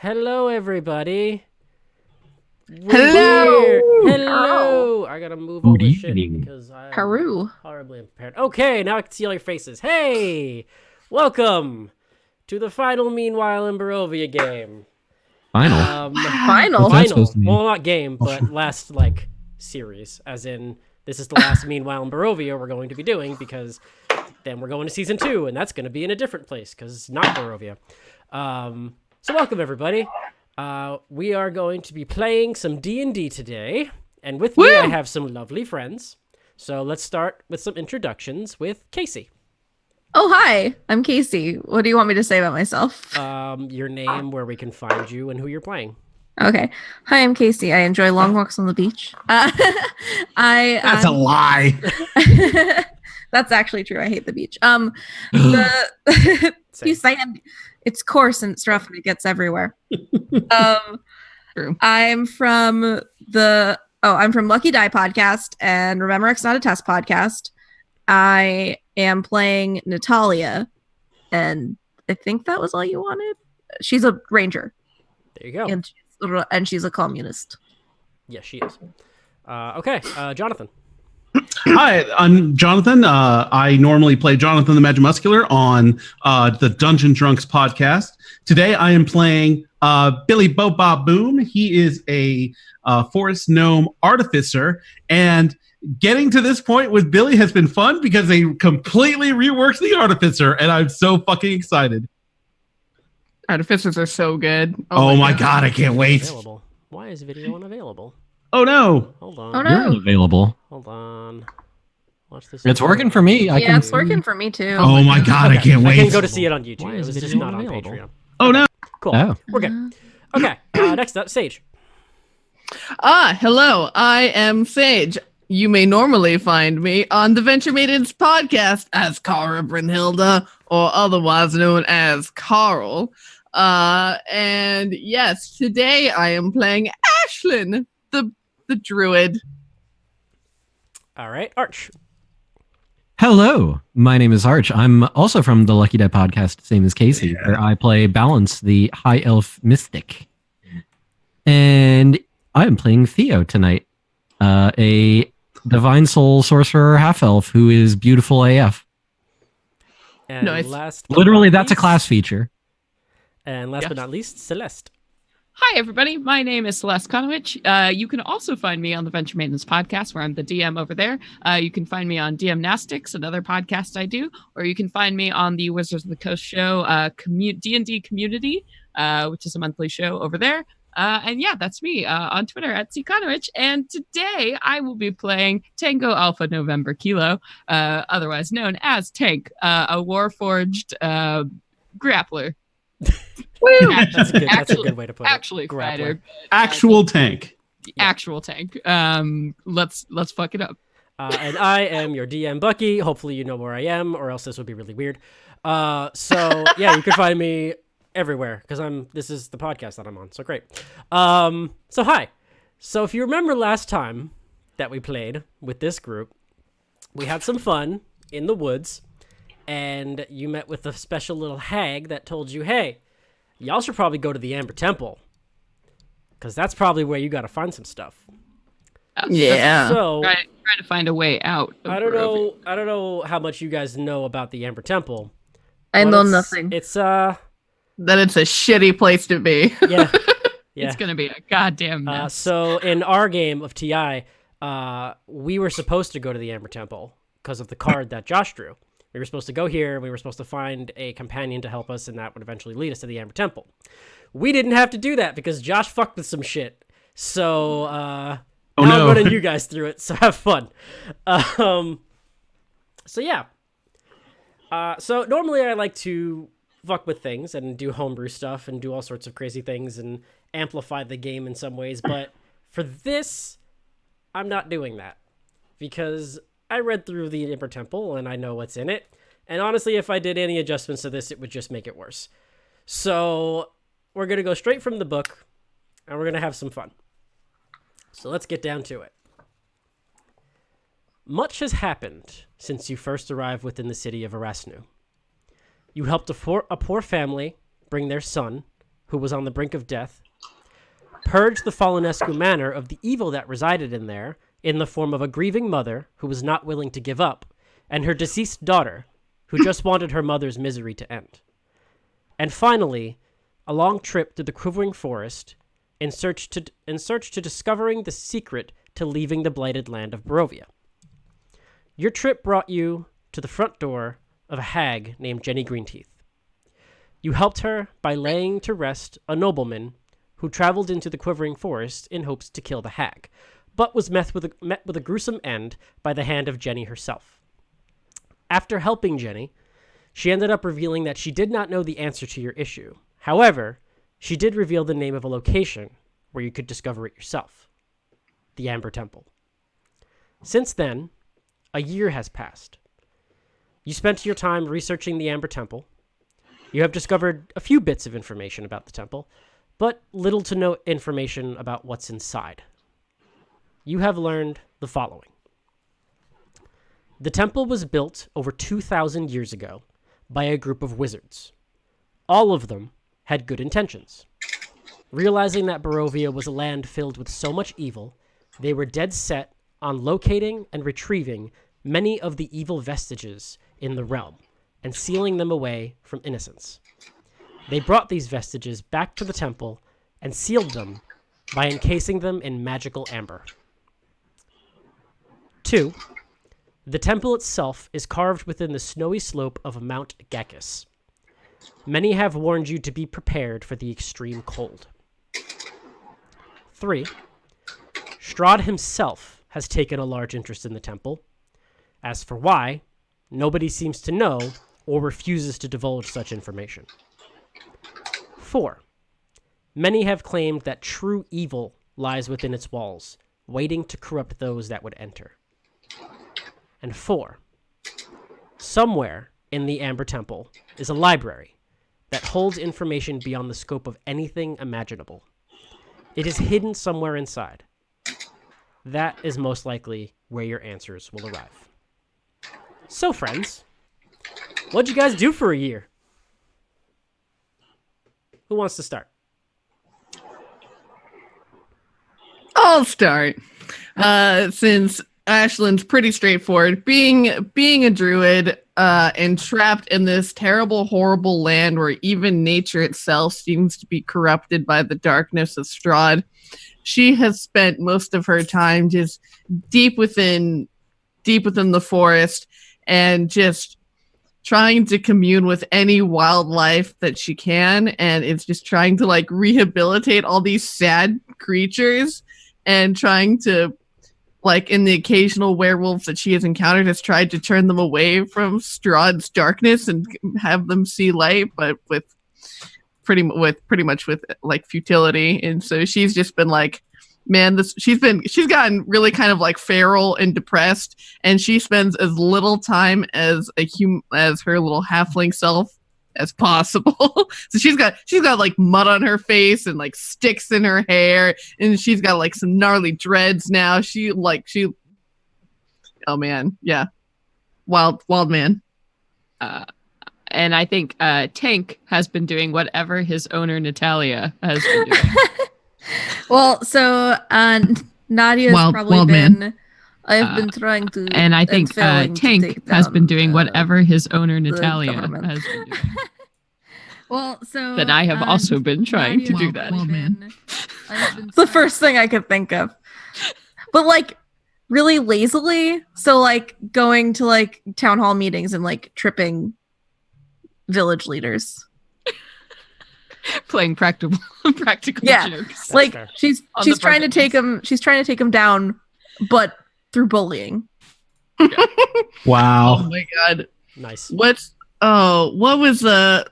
Hello, everybody. Hello. Hello. I gotta move all Good this shit evening. because I am Peru. horribly impaired. Okay, now I can see all your faces. Hey, welcome to the final Meanwhile in Barovia game. Final. Final. What's that supposed to mean? Well, not game, but last series, as in this is the last Meanwhile in Barovia we're going to be doing because then we're going to season 2, and that's going to be in a different place because it's not Barovia. So welcome everybody. We are going to be playing some D&D today, and with me I have some lovely friends. So let's start with some introductions with Casey. Oh, hi. I'm Casey. What do you want me to say about myself? Your name, where we can find you, and who you're playing. Okay. Hi, I'm Casey. I enjoy long walks on the beach. That's a lie. That's actually true. I hate the beach. It's coarse and it's rough and it gets everywhere. True. I'm from Lucky Die podcast and Remember It's Not a Test podcast. I am playing Natalia, and I think that was all you wanted. She's a ranger. There you go. And she's a communist. Yes, she is. Okay, Jonathan. Hi, I'm Jonathan. I normally play Jonathan the Magimuscular on the Dungeon Drunks podcast. Today I am playing Billy Boba Boom. He is a forest gnome artificer, and getting to this point with Billy has been fun because they completely reworked the artificer, and I'm so fucking excited. Artificers are so good. Oh my god, I can't wait. Available. Why is video unavailable? Oh no. Hold on. Oh, no. You're unavailable. Hold on. Watch this. It's working for me. It's working for me too. Oh my god, I can't I wait. can go to see it on YouTube. Why It is was just video not on unavailable? Patreon. Oh no. Cool. Oh. We're good. Okay. Next up, Sage. Hello. I am Sage. You may normally find me on the Venture Maidens podcast as Cara Brynhilda, or otherwise known as Carl. And yes, today I am playing Ashlyn, the druid. All right, Arch. Hello, my name is Arch. I'm also from the Lucky Die podcast, same as Casey, where I play Balance, the High Elf Mystic. And I'm playing Theo tonight, a Divine Soul Sorcerer Half-Elf who is beautiful AF. And Nice. last but Literally, not that's a least- class feature. And last Yeah. but not least, Celeste. Hi, everybody. My name is Celeste Konowich. You can also find me on the Venture Maidens podcast, where I'm the DM over there. You can find me on DM Nastics, another podcast I do, or you can find me on the Wizards of the Coast show, D&D Community, which is a monthly show over there. And yeah, that's me on Twitter at @CKonowich. And today I will be playing Tango Alpha November Kilo, otherwise known as Tank, a Warforged grappler. That's a good way to put it. Actually, Grappler. fighter. Actual tank. Actual tank. Let's fuck it up. And I am your DM, Bucky. Hopefully you know where I am, or else this would be really weird. So yeah, you can find me everywhere because this is the podcast that I'm on. So great. So hi. So if you remember last time that we played with this group, we had some fun in the woods, and you met with a special little hag that told you, hey, y'all should probably go to the Amber Temple because that's probably where you got to find some stuff. Yeah. So Try to find a way out. of I don't Barovia. know how much you guys know about the Amber Temple. I but know it's- nothing. It's That it's a shitty place to be. yeah. It's gonna be a goddamn mess. So in our game of TI, we were supposed to go to the Amber Temple because of the card that Josh drew. We were supposed to go here. We were supposed to find a companion to help us, and that would eventually lead us to the Amber Temple. We didn't have to do that because Josh fucked with some shit. So now I'm running you guys through it. So have fun. So yeah. So normally I like to fuck with things and do homebrew stuff and do all sorts of crazy things and amplify the game in some ways, but for this, I'm not doing that because I read through the Amber Temple and I know what's in it, and honestly, if I did any adjustments to this, it would just make it worse. So we're going to go straight from the book, and we're going to have some fun. So let's get down to it. Much has happened since you first arrived within the city of Erasnu. You helped a poor family bring their son, who was on the brink of death, purge the Fallenescu Manor of the evil that resided in there in the form of a grieving mother who was not willing to give up, and her deceased daughter who just wanted her mother's misery to end. And finally, a long trip through the quivering forest in search to discovering the secret to leaving the blighted land of Barovia. Your trip brought you to the front door of a hag named Jenny Greenteeth. You helped her by laying to rest a nobleman who traveled into the quivering forest in hopes to kill the hag, but was met with a gruesome end by the hand of Jenny herself. After helping Jenny, she ended up revealing that she did not know the answer to your issue. However, she did reveal the name of a location where you could discover it yourself: the Amber Temple. Since then, a year has passed. You spent your time researching the Amber Temple. You have discovered a few bits of information about the temple, but little to no information about what's inside. You have learned the following. The temple was built over 2,000 years ago by a group of wizards. All of them had good intentions. Realizing that Barovia was a land filled with so much evil, they were dead set on locating and retrieving many of the evil vestiges in the realm and sealing them away from innocence. They brought these vestiges back to the temple and sealed them by encasing them in magical amber. 2. The temple itself is carved within the snowy slope of Mount Gacchus. Many have warned you to be prepared for the extreme cold. 3. Strahd himself has taken a large interest in the temple. As for why, nobody seems to know or refuses to divulge such information. 4. Many have claimed that true evil lies within its walls, waiting to corrupt those that would enter. And 4. Somewhere in the Amber Temple is a library that holds information beyond the scope of anything imaginable. It is hidden somewhere inside. That is most likely where your answers will arrive. So, friends, what'd you guys do for a year? Who wants to start? I'll start. Since Ashland's pretty straightforward, being a druid and trapped in this terrible, horrible land where even nature itself seems to be corrupted by the darkness of Strahd, she has spent most of her time just deep within the forest and just trying to commune with any wildlife that she can, and it's just trying to like rehabilitate all these sad creatures and trying to, like, in the occasional werewolves that she has encountered, has tried to turn them away from Strahd's darkness and have them see light, but with pretty much like futility. And so she's just been like, man, she's gotten really kind of like feral and depressed, and she spends as little time as as her little halfling self as possible. So she's got like mud on her face and like sticks in her hair, and she's got like some gnarly dreads now. Oh man, yeah, wild man. And I think Tank has been doing whatever his owner Natalia has been doing. Well, so Nadia's probably wild been. man. I've been trying to. And I think failing to Tank take has down, been doing whatever his owner Natalia government. has been doing. Well, so Then I have also been trying to do Nadia's that. probably Wild been- It's the first thing I could think of, but like really lazily. So like going to like town hall meetings and like tripping village leaders. Playing practical Yeah. jokes. Like fair. she's On the trying to take him. She's trying to take him down, but through bullying. Wow. Oh my god. Nice. What was that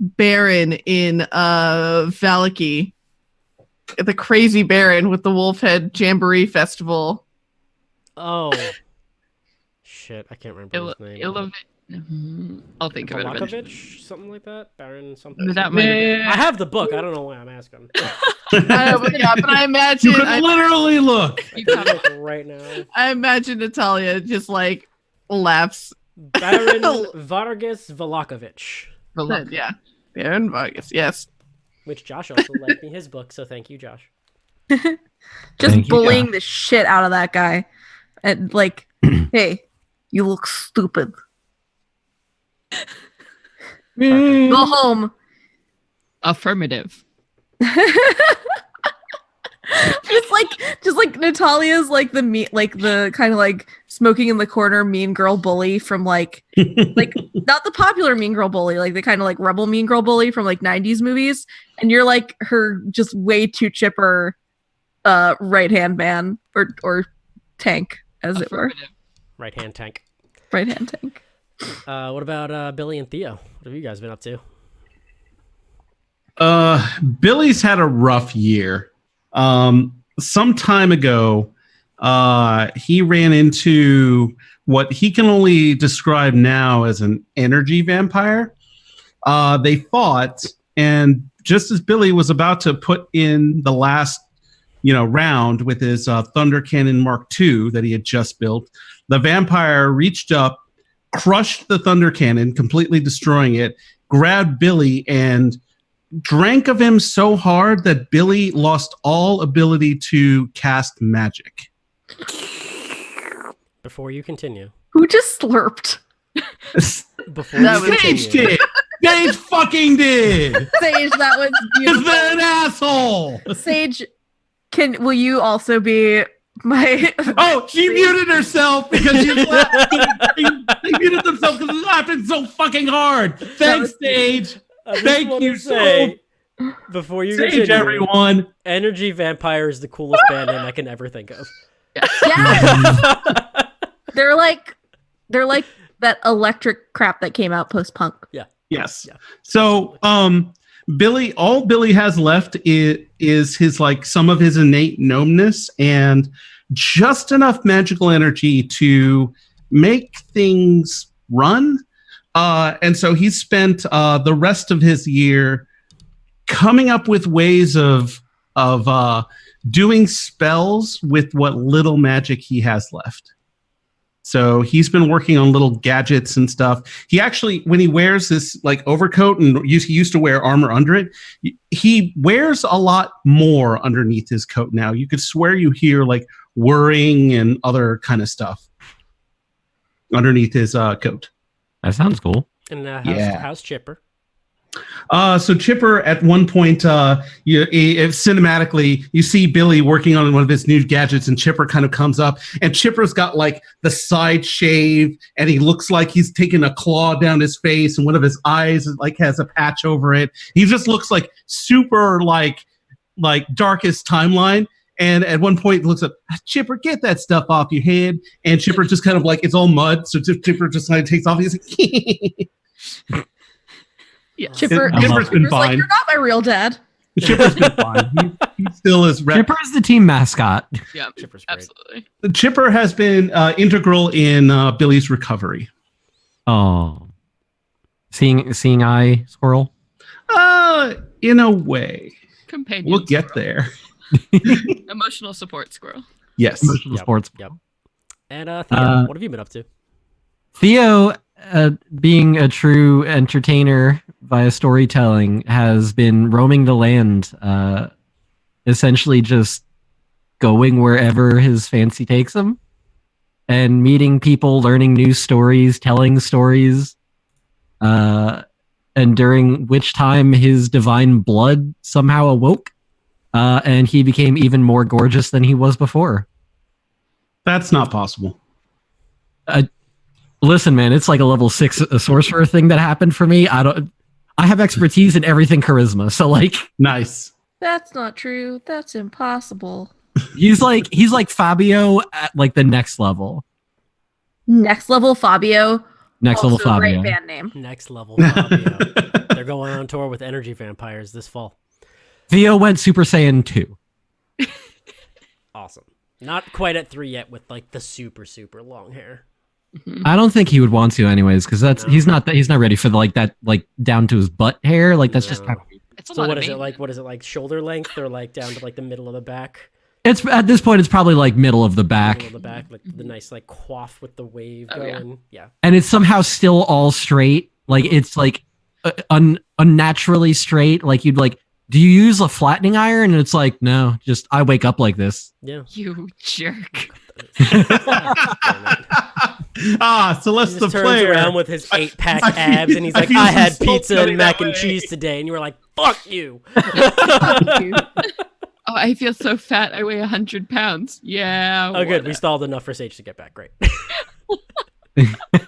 baron in Valaki? The crazy baron with the wolf head jamboree festival. Oh. Shit, I can't remember his name. I'll think of it eventually. Valakovich? Something like that? Baron something? That might have been. I have the book. I don't know why I'm asking. But I imagine You could literally look. I can look right now. I imagine Natalia just like laughs. Baron Vargas Valakovich. Yeah. Baron Vargas, yes. which Josh also lent me his book, so thank you, Josh. Just Thank you, bullying the shit out of that guy. And like, hey, you look stupid. Go home. Affirmative. just like Natalia's like the kind of like smoking in the corner mean girl bully from like not the popular mean girl bully, like the kind of like rebel mean girl bully from like 90s movies, and you're like her just way too chipper right hand man or tank, as it were. Affirmative. Right hand tank. Right hand tank. What about Billy and Theo? What have you guys been up to? Billy's had a rough year. Some time ago, he ran into what he can only describe now as an energy vampire. They fought, and just as Billy was about to put in the last, round with his Thunder Cannon Mark II that he had just built, the vampire reached up, crushed the Thunder Cannon, completely destroying it, grabbed Billy, and drank of him so hard that Billy lost all ability to cast magic. Before you continue. Who just slurped? Before That you was Sage continue. did! Sage fucking did! Sage, that was Is beautiful. that an asshole? Sage, will you also be my Oh, she muted herself because she laughed. They muted themselves because they're laughing so fucking hard. Thanks, Sage. I just Thank wanna you say, before you Sage, continue, everyone. Energy Vampire is the coolest band name I can ever think of. Yeah. They're like that electric crap that came out post punk. Yes. Yeah. So, Billy, all Billy has left is his some of his innate gnomeness and just enough magical energy to make things run. And so he spent the rest of his year coming up with ways of doing spells with what little magic he has left. So he's been working on little gadgets and stuff. He actually, when he wears this overcoat and he used to wear armor under it, he wears a lot more underneath his coat now. You could swear you hear whirring and other kind of stuff underneath his coat. That sounds cool. And Yeah. how's Chipper? So Chipper, at one point, cinematically, you see Billy working on one of his new gadgets, and Chipper kind of comes up, and Chipper's got the side shave, and he looks like he's taken a claw down his face, and one of his eyes has a patch over it. He just looks super Darkest Timeline. And at one point, he looks up, Chipper, get that stuff off your head. And Chipper just kind of it's all mud, so Chipper just takes off. He's like, Yeah. Chipper, Chipper's been Chipper's like, fine. you're not my real dad. Chipper's been fine. He still is. Chipper is the team mascot. Yeah, Chipper's great. absolutely. Chipper has been integral in Billy's recovery. Oh, seeing eye squirrel. In a way, Companion. we'll get squirrel. there. Emotional support squirrel. Yes. Emotional sports. Yep. And Theo, what have you been up to? Theo, being a true entertainer via storytelling, has been roaming the land, essentially just going wherever his fancy takes him, and meeting people, learning new stories, telling stories, and during which time his divine blood somehow awoke, and he became even more gorgeous than he was before. That's not possible. Listen, man, it's like a level 6 sorcerer thing that happened for me. I have expertise in everything charisma, so Nice. That's not true. That's impossible. he's like Fabio at the next level. Next level Fabio. Next Also level a great Fabio. band name. Next level Fabio. They're going on tour with Energy Vampires this fall. Theo went Super Saiyan 2. Awesome. Not quite at 3 yet with the super long hair. I don't think he would want to anyways, because No. he's not ready for that down to his butt hair. That's just No. kind of weird. It's a So lot what of is it like? maintenance. What is it like? Shoulder length or down to the middle of the back? It's at this point it's probably middle of the back. Middle of the back, the nice coif with the wave Oh, yeah. going. Yeah. And it's somehow still all straight. It's unnaturally straight. Like you'd like, do you use a flattening iron? And it's like, no, just I wake up like this. Yeah. You jerk. Celeste He the just turns player. around with his 8-pack I abs, and he's like, feel I some had smoke pizza coming and mac that and way. cheese today. And you were like, fuck you. Oh, I feel so fat. I weigh 100 pounds. Yeah. Oh, good. We whatever. stalled enough for Sage to get back. Great.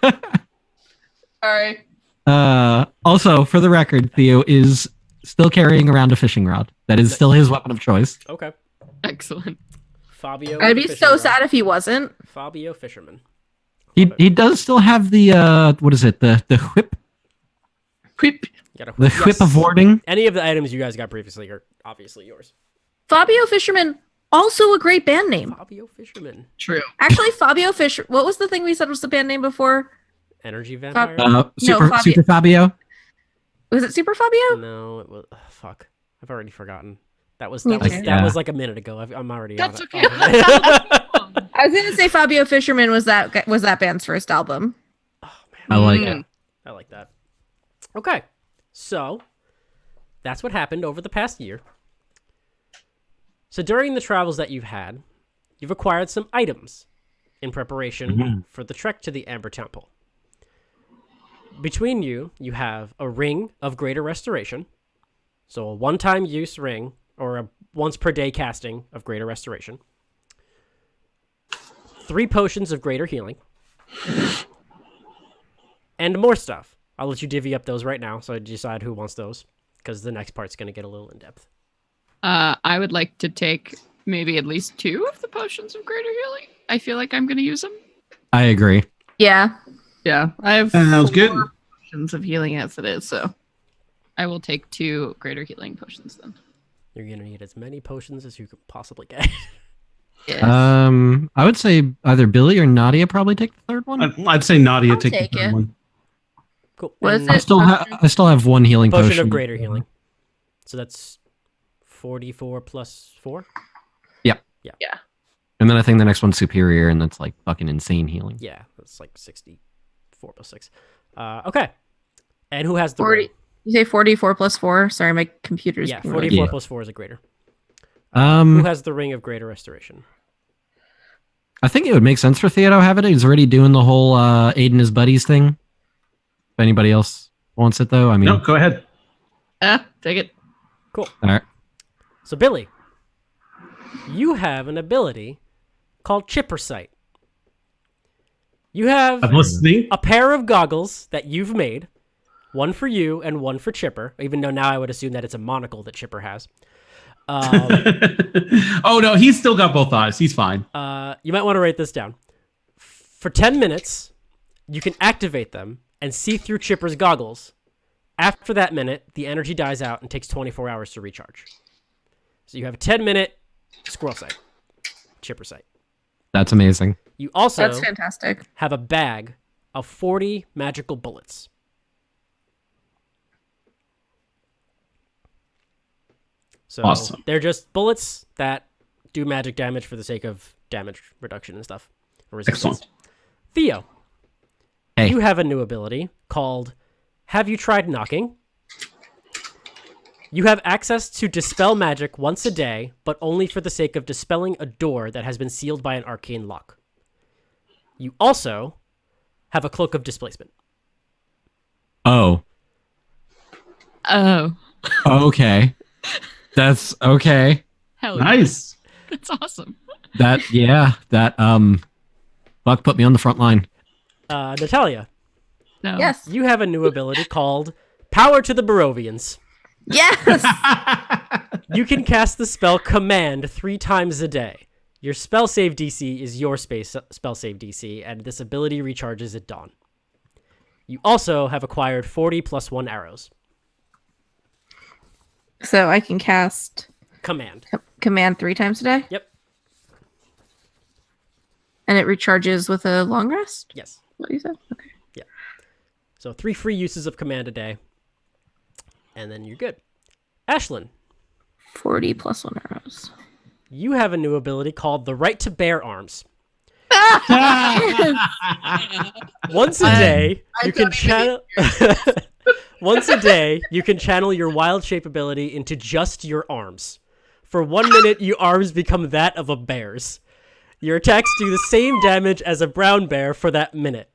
All right. Also, for the record, Theo is still carrying around a fishing rod. That is still his weapon of choice. Okay. Excellent. Fabio. I'd the be fishing so rod. sad if he wasn't. Fabio Fisherman. He does still have the what is it? The whip Whip. You gotta- the yes. whip of warding. Any of the items you guys got previously are obviously yours. Fabio Fisherman, also a great band name. Fabio Fisherman. True. Actually, Fabio Fisher. What was the thing we said was the band name before? Energy vampire? Super Fabio- Super Fabio. Was it Super Fabio? No, it was. Fuck. I've already forgotten. That was Me that was too. that Yeah. was like a minute ago. I'm already. That's on it. okay. I was gonna say Fabio Fisherman was that band's first album. Oh man, I like Mm. it. I like that. Okay, so that's what happened over the past year. So during the travels that you've had, you've acquired some items in preparation for the trek to the Amber Temple. Between you, you have a ring of greater restoration, so a one-time use ring or a once per day casting of greater restoration. 3 potions of greater healing. And more stuff. I'll let you divvy up those right now, so decide who wants those, because the next part's going to get a little in-depth. I would like to take maybe at least 2 of the potions of greater healing. I feel like I'm going to use them. I agree. Yeah. Yeah, I have Sounds good. 4 potions of healing as it is. So I will take 2 greater healing potions then. You're going to need as many potions as you could possibly get. yes. I would say either Billy or Nadia probably take the third one. I'd say Nadia I'll take take the third it. one. Cool. What is And it? I still have one healing Potion potion. of greater healing. So that's 44 plus 4? And then I think the next one's superior, and that's like fucking insane healing. Yeah, that's like 64 plus 6. Okay. And who has the 40. ring? You say 44 plus 4? Sorry, my computer's Yeah, being 44 Yeah. plus 4 is a greater. Um, Who has the ring of greater restoration? I think it would make sense for Theo to have it. He's already doing the whole aid and his buddies thing. If anybody else wants it, though, I mean, No, go ahead. Take it. Cool. all right. So, Billy, you have an ability called Chipper Sight. You have I'm listening. a pair of goggles that you've made, one for you and one for Chipper, even though now I would assume that it's a monocle that Chipper has. Oh no, he's still got both eyes. He's fine. You might want to write this down. For 10 minutes, you can activate them and see through Chipper's goggles. After that minute, the energy dies out and takes 24 hours to recharge. So you have a 10-minute squirrel sight, Chipper sight. That's amazing. You also That's fantastic. have a bag of 40 magical bullets. So Awesome. they're just bullets that do magic damage for the sake of damage reduction and stuff. Or resistance. Excellent. Theo, Hey. you have a new ability called Have You Tried Knocking? You have access to dispel magic once a day, but only for the sake of dispelling a door that has been sealed by an arcane lock. You also have a cloak of displacement. Oh, Oh, okay. That's okay. hell yeah. Nice. That's awesome. That Buck put me on the front line. Natalia, No. Yes. you have a new ability called Power to the Barovians. Yes. You can cast the spell Command 3 times a day. Your spell save DC is your spell save DC, and this ability recharges at dawn. You also have acquired 40 plus 1 arrows. So I can cast Command. command 3 times a day, Yep. and it recharges with a long rest. Yes. What you said? Okay. So 3 free uses of Command a day, and then you're good. Ashlyn, 40 plus 1 arrows. you have a new ability called the Right to Bear Arms. Once a day, I you can don't even channel. Once a day, you can channel your wild shape ability into just your arms. For 1 minute, your arms become that of a bear's. Your attacks do the same damage as a brown bear for that minute.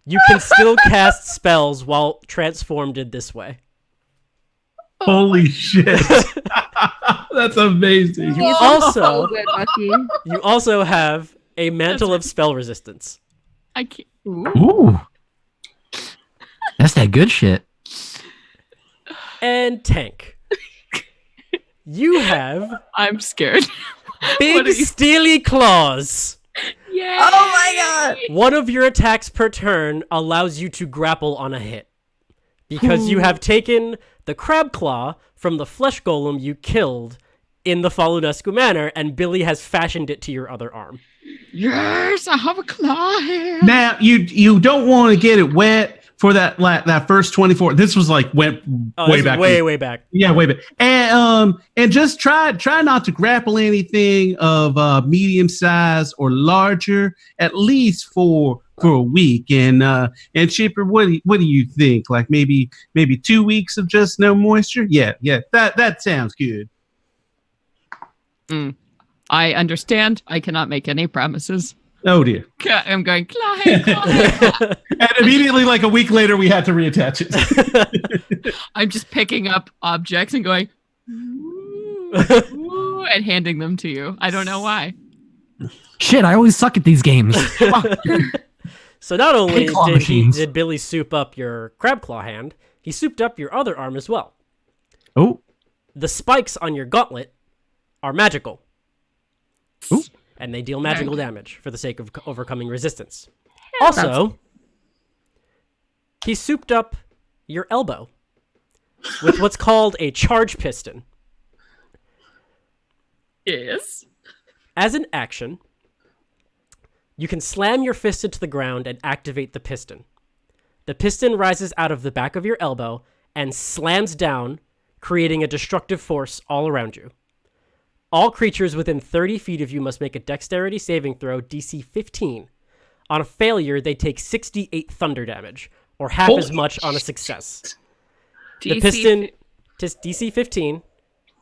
You can still cast spells while transformed in this way. Holy shit. That's amazing. You also, good, Bucky. you also have a mantle of spell resistance. I can't. Ooh. That's that good shit. And Tank. You have I'm scared. What big are you- steely claws. Yay! Oh my god! One of your attacks per turn allows you to grapple on a hit. Because you have taken the crab claw from the flesh golem you killed in the Falunescu manor, and Billy has fashioned it to your other arm. Yes, I have a claw here. Now you don't want to get it wet for that first 24. This was like went Oh, way this is back. way back. Yeah, way back. And just try not to grapple anything of medium size or larger, at least for a week. And Shipper, what do you think? Like maybe 2 weeks of just no moisture? Yeah, that sounds good. I understand. I cannot make any promises. Oh dear. I'm going, claw here, claw here. And immediately, like a week later, we had to reattach it. I'm just picking up objects and going, ooh, and handing them to you. I don't know why. Shit, I always suck at these games. So not only Hey, claw did machines. Billy soup up your crab claw hand, he souped up your other arm as well. Oh. The spikes on your gauntlet are magical. Ooh. And they deal magical damage for the sake of overcoming resistance. Also, he souped up your elbow with what's called a charge piston. Yes. As an action, you can slam your fist into the ground and activate the piston. The piston rises out of the back of your elbow and slams down, creating a destructive force all around you. All creatures within 30 feet of you must make a dexterity saving throw, DC 15. On a failure, they take 68 thunder damage, or half as much on a success. The piston, DC 15,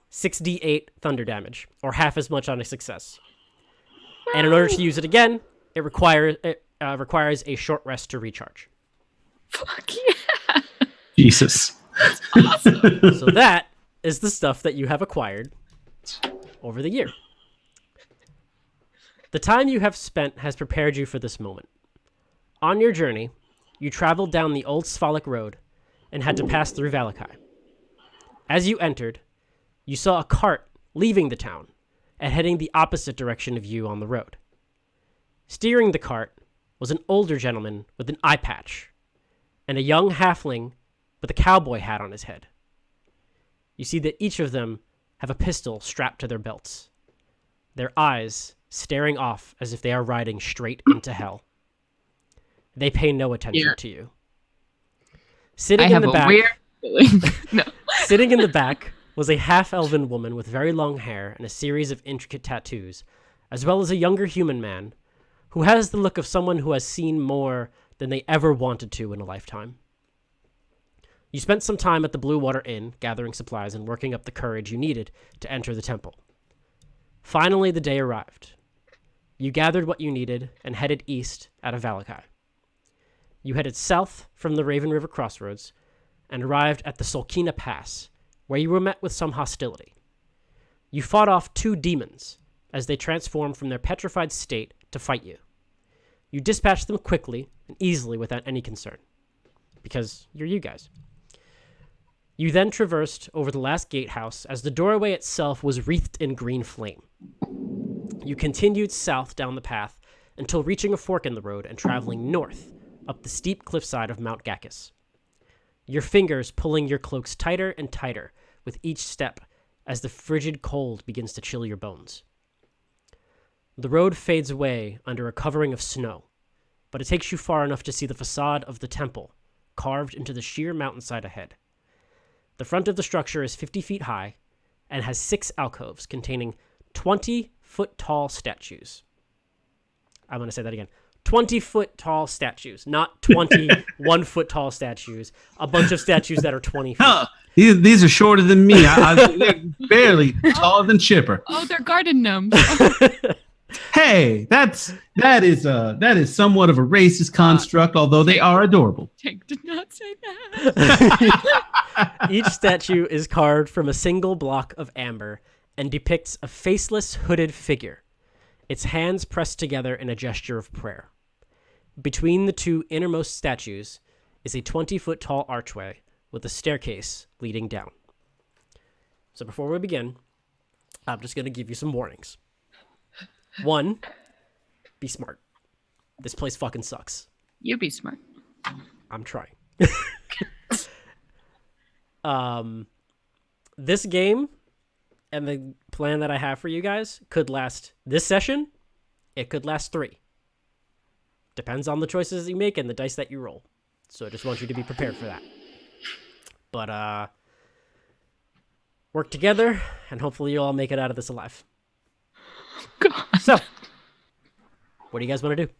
68 thunder damage, or half as much on a success. And in order to use it again, it requires a short rest to recharge. Fuck yeah. Jesus. Awesome. So that is the stuff that you have acquired over the year. The time you have spent has prepared you for this moment. On your journey, you traveled down the old Sphalic road and had to pass through Valakai. As you entered, you saw a cart leaving the town and heading the opposite direction of you on the road. Steering the cart was an older gentleman with an eye patch and a young halfling with a cowboy hat on his head. You see that each of them have a pistol strapped to their belts, their eyes staring off as if they are riding straight into hell. They pay no attention to you. Sitting I in have the a back, weird feeling. No. Sitting in the back was a half-elven woman with very long hair and a series of intricate tattoos, as well as a younger human man who has the look of someone who has seen more than they ever wanted to in a lifetime. You spent some time at the Blue Water Inn, gathering supplies and working up the courage you needed to enter the temple. Finally, the day arrived. You gathered what you needed and headed east out of Valakai. You headed south from the Raven River Crossroads and arrived at the Solkina Pass, where you were met with some hostility. You fought off 2 demons as they transformed from their petrified state to fight you. You dispatched them quickly and easily without any concern, because you're you guys. You then traversed over the last gatehouse as the doorway itself was wreathed in green flame. You continued south down the path until reaching a fork in the road and traveling north up the steep cliffside of Mount Gakis. Your fingers pulling your cloaks tighter and tighter with each step as the frigid cold begins to chill your bones. The road fades away under a covering of snow, but it takes you far enough to see the facade of the temple carved into the sheer mountainside ahead. The front of the structure is 50 feet high and has 6 alcoves containing 20-foot-tall statues. I'm going to say that again. 20-foot tall statues, not 21-foot tall statues. A bunch of statues that are 20 feet. Huh. These are shorter than me. They're barely taller than Chipper. Oh, they're garden gnomes. Hey, that is somewhat of a racist construct, although they are adorable. Tank did not say that. Each statue is carved from a single block of amber and depicts a faceless, hooded figure, its hands pressed together in a gesture of prayer. Between the two innermost statues is a 20-foot tall archway with a staircase leading down. So before we begin, I'm just going to give you some warnings. 1, be smart. This place fucking sucks. You be smart. I'm trying. This game and the plan that I have for you guys could last this session. It could last 3. Depends on the choices you make and the dice that you roll. So I just want you to be prepared for that. But work together, and hopefully you'll all make it out of this alive. God. So, what do you guys want to do?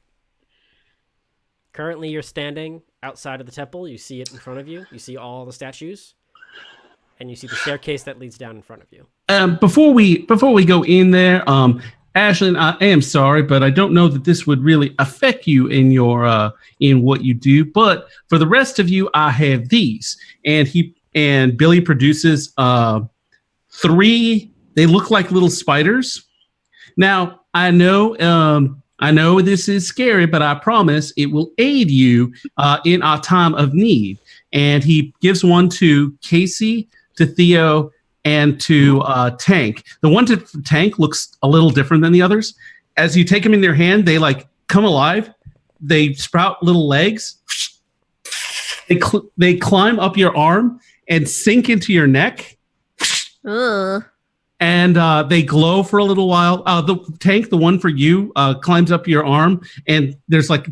Currently, you're standing outside of the temple. You see it in front of you. You see all the statues, and you see the staircase that leads down in front of you. Before we go in there, Ashlyn, I am sorry, but I don't know that this would really affect you in your in what you do. But for the rest of you, I have these, and Billy produces 3. They look like little spiders. Now I know this is scary, but I promise it will aid you in our time of need. And he gives one to Casey, to Theo, and to Tank. The one to Tank looks a little different than the others. As you take them in your hand, they like come alive. They sprout little legs. They climb up your arm and sink into your neck. Ugh. And they glow for a little while. The Tank, the one for you, climbs up your arm, and there's like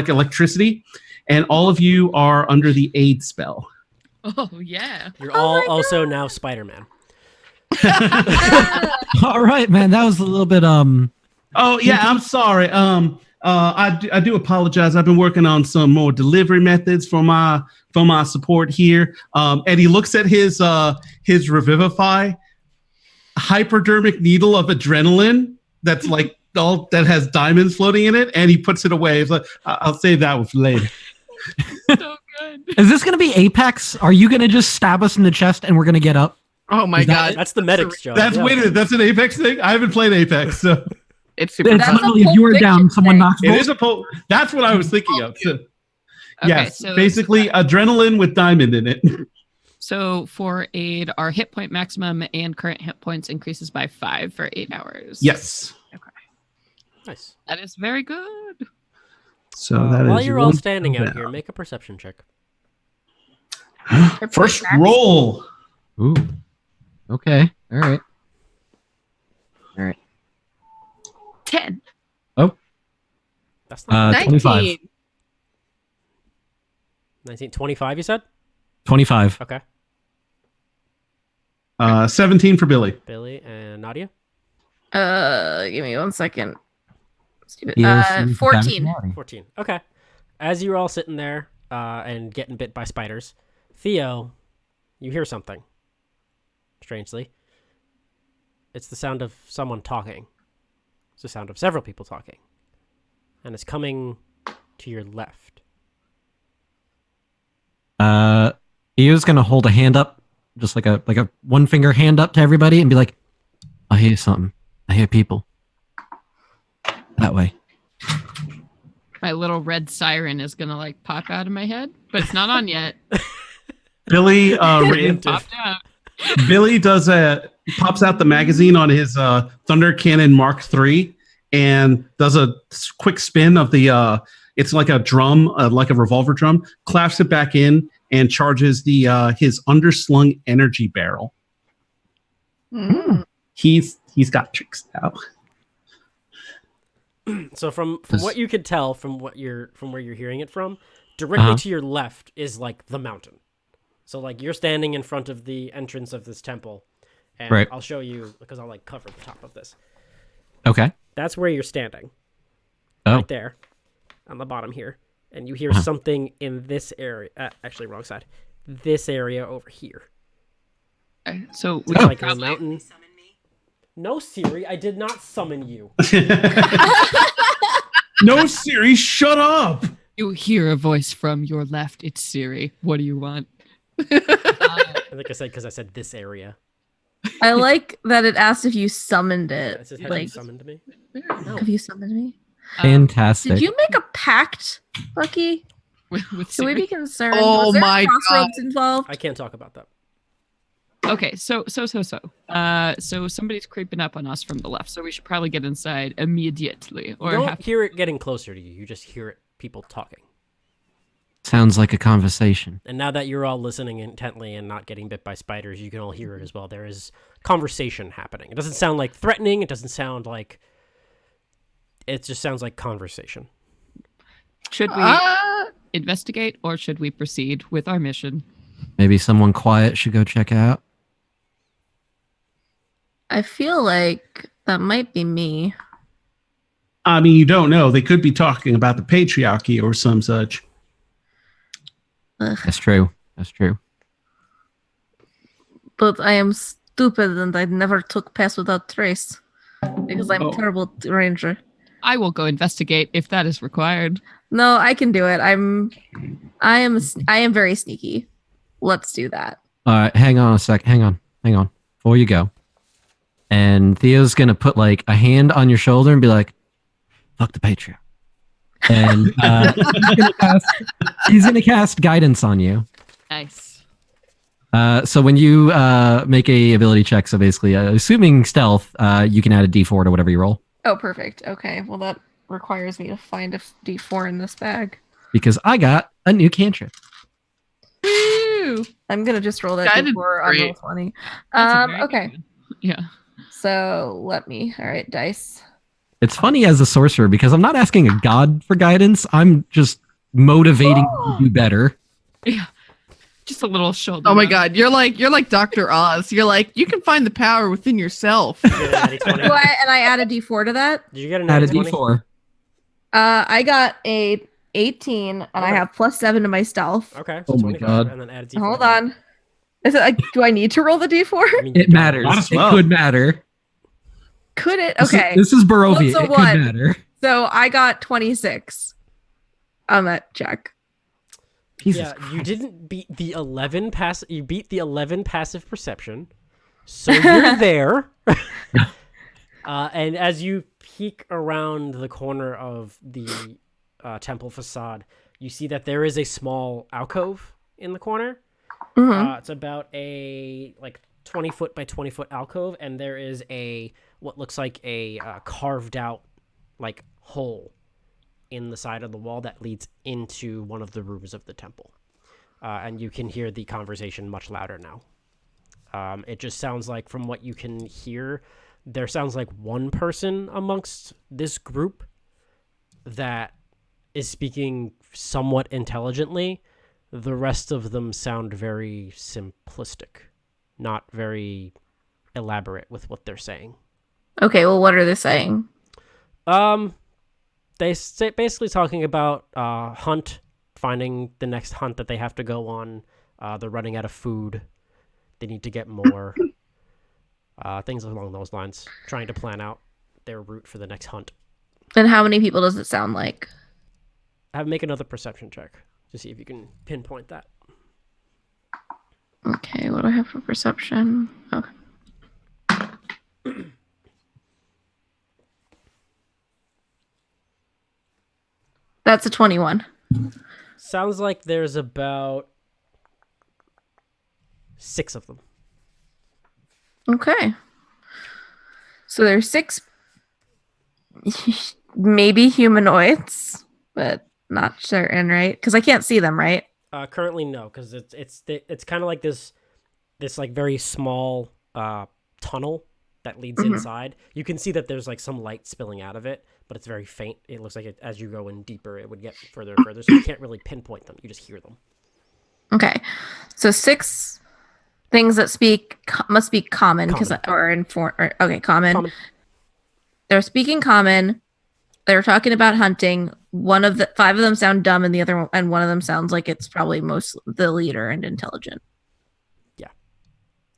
electricity, and all of you are under the aid spell. Oh, yeah. You're all also now Spider-Man. All right, man. That was a little bit Oh yeah, I'm sorry. I do apologize. I've been working on some more delivery methods for my support here. And he looks at his Revivify hypodermic needle of adrenaline that's like all that has diamonds floating in it, and he puts it away. It's like, I'll save that one for later. So good. Is this gonna be Apex? Are you gonna just stab us in the chest and we're gonna get up? Oh my god. That's the medic's job. That's yeah. wait a minute, that's an Apex thing. I haven't played Apex, so It's super It's That's fun. a literally if Pulp you were down, Fiction someone thing. knocks it is a that's what I was thinking of. So, Okay, yes, so basically adrenaline with diamond in it. So for aid, our hit point maximum and current hit points increases by 5 for 8 hours. Yes. Nice. That is very good. So that is While you're all one standing out down. here, make a perception check. First roll. Ooh. Okay. All right. 10. That's not 25. 19. 25, you said? 25. Okay. 17 for Billy. Billy and Nadia? Give me 1 second. Stupid. EOC 14. vocabulary. 14. Okay. As you're all sitting there and getting bit by spiders, Theo, you hear something. Strangely. It's the sound of someone talking. It's the sound of several people talking. And it's coming to your left. Eo's gonna hold a hand up, just like a one finger hand up to everybody, and be like, "I hear something. I hear people." That way. My little red siren is gonna like pop out of my head, but it's not on yet. Billy Popped out. Billy pops out the magazine on his Thunder Cannon Mark III and does a quick spin of the it's like a drum, like a revolver drum, claps it back in and charges his underslung energy barrel. Mm. He's got tricks now. So from what you could tell from where you're hearing it from, directly to your left is like the mountain. So like you're standing in front of the entrance of this temple, and Right. I'll show you because I'll like cover the top of this. Okay. That's where you're standing. Oh. Right there. on the bottom here, and you hear something in this area. Actually, wrong side. This area over here. Okay, so we It's can like a probably- mountain. No, Siri, I did not summon you. No, Siri, shut up. You hear a voice from your left. It's Siri. What do you want? Like I said, because I said this area. I like that it asked if you summoned it. It says, have you Like, summoned me? have you summoned me? Fantastic. Did you make a pact, Bucky? with Should we Siri? be concerned? Oh Was there my crossroads involved? I can't talk about that. Okay, so somebody's creeping up on us from the left, so we should probably get inside immediately. You Or don't have hear it getting closer to you. You just hear it, people talking. Sounds like a conversation. And now that you're all listening intently and not getting bit by spiders, you can all hear it as well. There is conversation happening. It doesn't sound like threatening. It doesn't sound like... It just sounds like conversation. should we investigate or should we proceed with our mission? Maybe someone quiet should go check out. I feel like that might be me. I mean, you don't know. They could be talking about the patriarchy or some such. Ugh. That's true. That's true. But I am stupid and I never took pass without trace because I'm a terrible ranger. I will go investigate if that is required. No, I can do it. I am very sneaky. Let's do that. All right, hang on a sec. Hang on. Before you go. And Theo's going to put like a hand on your shoulder and be like, fuck the Patreon. And he's going to cast guidance on you. Nice. So when you make a ability check, so basically, assuming stealth, you can add a d4 to whatever you roll. Oh, perfect. Okay. Well, that requires me to find a D4 in this bag. Because I got a new cantrip. Woo! I'm gonna just roll that Guided D4 on great. roll 20. That's a very good Okay. one. Yeah. So let me. All right, dice. It's funny as a sorcerer because I'm not asking a god for guidance. I'm just motivating you to do better. Yeah. Just a little shoulder. Oh my rub. god, you're like Dr. Oz. You're like, you can find the power within yourself. Did you get an natty 20? Do I add a D4 to that? Did you get a Add natty a 20? d4. I got a 18, and I have +7 to my stealth. Okay. Oh my 25, God. And then add a D4. Hold on. Is it like, do I need to roll the D4? I mean, It matters. Might as It well. could matter. Could it? This is- Okay. This is Barovia. What's a It could one? matter. So I got 26 on that check. Jesus Yeah, you Christ. didn't beat the 11 You beat the 11 passive perception, so you're there. And as you peek around the corner of the temple facade, you see that there is a small alcove in the corner. Mhm. It's about a 20-foot by 20-foot alcove, and there is what looks like a carved out hole in the side of the wall that leads into one of the rooms of the temple. And you can hear the conversation much louder now. It just sounds like, from what you can hear, there sounds like one person amongst this group that is speaking somewhat intelligently. The rest of them sound very simplistic, not very elaborate with what they're saying. Okay, well, what are they saying? They say basically talking about hunt, finding the next hunt that they have to go on. They're running out of food. They need to get more. Things along those lines. Trying to plan out their route for the next hunt. And how many people does it sound like? Make another perception check to see if you can pinpoint that. Okay, what do I have for perception? Okay. That's a 21. Sounds like there's about 6 of them. Okay. So there's 6 maybe humanoids, but not certain, right? Because I can't see them, right? Currently, no, because it's kind of like this very small tunnel that leads inside. You can see that there's some light spilling out of it, but it's very faint. It looks like as you go in deeper, it would get further and further, so you can't really pinpoint them. You just hear them. Okay. So 6 things that must be common because common. Common. They're speaking common. They're talking about hunting. five of them sound dumb, and the other one, and one of them sounds like it's probably most the leader and intelligent. Yeah.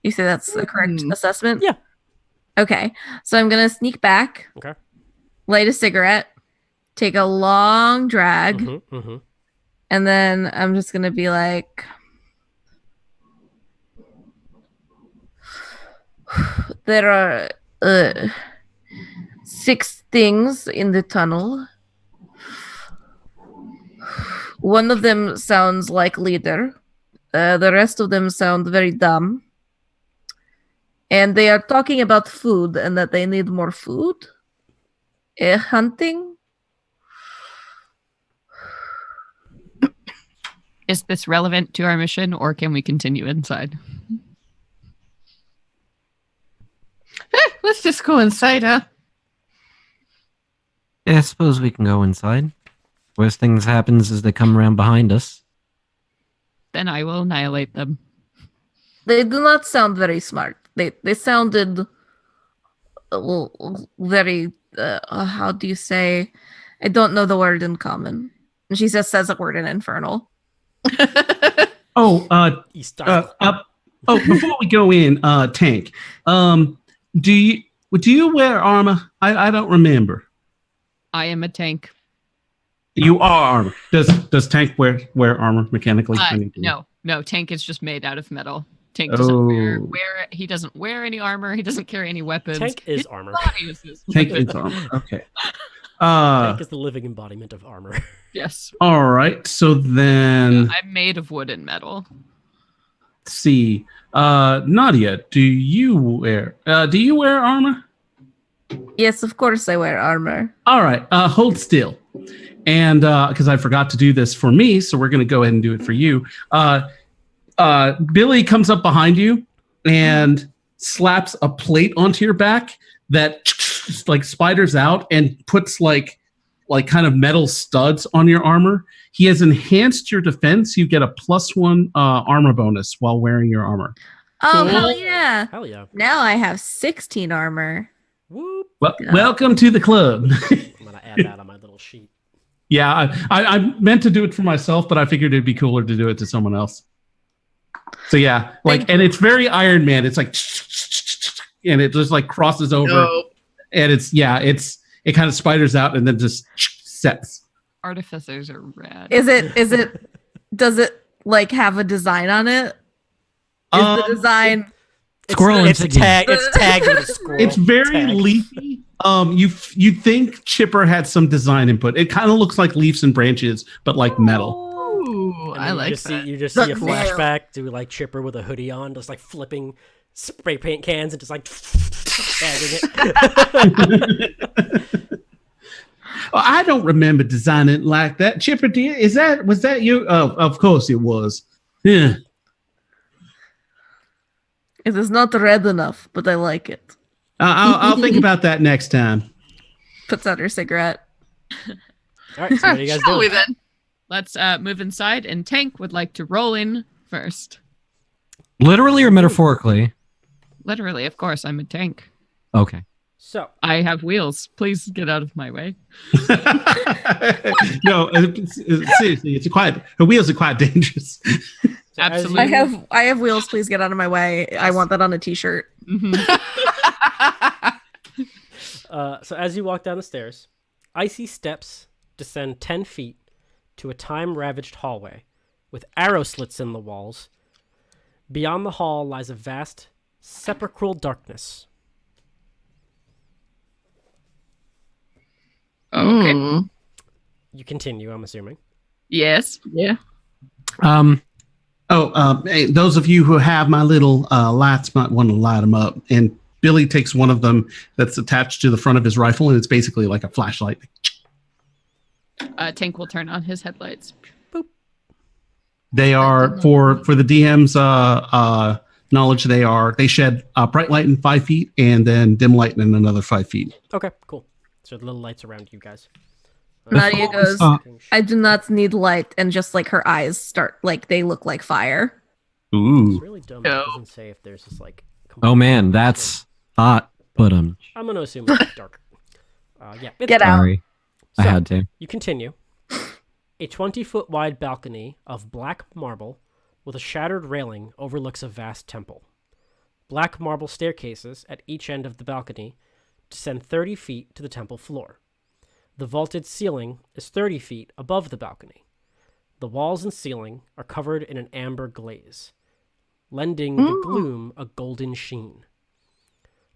You say that's the correct assessment? Yeah. Okay. So I'm gonna sneak back. Okay. Light a cigarette. Take a long drag. Mm-hmm. And then I'm just gonna be like, there are 6 things in the tunnel. One of them sounds like leader. The rest of them sound very dumb. And they are talking about food and that they need more food. Hunting. Is this relevant to our mission, or can we continue inside? Let's just go inside, huh? Yeah, I suppose we can go inside. Worst things happens is they come around behind us. Then I will annihilate them. They do not sound very smart. They sounded very how do you say? I don't know the word in common. And she just says a word in infernal. Before we go in, Tank, do you wear armor? I don't remember. I am a tank. You are armor. Does Tank wear armor mechanically? No. Tank is just made out of metal. Tank doesn't wear. He doesn't wear any armor. He doesn't carry any weapons. Tank is His armor. body is his Tank weapon. is armor. Okay. Tank is the living embodiment of armor. Yes. All right. So then, I'm made of wood and metal. let's see. Nadia, do you wear armor? Yes, of course I wear armor. All right. Hold still. And because I forgot to do this for me, so we're going to go ahead and do it for you. Billy comes up behind you and slaps a plate onto your back that like spiders out and puts like kind of metal studs on your armor. He has enhanced your defense. You get a +1 armor bonus while wearing your armor. Oh, Cool. hell yeah. Hell yeah. Now I have 16 armor. Whoop. Well, welcome to the club. I'm going to add that on my little sheet. Yeah, I meant to do it for myself, but I figured it'd be cooler to do it to someone else. So yeah, and it's very Iron Man. It's like, and it just like crosses over, and it kind of spiders out and then just sets. Artificers are rad. Does it like have a design on it? Is the design Squirrel It's insignia. tagged with a squirrel. It's very tag. leafy. You think Chipper had some design input. It kind of looks like leaves and branches, but like metal. Ooh, And I then like that. You just see a flashback to like Chipper with a hoodie on, just like flipping spray paint cans and just like tagging it. Oh, I don't remember designing it like that. Chipper did. Was that you? Oh, of course it was. Yeah. It is not red enough, but I like it. I'll think about that next time. Puts out her cigarette. All right, so what are you guys Shall we doing? then? Let's move inside, and Tank would like to roll in first. Literally or metaphorically? Literally, of course, I'm a tank. Okay. So I have wheels. Please get out of my way. No, seriously, her wheels are quite dangerous. Absolutely. I have wheels. Please get out of my way. I want that on a t-shirt. So as you walk down the stairs, icy steps descend 10 feet to a time-ravaged hallway with arrow slits in the walls. Beyond the hall lies a vast sepulchral darkness. Okay. You continue, I'm assuming. Yes. Yeah. Hey, those of you who have my little lights might want to light them up. And Billy takes one of them that's attached to the front of his rifle, and it's basically like a flashlight. Tank will turn on his headlights. They are for the DM's knowledge. They shed bright light in 5 feet and then dim light in another 5 feet. Okay, cool. So the little lights around you guys. Nadia goes, I do not need light, and just like her eyes start, like they look like fire. It's Ooh. really dumb. It doesn't say if there's just like... Oh man, that's hot. Put him. I'm going to assume it's dark. Yeah. It's Get dark. out. Sorry. I So, had to. You continue. A 20-foot wide balcony of black marble with a shattered railing overlooks a vast temple. Black marble staircases at each end of the balcony descend 30 feet to the temple floor. The vaulted ceiling is 30 feet above the balcony. The walls and ceiling are covered in an amber glaze, lending the gloom a golden sheen.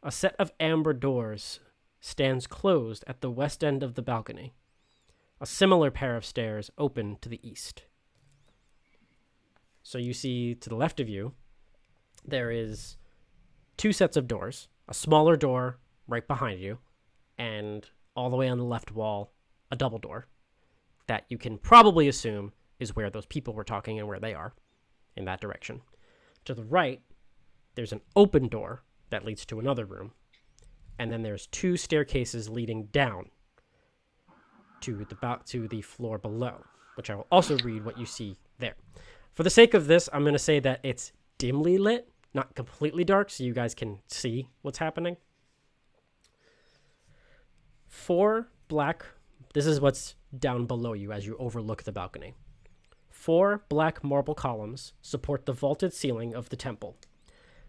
A set of amber doors stands closed at the west end of the balcony. A similar pair of stairs open to the east. So you see to the left of you, there is 2 sets of doors, a smaller door right behind you, and all the way on the left wall, a double door that you can probably assume is where those people were talking and where they are, in that direction. To the right, there's an open door that leads to another room, and then there's 2 staircases leading down to the floor below, which I will also read what you see there. For the sake of this, I'm going to say that it's dimly lit, not completely dark, so you guys can see what's happening. 4 black, this is what's down below you as you overlook the balcony. 4 black marble columns support the vaulted ceiling of the temple,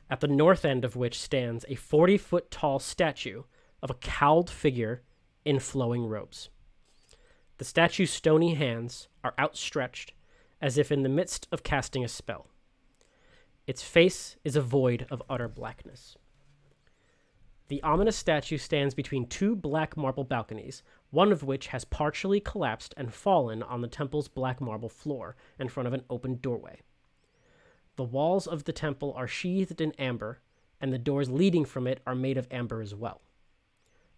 at the north end of which stands a 40-foot tall statue of a cowled figure in flowing robes. The statue's stony hands are outstretched as if in the midst of casting a spell. Its face is a void of utter blackness. The ominous statue stands between 2 black marble balconies, one of which has partially collapsed and fallen on the temple's black marble floor in front of an open doorway. The walls of the temple are sheathed in amber, and the doors leading from it are made of amber as well.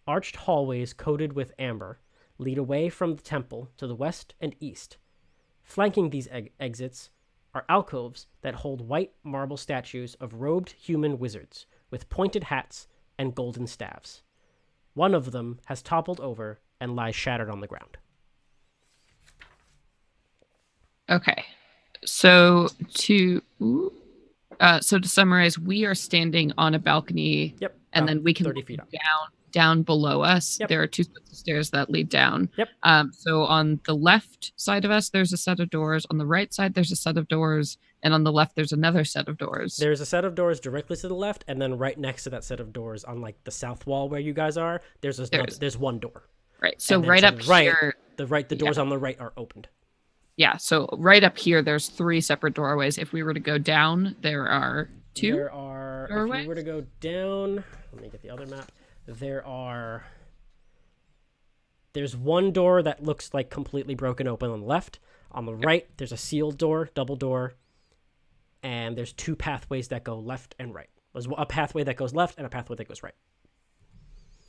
Arched hallways coated with amber lead away from the temple to the west and east. Flanking these exits are alcoves that hold white marble statues of robed human wizards with pointed hats and golden staves. One of them has toppled over and lies shattered on the ground. Okay. So to summarize, we are standing on a balcony. Yep. And then we can 30 look feet up. down below us. Yep. There are 2 sets of stairs that lead down. Yep. So on the left side of us, there's a set of doors. On the right side, there's a set of doors. And on the left, there's another set of doors. There's a set of doors directly to the left, and then right next to that set of doors on like the south wall where you guys are, there's one door. Right. So And then right to up the right, here. the doors on the right are opened. Yeah. So right up here, there's 3 separate doorways. If we were to go down, there are 2. There are, doorways? if we were to go down, let me get the other map. There's one door that looks like completely broken open on the left. On the right, there's a sealed door, double door, and there's 2 pathways that go left and right. There's a pathway that goes left and a pathway that goes right.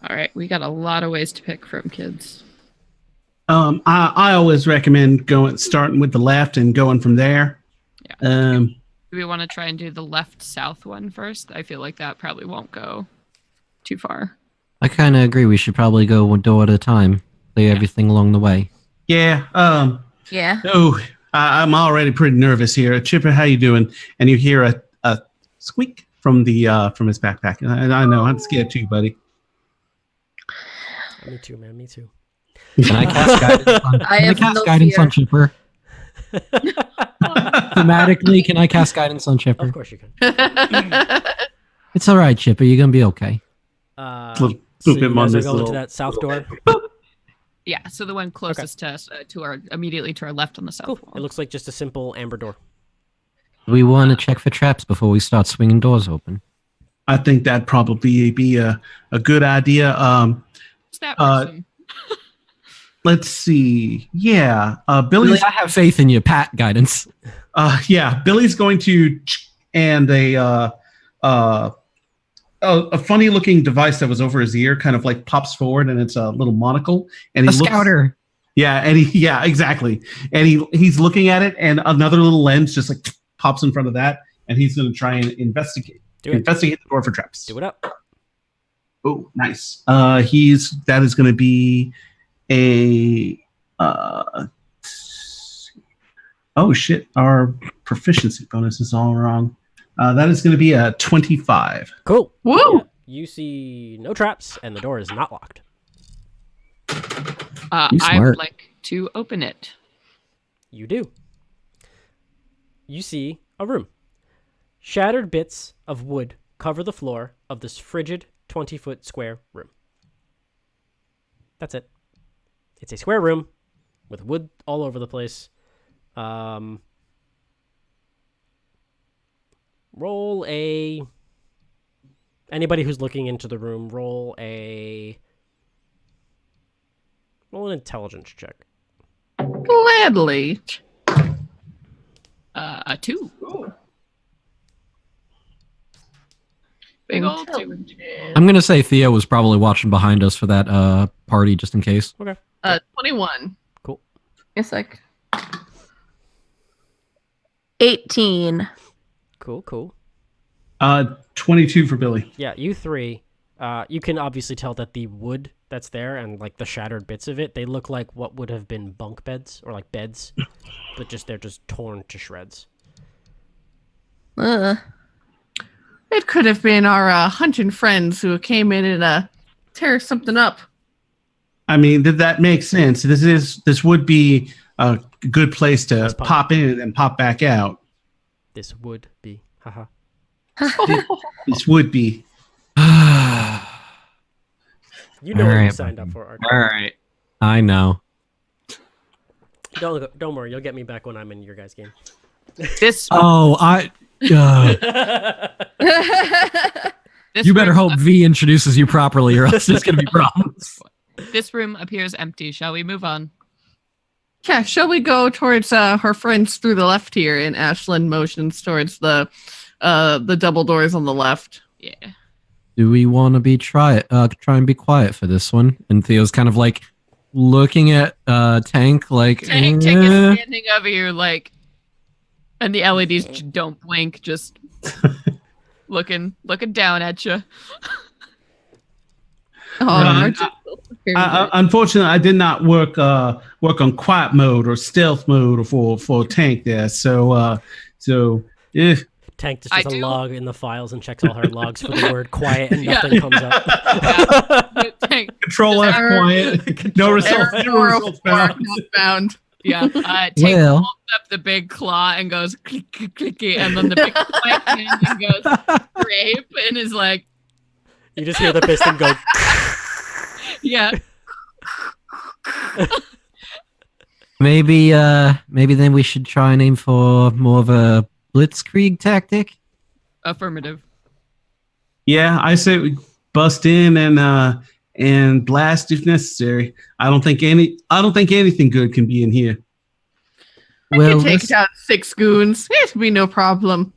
All right. We got a lot of ways to pick from, kids. I always recommend starting with the left and going from there. Yeah. Do we want to try and do the left-south one first? I feel like that probably won't go too far. I kind of agree. We should probably go one door at a time. Play everything along the way. Yeah. Yeah. Oh, I'm already pretty nervous here. Chipper, how you doing? And you hear a squeak from his backpack. And I know I'm scared too, buddy. Me too, man. Me too. Can I cast guidance on, I have no guidance fear. on Chipper? Thematically, can I cast guidance on Chipper? Of course you can. It's all right, Chipper. You're gonna be okay. So you guys are going to that south door. Yeah, so the one closest to us, immediately to our left on the south Cool. wall. It looks like just a simple amber door. We want to check for traps before we start swinging doors open. I think that'd probably be a good idea. Who's that person? Let's see. Yeah, Billy, Billy's. I have faith in your Pat guidance. Yeah, Billy's going to and a funny looking device that was over his ear kind of like pops forward, and it's a little monocle. And A he looks, scouter. Yeah, exactly. And he's looking at it, and another little lens just like pops in front of that, and he's going to try and investigate the door for traps. Do it up. Oh, nice. That is going to be a oh shit, our proficiency bonus is all wrong. That is going to be a 25. Cool. Woo! Yeah. You see no traps, and the door is not locked. I smart. would like to open it. You do. You see a room. Shattered bits of wood cover the floor of this frigid 20-foot square room. That's it. It's a square room with wood all over the place. Roll a... Anybody who's looking into the room, roll an intelligence check. Gladly. A 2. Big old 2. I'm gonna say Theo was probably watching behind us for that party, just in case. Okay. 21. Cool. It's like 18. Cool. 22 for Billy. Yeah, you three, you can obviously tell that the wood that's there and like the shattered bits of it, they look like what would have been bunk beds or like beds, but they're just torn to shreds. Ugh. It could have been our hunting friends who came in and tear something up. I mean, that makes sense. This would be a good place to pop in and pop back out. This would be, haha. This would be. You know what you signed up for, Arch. All right. I know. Don't worry, you'll get me back when I'm in your guys' game. This Oh, this you better room hope V introduces you properly, or else there's gonna be problems. This room appears empty. Shall we move on? Yeah, shall we go towards her friends through the left here? And Ashlyn motions towards the double doors on the left. Yeah. Do we want to try and be quiet for this one? And Theo's kind of like looking at Tank like Tank is standing over here like, and the LEDs don't blink, just looking down at you. Unfortunately, I did not work on quiet mode or stealth mode for Tank there. So if Tank just does a log in the files and checks all her logs for the word quiet and nothing comes up. Tank, Control F quiet. No results found. Yeah. Tank holds up the big claw and goes click, click, clicky, and then the big quiet hand and goes rape and is like. You just hear the piston go. Yeah. Maybe then we should try and aim for more of a blitzkrieg tactic. Affirmative. Yeah, I say we bust in and blast if necessary. I don't think anything good can be in here. We can take down 6 goons. It'll be no problem.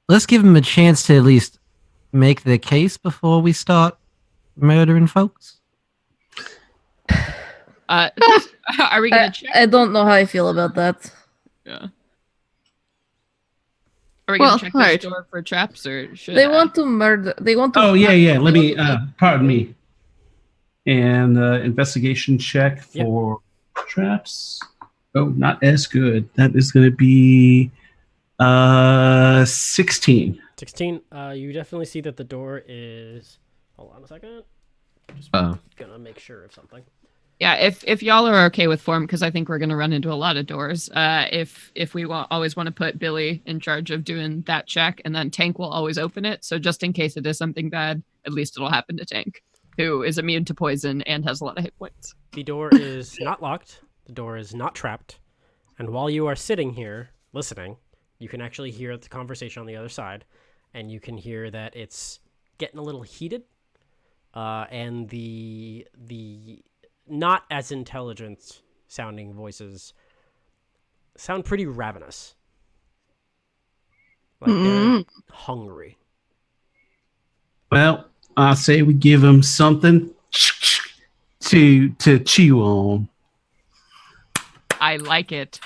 Let's give them a chance to at least make their case before we start murdering folks. Are we gonna check? I don't know how I feel about that. Yeah. Are we gonna check this door for traps, or should they want to murder? They want to. Oh yeah. Let me. Pardon me. And investigation check for traps. Oh, not as good. That is going to be 16. 16. You definitely see that the door is. Hold on a second. Just gonna make sure of something. Yeah, if y'all are okay with form, because I think we're gonna run into a lot of doors. If we always want to put Billy in charge of doing that check, and then Tank will always open it. So just in case it is something bad, at least it'll happen to Tank, who is immune to poison and has a lot of hit points. The door is not locked. The door is not trapped. And while you are sitting here listening, you can actually hear the conversation on the other side, and you can hear that it's getting a little heated. And the not as intelligent sounding voices sound pretty ravenous. Like they're hungry. Well, I say we give them something to chew on. I like it.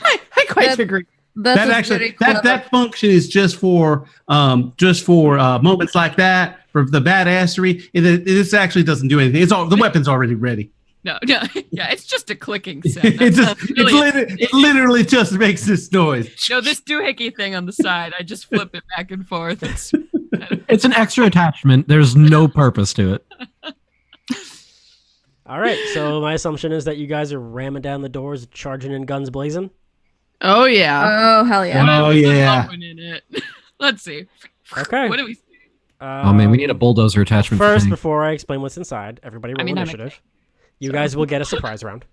I quite agree. That function is just for moments like that, for the badassery. This actually doesn't do anything. The weapon's already ready. No, yeah, it's just a clicking sound. It literally just makes this noise. No, this doohickey thing on the side, I just flip it back and forth. It's an extra attachment. There's no purpose to it. All right, so my assumption is that you guys are ramming down the doors, charging in guns blazing. Oh yeah. Oh hell yeah! Oh yeah. Opening it. Let's see. Okay. What do we see? Oh man, we need a bulldozer attachment. First, for before I explain what's inside, everybody roll I'm initiative. You guys will get a surprise round.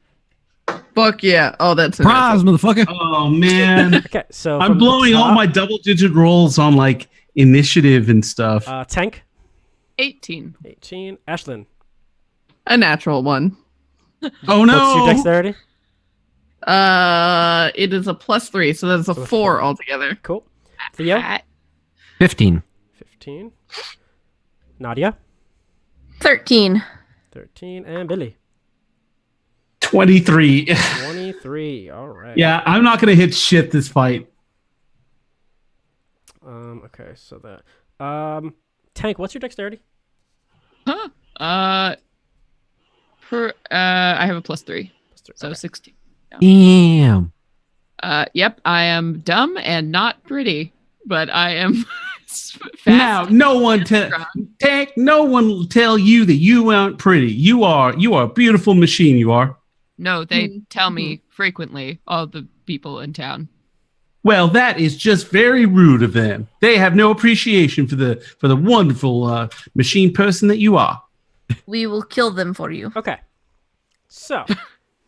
Fuck yeah. Oh, that's a Surprise, motherfucker! Oh man. Okay, so I'm from the blowing all top, my double-digit rolls on like initiative and stuff. Tank 18. 18, Ashlyn. a natural one. Oh What's no! your dexterity? It is a +3, so that's a So 4 altogether. Cool. Theo, 15. 15. Nadia, 13. 13, and Billy, 23. 23. All right. Yeah, I'm not gonna hit shit this fight. Okay, so that. Tank, what's your dexterity? Huh? I have a +3, so Okay. 16. Damn. Yep, I am dumb and not pretty, but I am fast. Now, no one and tell strong. Tank. No one will tell you that you aren't pretty. You are a beautiful machine. You are. No, they tell me frequently, all the people in town. Well, that is just very rude of them. They have no appreciation for the wonderful machine person that you are. We will kill them for you. Okay. So,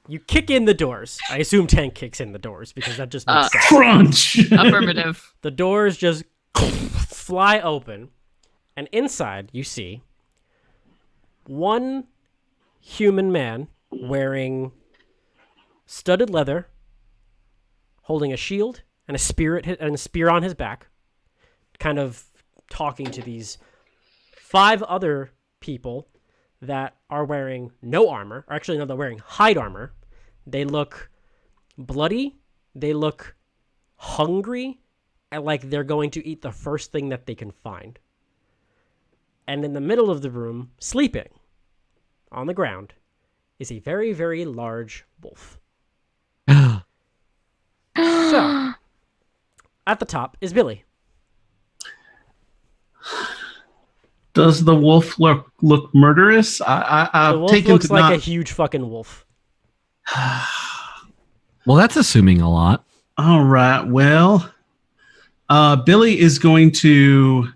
you kick in the doors. I assume Tank kicks in the doors because that just makes sense. Crunch. Affirmative. The doors just fly open, and inside you see one human man wearing studded leather, holding a shield and a spear on his back, kind of talking to these 5 other people that are wearing no armor. Or actually, no, they're wearing hide armor. They look bloody. They look hungry, and like they're going to eat the first thing that they can find. And in the middle of the room, sleeping on the ground, is a very, very large wolf. So, at the top is Billy. Does the wolf look murderous? The I've wolf taken looks to like not. a huge fucking wolf. Well, that's assuming a lot. All right. Well, Billy is going to.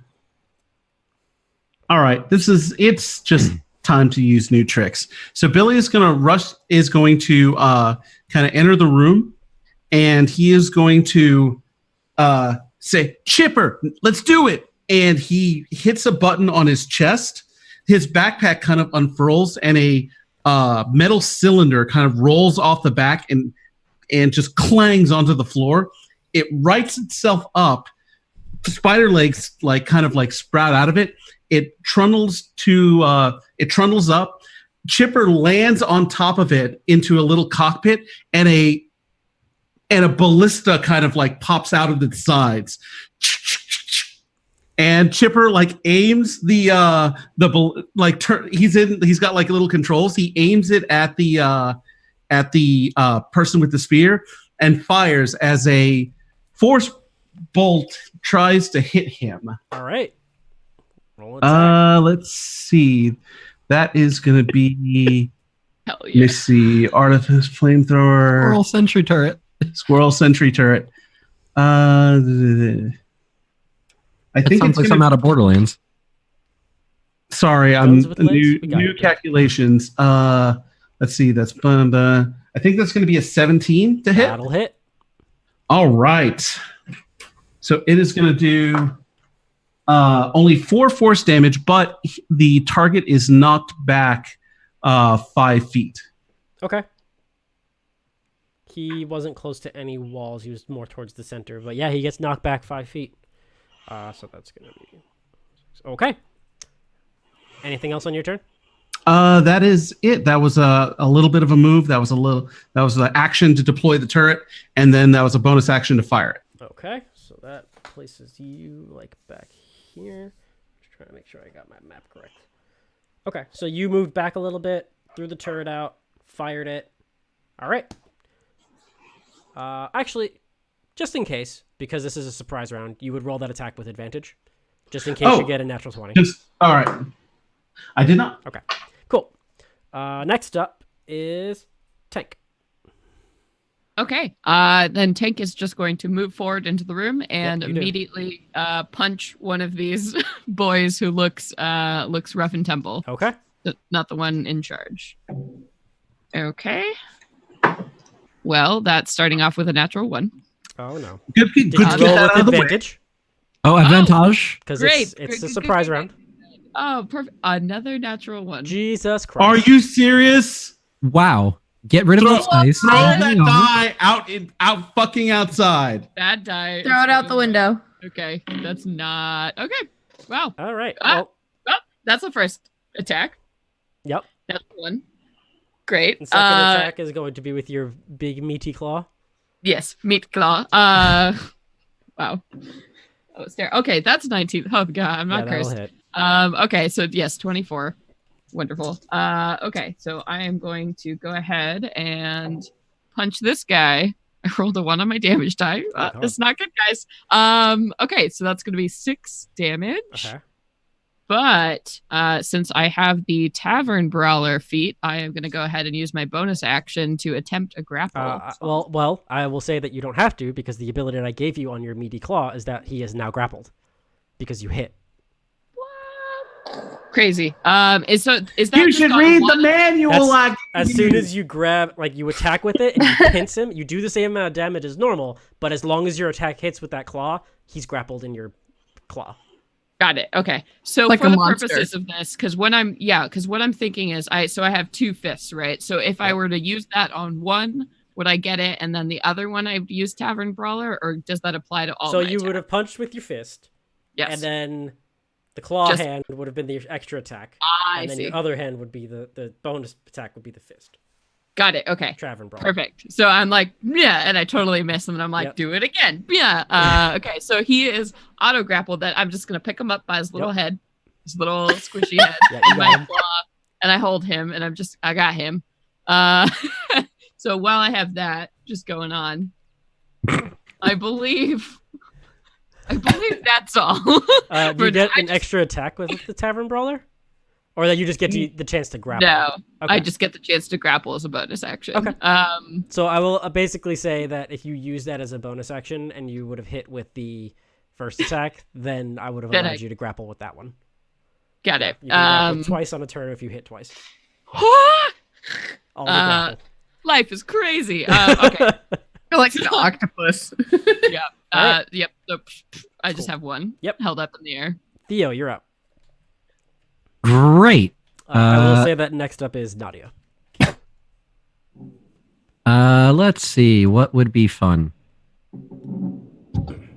All right. It's just time to use new tricks. So Billy is going to kind of enter the room, and he is going to say, "Chipper, let's do it." And he hits a button on his chest. His backpack kind of unfurls, and a metal cylinder kind of rolls off the back and just clangs onto the floor. It rights itself up. Spider legs kind of sprout out of it. It trundles up. Chipper lands on top of it into a little cockpit, and a ballista kind of pops out of its sides. And Chipper aims he's got little controls. He aims it at the person with the spear and fires as a force bolt tries to hit him. All right. Roll attack. Let's see. That is going to be. Hell Let yeah. me see. Artifice flamethrower. Squirrel sentry turret. Squirrel sentry turret. I That think sounds it's like gonna, something out of Borderlands. Sorry, Guns with legs? We got new it. calculations. Let's see. That's I think that's going to be a 17 to hit. That'll hit. All right. So it is going to do only 4 force damage, but the target is knocked back 5 feet. Okay. He wasn't close to any walls. He was more towards the center. But yeah, he gets knocked back 5 feet. So that's going to be... Okay. Anything else on your turn? That is it. That was a little bit of a move. That was an action to deploy the turret, and then that was a bonus action to fire it. Okay. So that places you back here. Just trying to make sure I got my map correct. Okay. So you moved back a little bit, threw the turret out, fired it. All right. Actually, just in case, because this is a surprise round, you would roll that attack with advantage, just in case you get a natural 20. All right. I did not. Okay, cool. Next up is Tank. Okay. Then Tank is just going to move forward into the room and you do. immediately punch one of these boys who looks rough and tumble. Okay. Not the one in charge. Okay. Well, that's starting off with a natural 1. Oh no. Good Did to you get roll that with out of the way. advantage? Oh, advantage. Because Great. it's Good, a surprise good. round. Oh, perfect. Another natural 1. Jesus Are Christ. you serious? Wow. Get rid of Throw, those dice. throw that Hang on. die out fucking outside. Bad die. Throw it out the window. Okay. That's not. Okay. Wow. All right. Ah. Well, That's the first attack. yep. That's 1. Great. The second attack is going to be with your big meaty claw. Yes, meat claw. Wow. Oh, stare. Okay, that's 19. Oh god, I'm not that'll cursed. hit. Okay, so yes, 24. Wonderful. Okay, so I am going to go ahead and punch this guy. I rolled a 1 on my damage die. God. That's not good, guys. Okay, so that's going to be 6 damage. Okay. But since I have the Tavern Brawler feat, I am going to go ahead and use my bonus action to attempt a grapple. Well, I will say that you don't have to because the ability that I gave you on your meaty claw is that he is now grappled because you hit. Crazy. Is that You just should on read the one? manual. Like As soon as you grab, like you attack with it and you pinch him, you do the same amount of damage as normal, but as long as your attack hits with that claw, he's grappled in your claw. Got it. Okay. So Like for a the monster. purposes of this, because what I'm thinking is I have 2 fists, right? So if I were to use that on one, would I get it? And then the other one I'd use Tavern Brawler, or does that apply to all? So my you would attacks? have punched with your fist, Yes. and then the claw Just- hand would have been the extra attack, I and then see. your other hand would be the bonus attack would be the fist. Got it. Okay. Tavern Brawl. Perfect. So I'm like, yeah, and I totally miss him, and I'm like, Yep. do it again. Yeah. Okay. So he is auto grappled. That I'm just gonna pick him up by his little head, his little squishy head, Yeah, you in my got him. claw, and I hold him, and I got him. So while I have that just going on, I believe that's all. Do For you get now, an extra attack with the Tavern Brawler, or that you just get the chance to grapple? No, Okay. I just get the chance to grapple as a bonus action. Okay. So I will basically say that if you use that as a bonus action and you would have hit with the first attack, then I would have Then allowed I- you to grapple with that one. Got it. You can grapple twice on a turn if you hit twice. All the grapple. Life is crazy. Okay. You're like an octopus. Yeah. All right. Yep. So, I just Cool. have one. Yep. Held up in the air. Theo, you're up. Great. I will Uh, say that next up is Nadia. Let's see. What would be fun?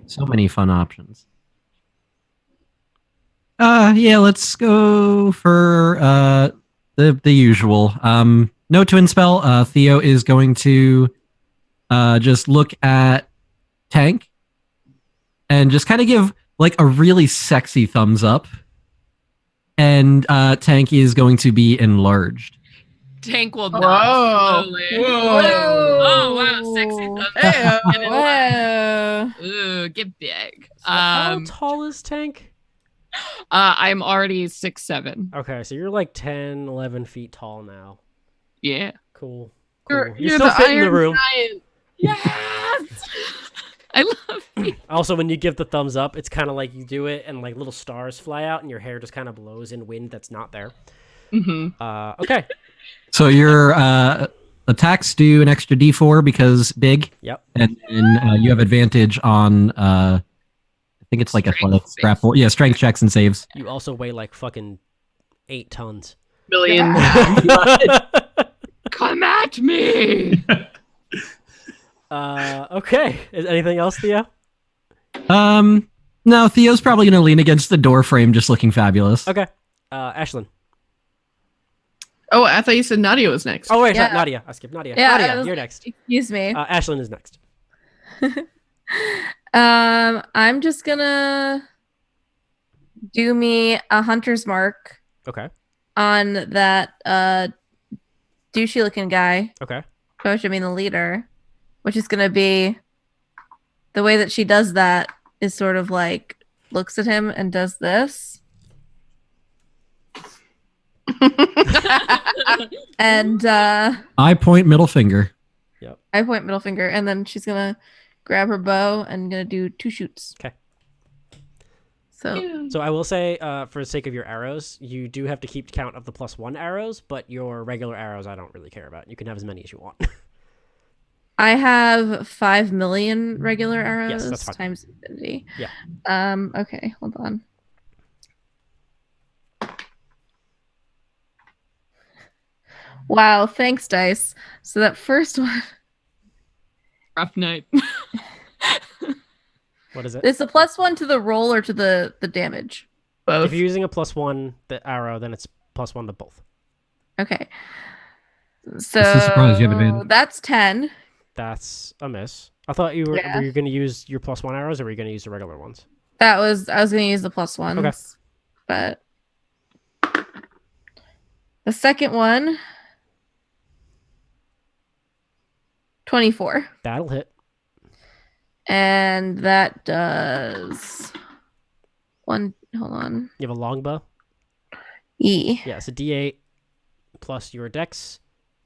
So many fun options. Yeah, let's go for the usual. No twin spell. Theo is going to just look at Tank and just kind of give like a really sexy thumbs up. And Tank is going to be enlarged. Tank will Whoa. not slowly. Whoa. Oh wow, sexy. Hey, Get it Whoa. Ooh, get big. How tall is Tank? I'm already 6'7". Okay, so you're like 10, 11 feet tall now. Yeah. Cool. You're You still fit in the Iron room. Giant. Yes. I love you. Also, when you give the thumbs up, it's kind of like you do it and like little stars fly out and your hair just kind of blows in wind that's not there. Mm-hmm. Okay. So your attacks do an extra d4 because big. Yep. And then you have advantage on I think it's like Strength athletics, saves. grapple. Yeah, strength checks and saves. You also weigh like fucking 8 tons. Million. Come at me. Okay. Is anything else, Theo? No, Theo's probably gonna lean against the door frame just looking fabulous. Okay. Ashlyn. Oh, I thought you said Nadia was next. Oh, wait, Yeah. Nadia. I skipped Nadia. Yeah, Nadia, I was- you're next. Excuse me. Ashlyn is next. I'm just gonna do me a hunter's mark Okay. on that douchey looking guy. Okay. Coach, I mean the leader, which is gonna be the way that she does that is sort of like looks at him and does this. And I point middle finger. I point middle finger, and then she's gonna grab her bow and gonna do 2 shoots. Okay. So So I will say, for the sake of your arrows, you do have to keep count of the +1 arrows, but your regular arrows I don't really care about. You can have as many as you want. I have 5 million regular arrows Yes, that's fine. times infinity. Yeah. Okay, hold on. Wow, thanks, dice. So that first one, Rough night. What is it? it's a +1 to the roll or to the damage. Both. If you're using a +1 the arrow, then it's +1 to both. Okay. So This is a surprise, you have advantage. that's 10. That's a miss. I thought you were Yeah. you going to use your +1 arrows, or were you going to use the regular ones? I was gonna use the +1s. Okay. But the second one, 24. That'll hit. And that does hold on. You have a longbow. E. Yeah, it's a D8 plus your dex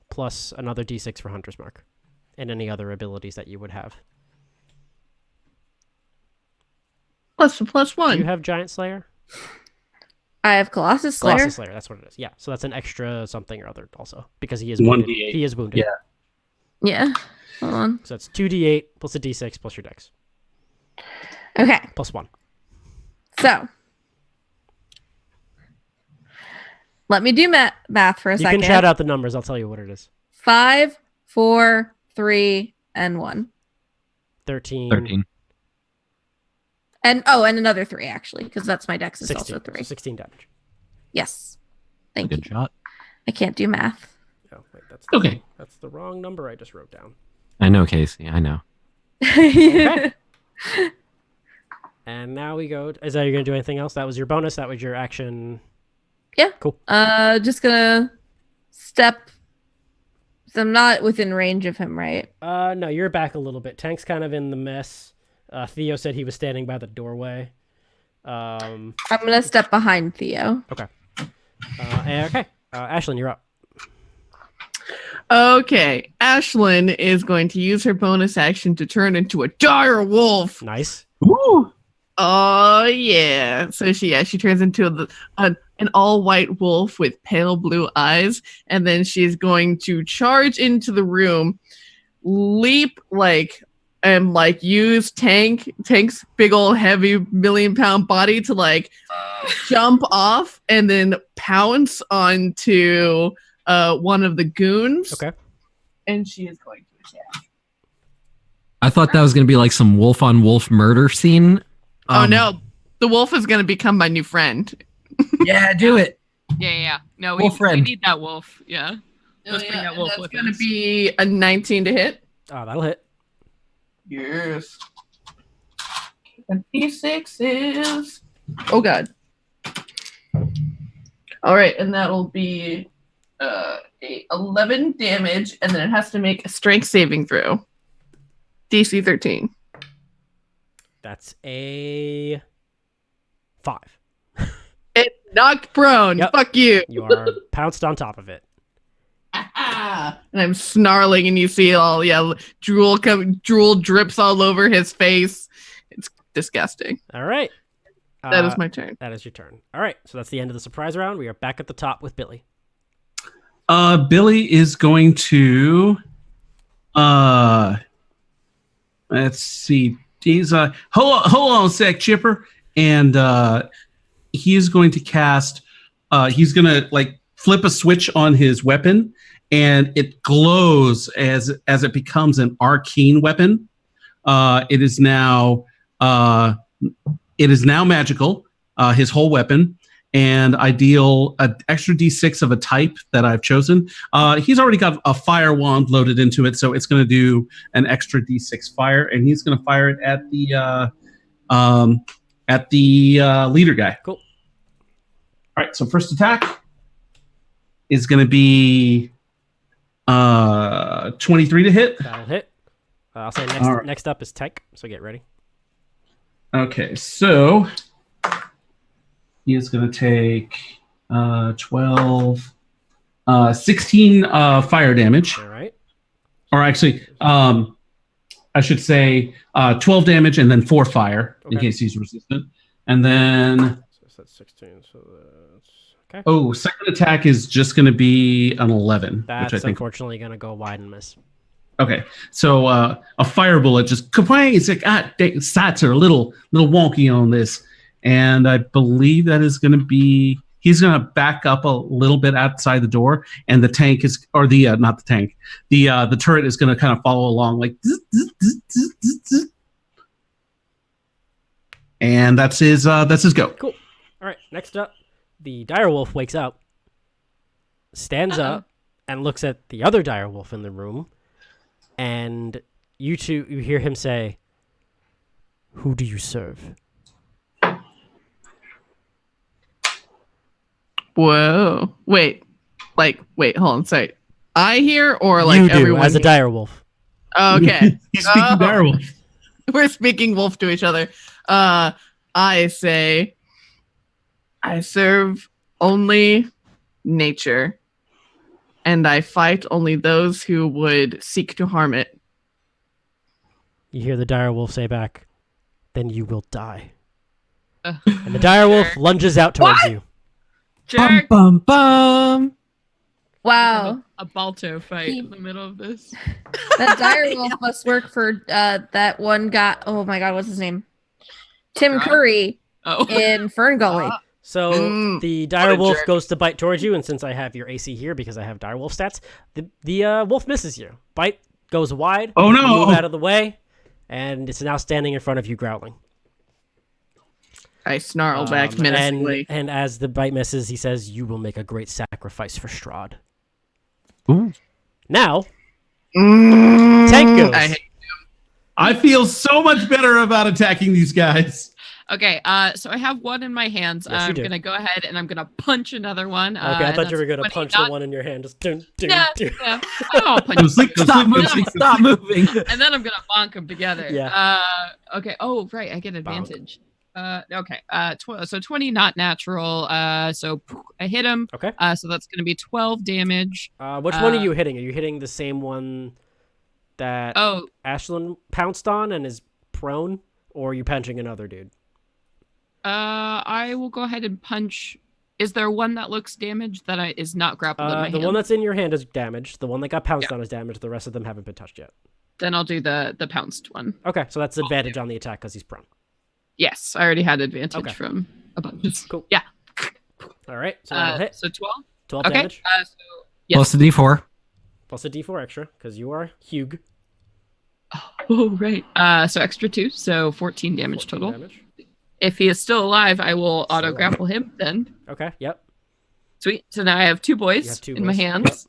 plus another D6 for Hunter's Mark, and any other abilities that you would have. Plus Do one. you have Giant Slayer? I have Colossus Slayer. Colossus Slayer, that's what it is. Yeah, so that's an extra something or other also, because he is 1d8. wounded. He is wounded. Yeah. Yeah. Hold on. So it's 2d8 plus a d6 plus your dex. Okay. +1. So let me do math for a You second. can shout out the numbers. I'll tell you what it is. 5, 4, 3, and 1. 13. 13. And another 3 actually, because that's my dex is 16. also 3. So 16 damage. Yes. Thank you. Good shot. I can't do math. Oh, wait, Okay. That's the wrong number I just wrote down. I know, Casey. I know. Okay. And now we go. Is that you're going to do anything else? That was your bonus. That was your action. Yeah. Cool. Just gonna step. So I'm not within range of him, right? No, you're back a little bit. Tank's kind of in the mess. Theo said he was standing by the doorway. I'm gonna step behind Theo. Okay. Ashlyn, you're up. Okay, Ashlyn is going to use her bonus action to turn into a dire wolf. Nice. Woo! Oh yeah! So she turns into an all white wolf with pale blue eyes, and then she's going to charge into the room, leap and use Tank's big old heavy 1,000,000-pound body to jump off and then pounce onto one of the goons. Okay. And she is going to attack. I thought that was going to be like some wolf on wolf murder scene. Oh no, the wolf is going to become my new friend. Yeah, do it. Yeah. No, we Wolf friend. need that wolf. Yeah. Let's bring that wolf That's with going to us. be a 19 to hit. That'll hit. Yes. And D6 is. Oh god. All right, and that'll be 11 damage, and then it has to make a strength saving throw. DC 13. That's a 5. It's knocked prone. Yep. Fuck you. You are pounced on top of it. And I'm snarling, and you see all drool drips all over his face. It's disgusting. All right. That is my turn. That is your turn. All right. So that's the end of the surprise round. We are back at the top with Billy. Billy is going to let's see. He's hold on a sec, Chipper. And he is going to cast he's gonna flip a switch on his weapon, and it glows as it becomes an arcane weapon. It is now magical, his whole weapon. And I deal an extra D6 of a type that I've chosen. He's already got a fire wand loaded into it, so it's going to do an extra D6 fire, and he's going to fire it at the leader guy. Cool. All right, so first attack is going to be 23 to hit. That'll hit. I'll say next up is Tank, so get ready. Okay, so he is going to take 12, 16 fire damage. All right. Or actually, I should say 12 damage and then 4 fire in Okay. case he's resistant. And then, So that's 16. So that's okay. second attack is just going to be an 11. That's which I think. unfortunately going to go wide and miss. Okay, so a fire bullet just kapang. It's like stats are a little wonky on this, and I believe that is going to be. He's going to back up a little bit outside the door, and the tank is, or the not the tank, the turret is going to kind of follow along like. And that's his go. Cool. All right. Next up, the direwolf wakes up, stands up, and looks at the other direwolf in the room. And you hear him say, "Who do you serve?" Whoa. Wait, hold on. Sorry. I hear or like you do, everyone as a direwolf. Oh, okay. He's speaking direwolf. We're speaking wolf to each other. I say, I serve only nature, and I fight only those who would seek to harm it. You hear the direwolf say back, "Then you will die." And the direwolf lunges out towards you. Bum, Jerk. bum, bum. Wow. A Balto fight in the middle of this. That direwolf must work for that one guy. Oh my god, what's his name? Tim Right. Curry Oh. in Fern Gully. So the what a direwolf jerk. goes to bite towards you, and since I have your AC here because I have direwolf stats, the wolf misses you. Bite goes wide. Oh, no. You move out of the way, and it's now standing in front of you, growling. I snarl back menacingly. And as the bite misses, he says, "You will make a great sacrifice for Strahd." Ooh. Now, Tank goes. I hate- I feel so much better about attacking these guys. Okay, so I have one in my hands. Yes, you I'm do. gonna go ahead and I'm gonna punch another one. Okay, I and thought you were that's gonna 20, punch not- the one in your hand. Just dun, dun, Yeah, dun. yeah. I'll punch Go him. sleep, go Stop sleep, go moving. sleep. Stop moving. And then I'm gonna bonk them together. Yeah. Okay. Oh, right. I get advantage. Okay. So 20 not natural. So I hit him. Okay. So that's gonna be 12 damage. Which one are you hitting? Are you hitting the same one that Oh, Ashlyn pounced on and is prone, or are you punching another dude? I will go ahead and punch. Is there one that looks damaged that is not grappled in my The hand? one that's in your hand is damaged. The one that got pounced on is damaged. The rest of them haven't been touched yet. Then I'll do the pounced one. Okay, so that's advantage on the attack because he's prone. Yes, I already had advantage Okay. from a bunch. Cool. Yeah. All right, so that'll hit. So 12. 12 Okay. damage So yes. Plus the D4. plus a D4 extra because you are Hugh. Oh, right. So extra 2, so 14 damage 14 total. damage. If he is still alive, I will Still auto grapple him then. Okay, yep. Sweet. So now I have 2 boys You have 2 in my boys.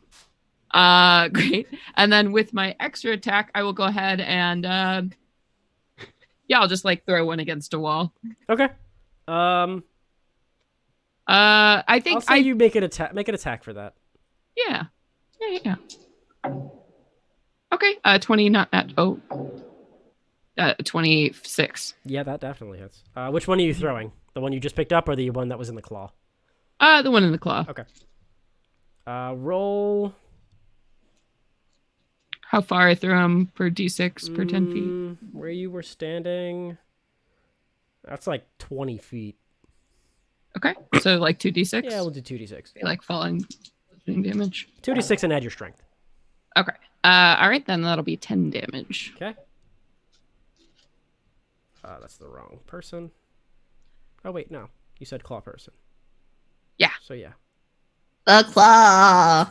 hands. Great. And then with my extra attack, I will go ahead and I'll just like throw one against a wall. Okay. I I'll think say you make an attack for that. yeah. Okay. 20 not at 26. Yeah, that definitely hits. Which one are you throwing? The one you just picked up, or the one that was in the claw? The one in the claw. Okay. Roll. How far I throw him per d6 per 10 feet? Where you were standing. That's like 20 feet. Okay. So like 2d6? Yeah, we'll do 2d6. Like falling damage. 2d6 and add your strength. Okay. All right, then that'll be 10 damage. Okay. That's the wrong person. Oh, wait, no. You said claw person. Yeah. So, yeah. The claw.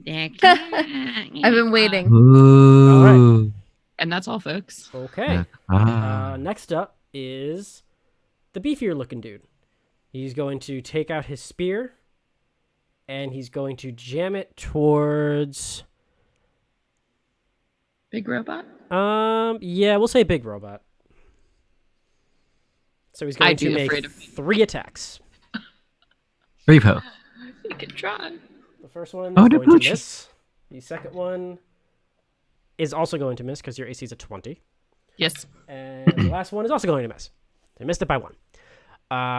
I've I've been waiting. Ooh. And that's all, folks. Okay. Ah. Next up is the beefier looking dude. He's going to take out his spear and he's going to jam it towards. Big robot? Yeah, we'll say big robot. So he's going I'd to be make afraid of 3 attacks. Repo. You can try. The first one Oh, is no, going to punch. miss. The second one is also going to miss because your AC is a 20. Yes. And the last one is also going to miss. They missed it by 1.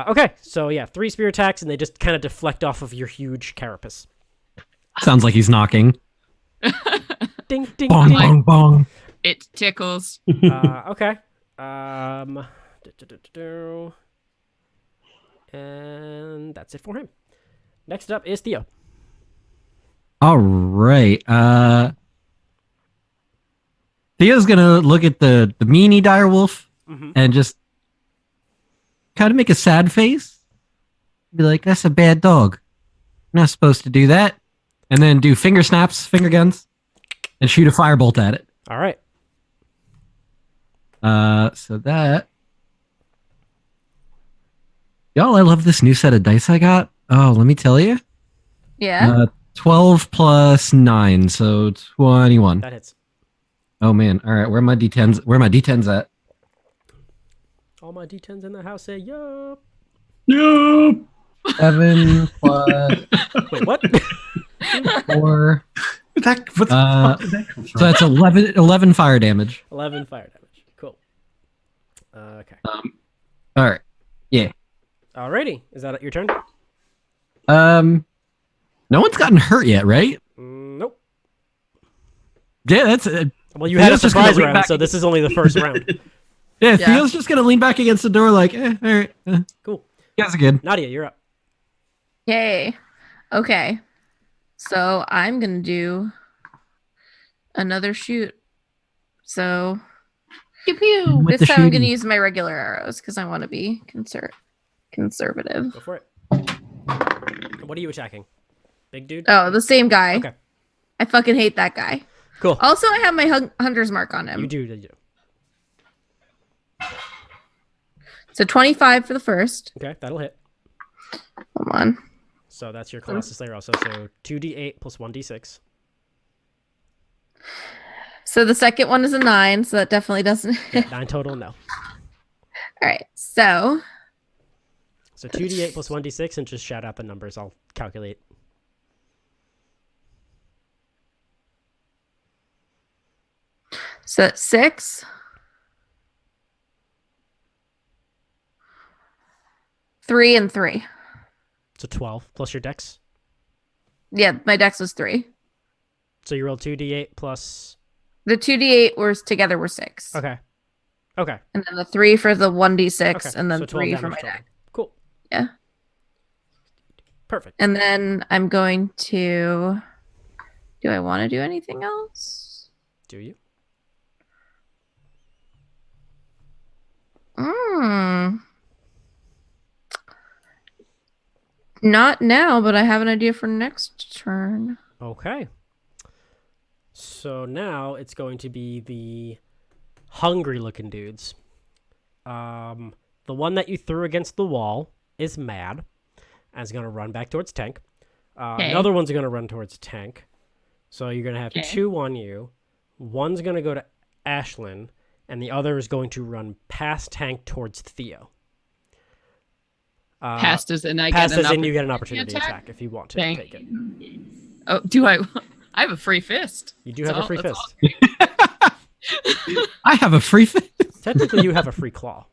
Okay, so yeah, 3 spear attacks, and they just kind of deflect off of your huge carapace. Sounds like he's knocking. Ding, ding, Bong, ding. bong, bong. It tickles. Okay. And that's it for him. Next up is Theo. All right. Theo's gonna look at the meanie direwolf Mhm. and just kind of make a sad face. Be like, "That's a bad dog. You're not supposed to do that." And then do finger snaps, finger guns, and shoot a firebolt at it. All right. So that. Y'all, I love this new set of dice I got. Oh, let me tell you. Yeah. 12 plus 9, so 21. That hits. Oh man. All right, where are my D10s? Where are my D10s at? All my D10s in the house say yup. Nope. 7 plus Wait, what? 4. What the fuck did that come from? So that's 11 fire damage. 11 fire damage. Cool. Okay. All right. Yeah. Alrighty. Is that your turn? No one's gotten hurt yet, right? Nope. Yeah, that's Well, you had a Theo's just gonna surprise lean round, back- so this is only the first round. yeah. Yeah. Theo's just gonna lean back against the door, like, all right. Cool. You guys are good. Nadia, you're up. Yay. Okay. So I'm gonna do another shoot. So Pew pew. With this the time I'm gonna shooting. use my regular arrows because I want to be conservative. Go for it. What are you attacking? Big dude? Oh, the same guy. Okay. I fucking hate that guy. Cool. Also, I have my hunter's mark on him. You do. So 25 for the first. Okay, that'll hit. Hold on. So that's your Colossus Slayer also. So 2d8 plus 1d6. So the second one is a 9, so that definitely doesn't. Yeah, 9 total, no. All right. So So 2d8 plus 1d6, and just shout out the numbers. I'll calculate. that's 6. 3 and 3. So 12 plus your dex. Yeah, my dex was 3. So you roll 2d8 plus. The 2d8 were together were 6. Okay. Okay. And then the 3 for the 1d6, Okay. and then So 12 3 for damage my total. dex. Cool. Yeah. Perfect. And then I'm going to. Do I want to do anything else? Do you? Not now, but I have an idea for next turn. Okay. So now it's going to be the hungry looking dudes. The one that you threw against the wall is mad and is going to run back towards tank. Okay. Another one's going to run towards tank. So you're going to have Okay. 2 on you. One's going to go to Ashlyn, and the other is going to run past tank towards Theo. Past as in I Past get an as in you get an opportunity opportunity attack? attack if you want to Thank take it. Oh, do I? I have a free fist. You do That's have a free all- fist. that's I have a free fit. Technically, you have a free claw.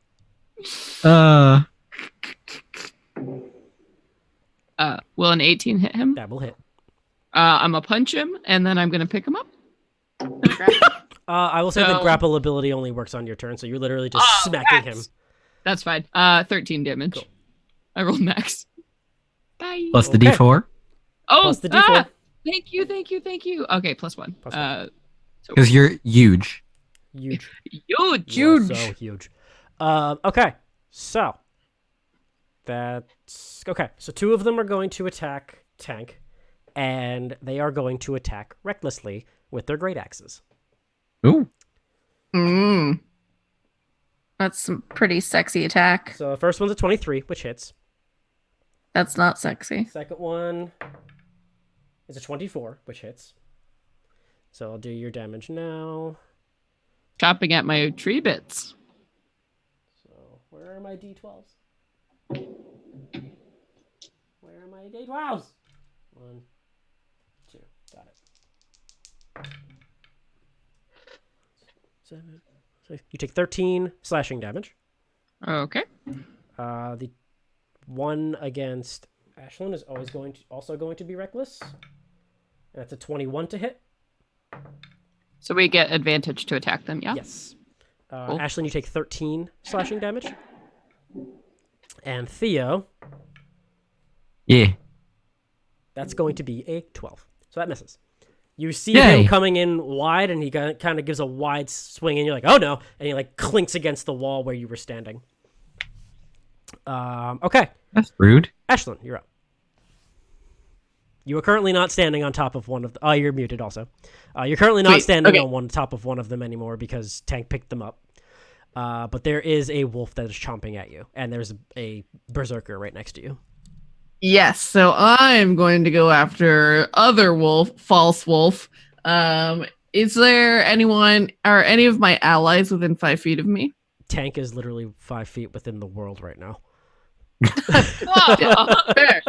Will an 18 hit him? That will hit. I'm gonna punch him, and then I'm gonna pick him up. I will say the So- grapple ability only works on your turn, so you're literally just Oh, smacking him. That's fine. 13 damage. Cool. I rolled max. Bye. Plus the Okay. D4. Oh, plus the D4. Thank you. Okay, plus 1. Plus one. Because you're huge. Huge. Huge. You are so huge. Okay, so that's okay. So 2 of them are going to attack tank, and they are going to attack recklessly with their great axes. Ooh. That's some pretty sexy attack. So the first one's a 23, which hits. That's not sexy. Second one is a 24, which hits. So I'll do your damage now. Chopping at my tree bits. So where are my D12s? Where are my D12s? 1, 2, got it. 7, 6. You take 13 slashing damage. Okay. The one against Ashlyn is also going to be reckless. That's a 21 to hit. So we get advantage to attack them, yeah? Yes. Cool. Ashlyn, you take 13 slashing damage. And Theo, Yeah. that's going to be a 12. So that misses. You see Yay. him coming in wide, and he kind of gives a wide swing, and you're like, oh no. And he like clinks against the wall where you were standing. Okay. That's rude. Ashlyn, you're up. You are currently not standing on top of one of the... Oh, you're muted also. You're currently not Sweet. standing Okay. on top of one of them anymore because Tank picked them up. But there is a wolf that is chomping at you, and there's a berserker right next to you. Yes, so I'm going to go after other wolf, false wolf. Is there anyone or any of my allies within 5 feet of me? Tank is literally 5 feet within the world right now. Whoa, fair.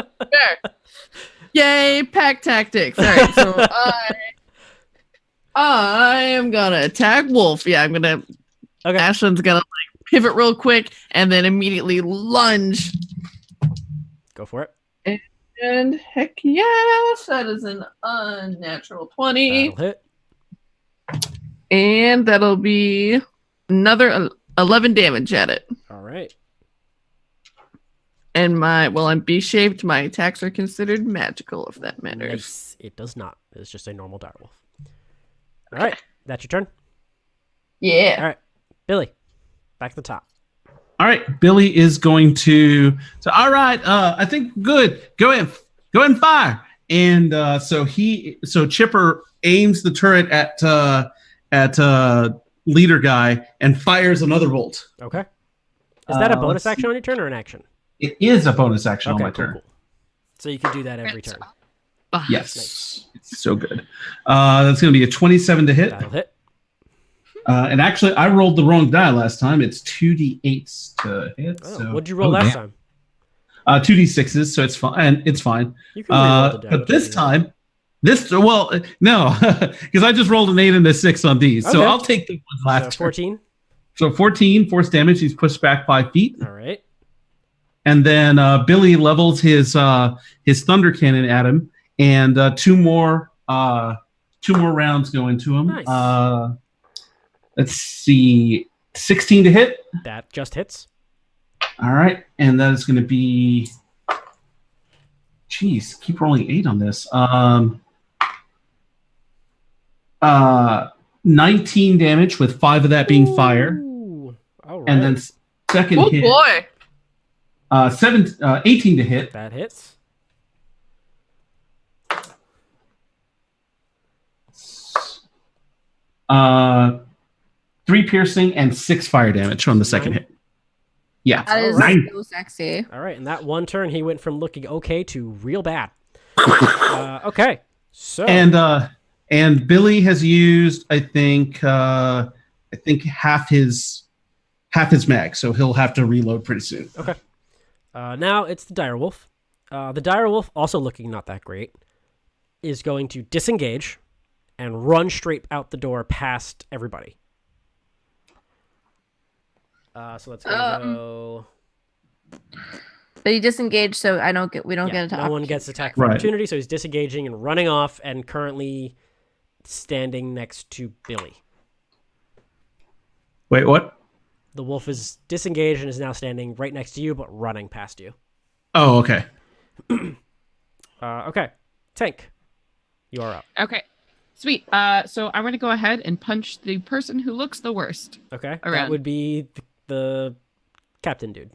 Yay, pack tactics. All right, so I am gonna attack wolf. Yeah, I'm gonna. Okay. Ashlyn's gonna like pivot real quick and then immediately lunge. Go for it. And heck yes, that is an unnatural 20. That'll hit. And that'll be another 11 damage at it. All right. And I'm B-shaped, my attacks are considered magical, if that matters. Nice. It does not. It's just a normal direwolf. All right. That's your turn. Yeah. All right. Billy, back to the top. All right, Billy is going to. So, all right, I think good. Go ahead and fire. And so Chipper aims the turret at leader guy and fires another bolt. Okay. Is that a bonus let's action on your turn or an action? It is a bonus action on Okay, my cool, turn. cool. So you can do that every turn. Yes, Nice. it's so good. That's going to be a 27 to hit. That'll hit. And actually, I rolled the wrong die last time. It's 2d8s to hit. Oh, so. what'd you roll last time? 2d6s, so it's fine. And it's fine. You can re-roll the damage But this if you want. time, no, because I just rolled an 8 and a 6 on these. So Okay. I'll take the ones last So turn. 14. So 14 force damage. He's pushed back 5 feet, All right. and then Billy levels his thunder cannon at him, and two more rounds go into him. Nice. Let's see, 16 to hit. That just hits. All right, and that is going to be. Jeez, keep rolling 8 on this. 19 damage with 5 of that being fire, Ooh. All right. and then second Oh hit. boy. 18 to hit. That hits. 3 piercing and 6 fire damage from the second 9. hit. Yeah, That is Alright. so sexy. All right. And that one turn, he went from looking okay to real bad. Okay. So. and Billy has used, I think half his mag, so he'll have to reload pretty soon. Okay. Now it's the direwolf. The direwolf, also looking not that great, is going to disengage and run straight out the door past everybody. So let's go. But he disengaged, so we don't Yeah, get a no one gets attack of Right. opportunity, so he's disengaging and running off, and currently standing next to Billy. Wait, what? The wolf is disengaged and is now standing right next to you, but running past you. Oh, okay. Okay, Tank, you are up. Okay. Sweet. So I'm going to go ahead and punch the person who looks the worst. Okay, that Around. would be the captain dude.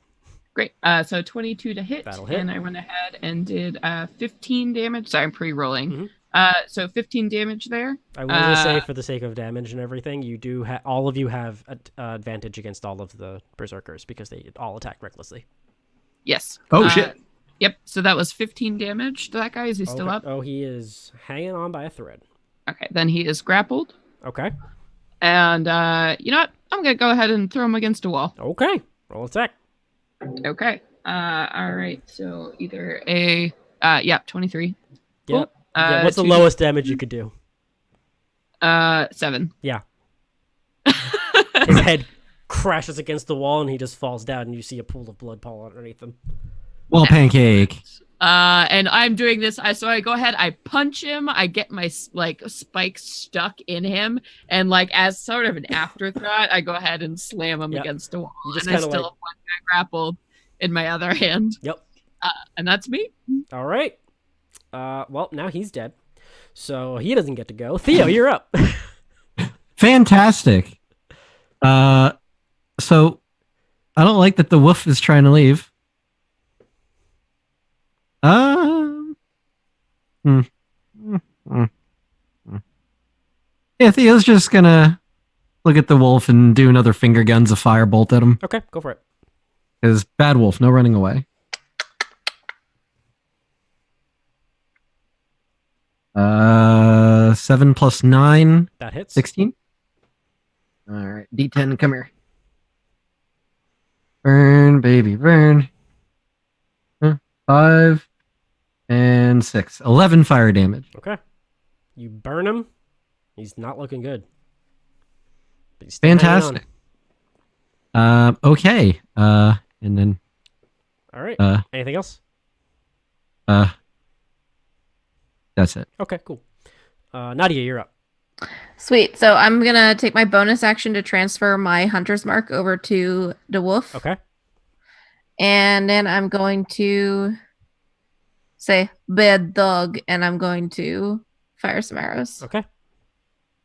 Great. So 22 to hit. That'll hit. And I went ahead and did 15 damage. Sorry, I'm pre-rolling. Mhm. So 15 damage there. I will just say, for the sake of damage and everything, you do all of you have advantage against all of the berserkers because they all attack recklessly. Yes. Oh, shit. Yep. So that was 15 damage to that guy. Is he still Okay. up? Oh, he is hanging on by a thread. Okay. Then he is grappled. Okay. And you know what? I'm going to go ahead and throw him against a wall. Okay. Roll attack. Okay. All right. So either 23. Yeah. Cool. Yeah, what's the 2d- lowest damage you could do? 7. Yeah. His head crashes against the wall and he just falls down and you see a pool of blood fall underneath him. Well, pancake. And I'm doing this. So I go ahead, I punch him, I get my spike stuck in him, and like as sort of an afterthought, I go ahead and slam him Yep. against a wall. You just And I kinda, still like- have one guy grappled in my other hand. Yep. And that's me. All right. Well, now he's dead, so he doesn't get to go. Theo, you're up. Fantastic. So I don't like that the wolf is trying to leave. Yeah, Theo's just gonna look at the wolf and do another finger guns of firebolt at him. Okay, go for it. Because bad wolf, no running away. 7 plus 9, That hits. 16. All right, D10, come here. Burn, baby, burn. 5 and 6. 11 fire damage. Okay. You burn him. He's not looking good. But he's still hanging on. Fantastic. Okay. And then All right. Uh, Anything else? that's it. Okay, cool. Nadia, you're up. Sweet. So I'm gonna take my bonus action to transfer my hunter's mark over to the wolf. Okay. And then I'm going to say bad dog, and I'm going to fire some arrows. Okay.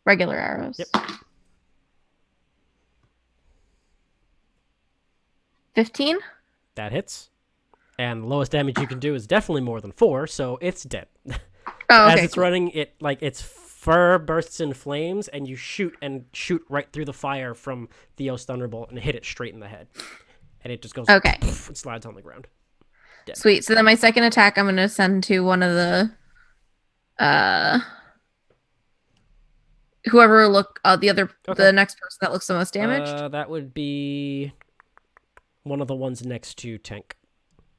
Regular arrows. Yep. 15? That hits. And the lowest damage you can do is definitely more than 4, so it's dead. Oh, As okay. it's running, its fur bursts in flames, and you shoot right through the fire from Theo's thunderbolt and hit it straight in the head. And it just goes Okay. poof, and slides on the ground. Dead. Sweet. So then my second attack, I'm going to send to one of the, whoever the next person that looks the most damaged. That would be one of the ones next to Tank.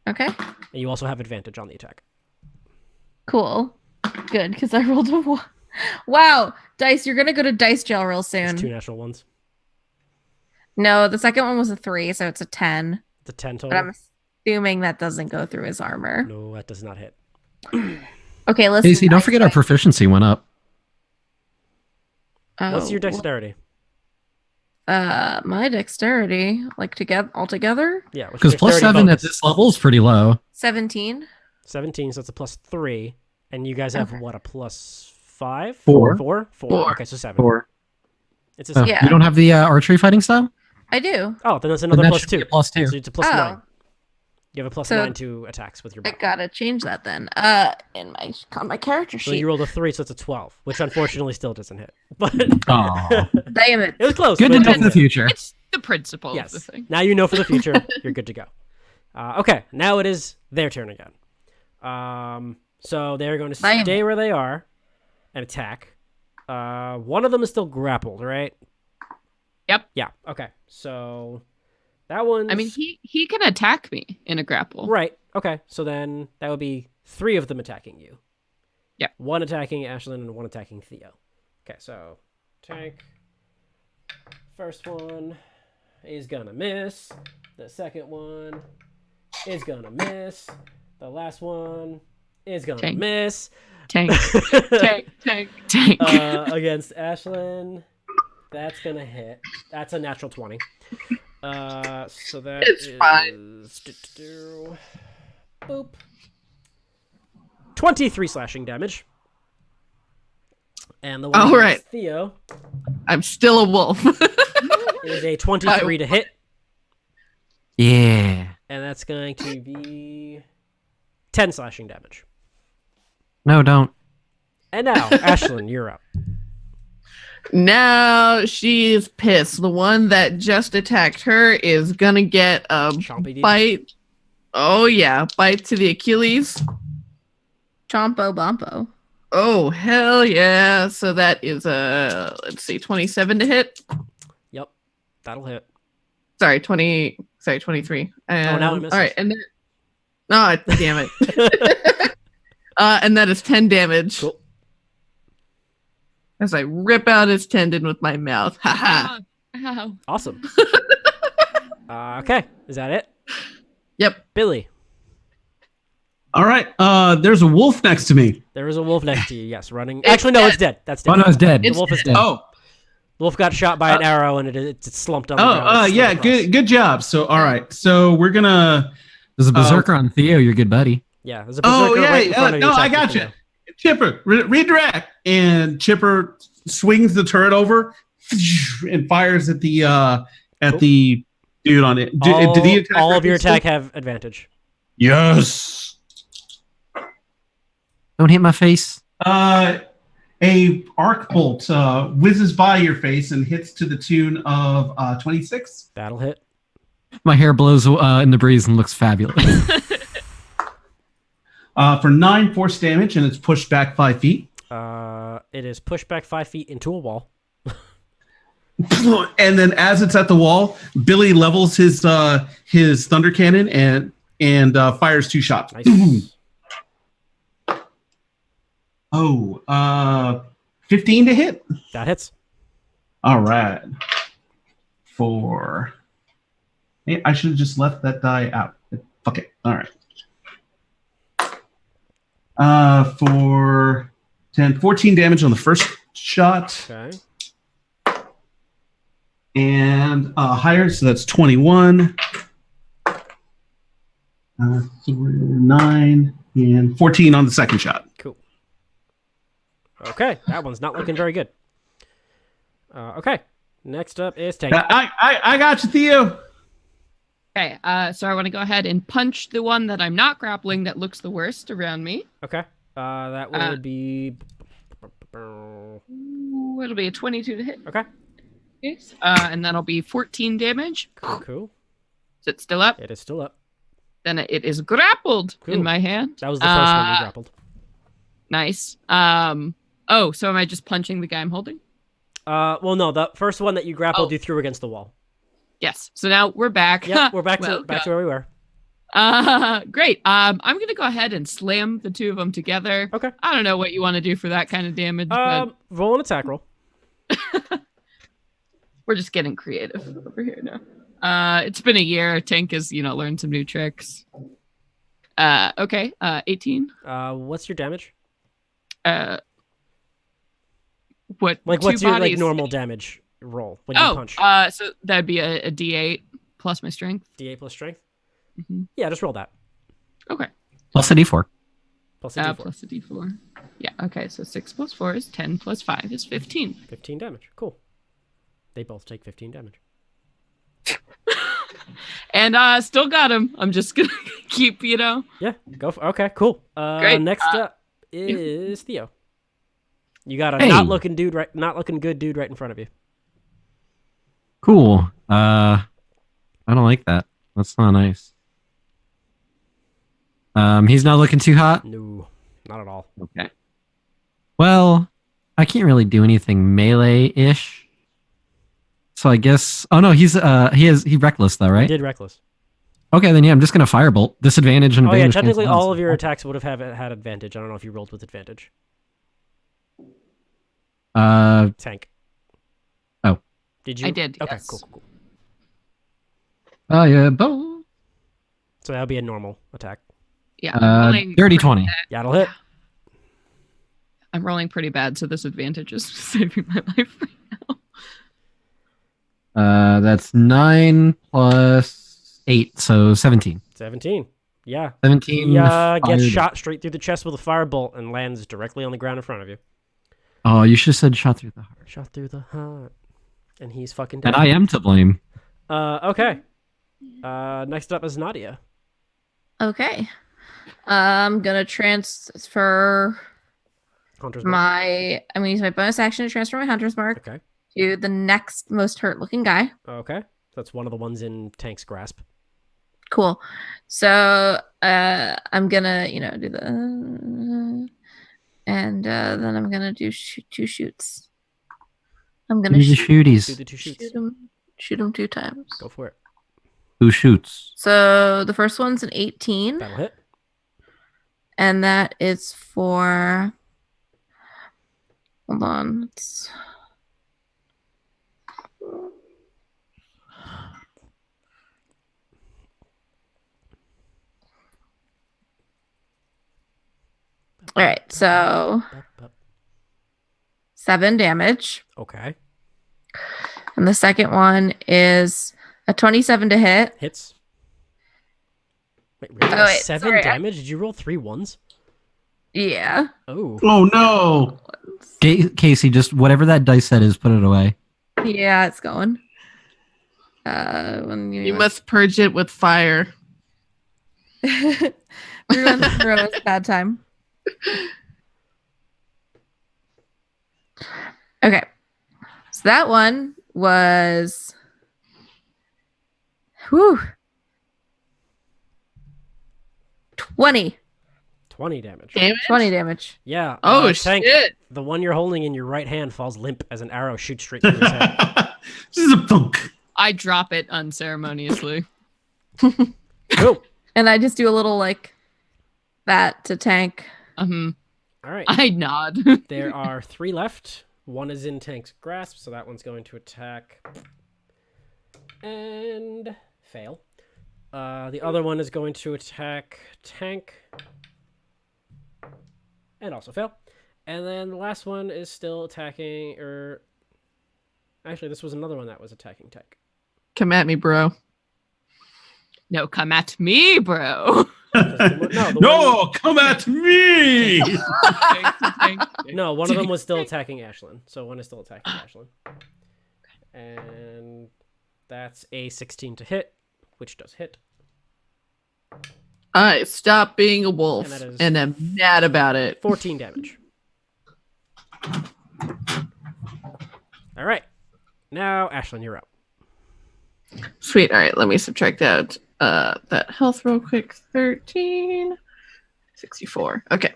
Okay. And you also have advantage on the attack. Cool. Good, because I rolled a 1. Wow. Dice, you're going to go to dice jail real soon. It's 2 natural ones. No, the second one was a 3, so it's a 10. It's a 10 total. But I'm assuming that doesn't go through his armor. No, that does not hit. Okay, listen. Casey, don't dice, forget our dice. proficiency went up. What's your Oh, dexterity? my dexterity, like altogether, Yeah, what's your Because plus dexterity 7 bonus? at this level is pretty low. 17. 17, so it's a plus 3. And you guys have, Okay. what, a plus 5? 4. 4? Four. Okay, so 7. 4. It's a Oh, 7. Yeah. You don't have the archery fighting style? I do. Oh, then that's Then another that plus should be 2. a plus 2. So it's a plus Oh. 9. You have a plus So- 9 to attacks with your I bow. gotta change that then. In my character So sheet. you rolled a 3, so it's a 12, which unfortunately still doesn't hit. But Aw. Damn it. it was close. Good but to it know didn't for the hit. future. It's the principle of the Yes. thing. Now you know for the future. You're good to go. Okay, now it is their turn again. So they're going to Damn. stay where they are and attack. One of them is still grappled, right? Yep. Yeah. Okay. So that one. I mean, he can attack me in a grapple. Right. Okay. So then that would be 3 of them attacking you. Yeah. 1 attacking Ashlyn and 1 attacking Theo. Okay. So Tank. First one is gonna miss. The second one is gonna miss. The last one is gonna Tank. miss. Tank, tank, tank, tank. Against Ashlyn. That's gonna hit. That's a natural 20. So that It's is fine. Boop. 23 slashing damage. And the one All against right. Theo I'm still a wolf. is a 23 to hit, Yeah. and that's going to be 10 slashing damage. No, don't. And now, Ashlyn, you're up. Now she's pissed. The one that just attacked her is gonna get a Chompy bite. Oh yeah, bite to the Achilles. Chompo Bompo. Oh hell yeah! So that is a let's see, 27 to hit. Yep, that'll hit. Sorry, 23. now it misses. All right, and then oh damn it. And that is 10 damage. Cool. As I rip out his tendon with my mouth. Haha. Ow. Awesome. Okay, is that it? Yep. Billy. All right. There's a wolf next to me. There is a wolf next to you. Yes, running. It's Actually, no, dead. it's dead. That's Oh dead. no, it's dead. The It's wolf is dead. dead. Oh. The wolf got shot by an arrow and it's slumped on the ground. Oh, It's slid yeah. across. Good job. So, all right. So we're gonna. There's a berserker on Theo, your good buddy. Yeah, there's a berserker right in front of you. No, I attacking got you. Theo. Chipper, redirect, and Chipper swings the turret over and fires at the dude on it. Did he attack? All of your still? attack have advantage. Yes. Don't hit my face. A arc bolt whizzes by your face and hits to the tune of 26. That'll hit. My hair blows in the breeze and looks fabulous. For 9 force damage, and it's pushed back 5 feet. It is pushed back 5 feet into a wall. And then, as it's at the wall, Billy levels his thunder cannon and fires 2 shots. Nice. 15 to hit. That hits. All right. Hey, I should have just left that die out. Fuck it. All right. For 14 damage on the first shot. Okay. And higher, so that's 21. 9 and 14 on the second shot. Cool. Okay, that one's not looking very good. Okay, next up is Tank. I got you, Theo. Okay, so I want to go ahead and punch the one that I'm not grappling that looks the worst around me. Okay, that would be. Ooh, it'll be a 22 to hit. Okay. Yes. And that'll be 14 damage. Cool. Is it still up? It is still up. Then it is grappled Cool. in my hand. That was the first one you grappled. Nice. So am I just punching the guy I'm holding? Well, no, the first one that you grappled, Oh. you threw against the wall. Yes. So now we're back. Yep, we're back Well, to where we were. Great. I'm gonna go ahead and slam the two of them together. Okay. I don't know what you want to do for that kind of damage, but Roll an attack roll. we're just getting creative over here now. It's been a year. Tank has, learned some new tricks. Okay. 18. What's your damage? What? Like, two what's your bodies? normal damage roll when you Oh, punch? so that'd be a D8 plus my strength. D8 plus strength. Mhm. Yeah, just roll that. Okay. Plus a D4. Plus a D4. Plus a D4. Yeah. Okay. So 6 plus 4 is 10 plus 5 is 15. 15 damage. Cool. They both take 15 damage. And still got him. I'm just gonna keep, Yeah, go for. Okay, cool. Great. Next up is Theo. You got a Hey. not looking good dude right in front of you. Cool. I don't like that. That's not nice. He's not looking too hot. No, not at all. Okay. Well, I can't really do anything melee-ish. So I guess. Oh no, he's reckless though, You right? did reckless. Okay, then yeah, I'm just gonna firebolt. Disadvantage and Oh yeah, advantage. technically cancel all out. of your attacks would have had advantage. I don't know if you rolled with advantage. Tank. Oh. Did you? I did, Okay, yes. cool. Oh yeah, boom. So that'll be a normal attack. Yeah. I'm rolling Dirty pretty 20. bad. Yeah, it'll hit. I'm rolling pretty bad, so this advantage is saving my life right now. That's 9 plus 8, so 17. 17. Yeah. 17. He gets fired. shot straight through the chest with a firebolt and lands directly on the ground in front of you. Oh, you should have said shot through the heart. Shot through the heart. And he's fucking dead. And I am to blame. Okay. Next up is Nadia. Okay. I'm gonna transfer Hunter's Mark. I'm gonna use my bonus action to transfer my hunter's mark Okay. to the next most hurt looking guy. Okay. That's one of the ones in Tank's grasp. Cool. So I'm gonna, do the and then I'm gonna do 2 shoots. I'm gonna Do the shoot, shooties. Do the 2 shoots. shoot him 2 times. Go for it. Who shoots? So the first one's an 18, That'll hit. and that is for. Hold on. All right, so 7 damage. Okay. And the second one is a 27 to hit. Hits. Wait, really? Oh, wait, 7 sorry, damage? Did you roll 3 ones? Yeah. Oh. Oh no! Casey, just whatever that dice set is, put it away. Yeah, it's going. You must purge it with fire. Ruin the throw is a bad time. Okay. So that one was 20. 20 damage. Damage? 20 damage. Yeah. Oh, Tank, shit. the one you're holding in your right hand falls limp as an arrow shoots straight through his head. This is a thunk. I drop it unceremoniously. Cool. And I just do a little like that to Tank. All right. I nod. There are 3 left. One is in Tank's grasp, so that one's going to attack and fail. The other one is going to attack Tank and also fail. And then the last one is still attacking, actually, this was another one that was attacking Tank. Come at me, bro. No, come at me, bro. No, come at me! No, one of them was still attacking Ashlyn. So one is still attacking Ashlyn. And that's a 16 to hit, which does hit. I stop being a wolf, And that is- and I'm mad about it. 14 damage. All right. Now, Ashlyn, you're up. Sweet. All right, let me subtract out that health real quick. 13, 64. Okay.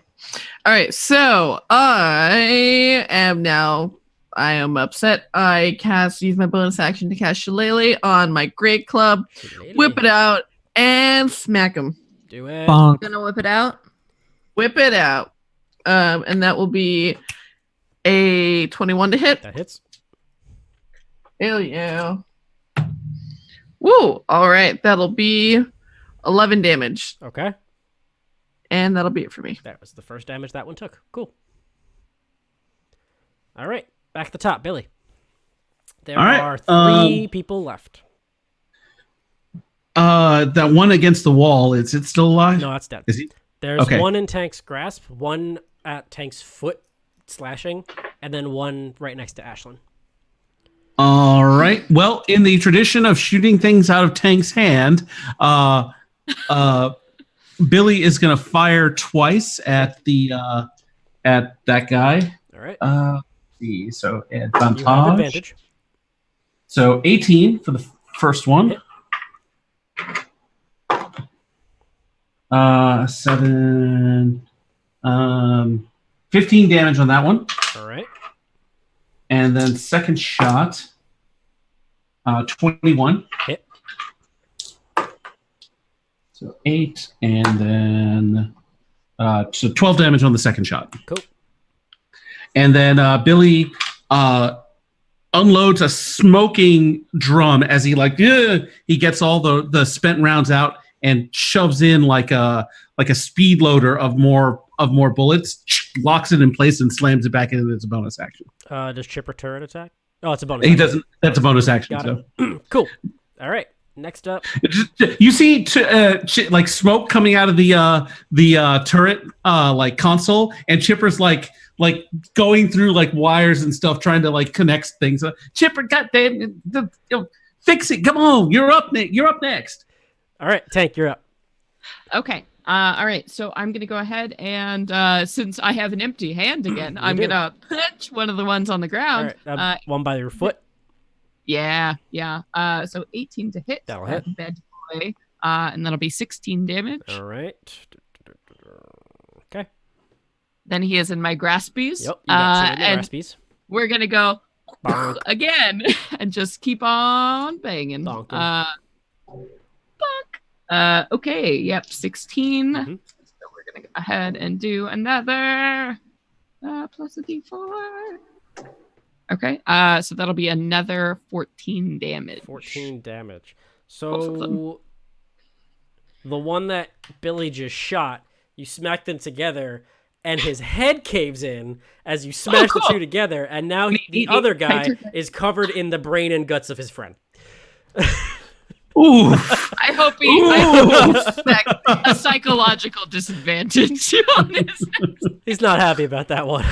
All right, so I am upset. I use my bonus action to cast Shillelagh on my great club, whip it out, and smack him. Do it. Bonk. Gonna whip it out. Whip it out. And that will be a 21 to hit. That hits. Hell yeah. Woo! All right, that'll be 11 damage. Okay. And that'll be it for me. That was the first damage that one took. Cool. All right. Back at the top, Billy. There All right, are 3 people left. That one against the wall, is it still alive? No, that's dead. Is he? There's Okay. one in Tank's grasp, one at Tank's foot slashing, and then one right next to Ashlyn. All right. Well, in the tradition of shooting things out of Tank's hand, Billy is going to fire twice at at that guy. All right. Let's see, so You have advantage. advantage. So 18 for the first one. Hit. 7, 15 damage on that one. All right. And then second shot, 21. Hit. So 8, and then so 12 damage on the second shot. Cool. And then Billy unloads a smoking drum as he he gets all the spent rounds out and shoves in like a speed loader of more bullets, locks it in place and slams it back into its bonus action. Does Chipper turret attack? Oh, it's a bonus. He action. doesn't. That's a bonus action. Got So it. Cool. All right. Next up. you see like smoke coming out of the turret like console, and Chipper's like going through like wires and stuff, trying to like connect things. Chipper, goddamn, fix it! Come on, you're up. You're up next. All right, Tank, you're up. Okay. All right. So I'm going to go ahead and since I have an empty hand again, I'm do. going to punch one of the ones on the All ground. right. One by your foot. Yeah. So 18 to hit. That'll hit. Bad boy. And that'll be 16 damage. All right. Okay. Then he is in my graspies. Yep. You got two in your and raspies. we're going to go Bonk. again and just keep on banging. Bonk. Okay. Yep. 16. Mhm. So we're going to go ahead and do another plus a d4. Okay. So that'll be another 14 damage. 14 damage. Both of them. So the one that Billy just shot, you smack them together, and his head caves in as you smash the two together, and now the other guy is covered in the brain and guts of his friend. Ooh. I hope he expect a psychological disadvantage on this. He's not happy about that one.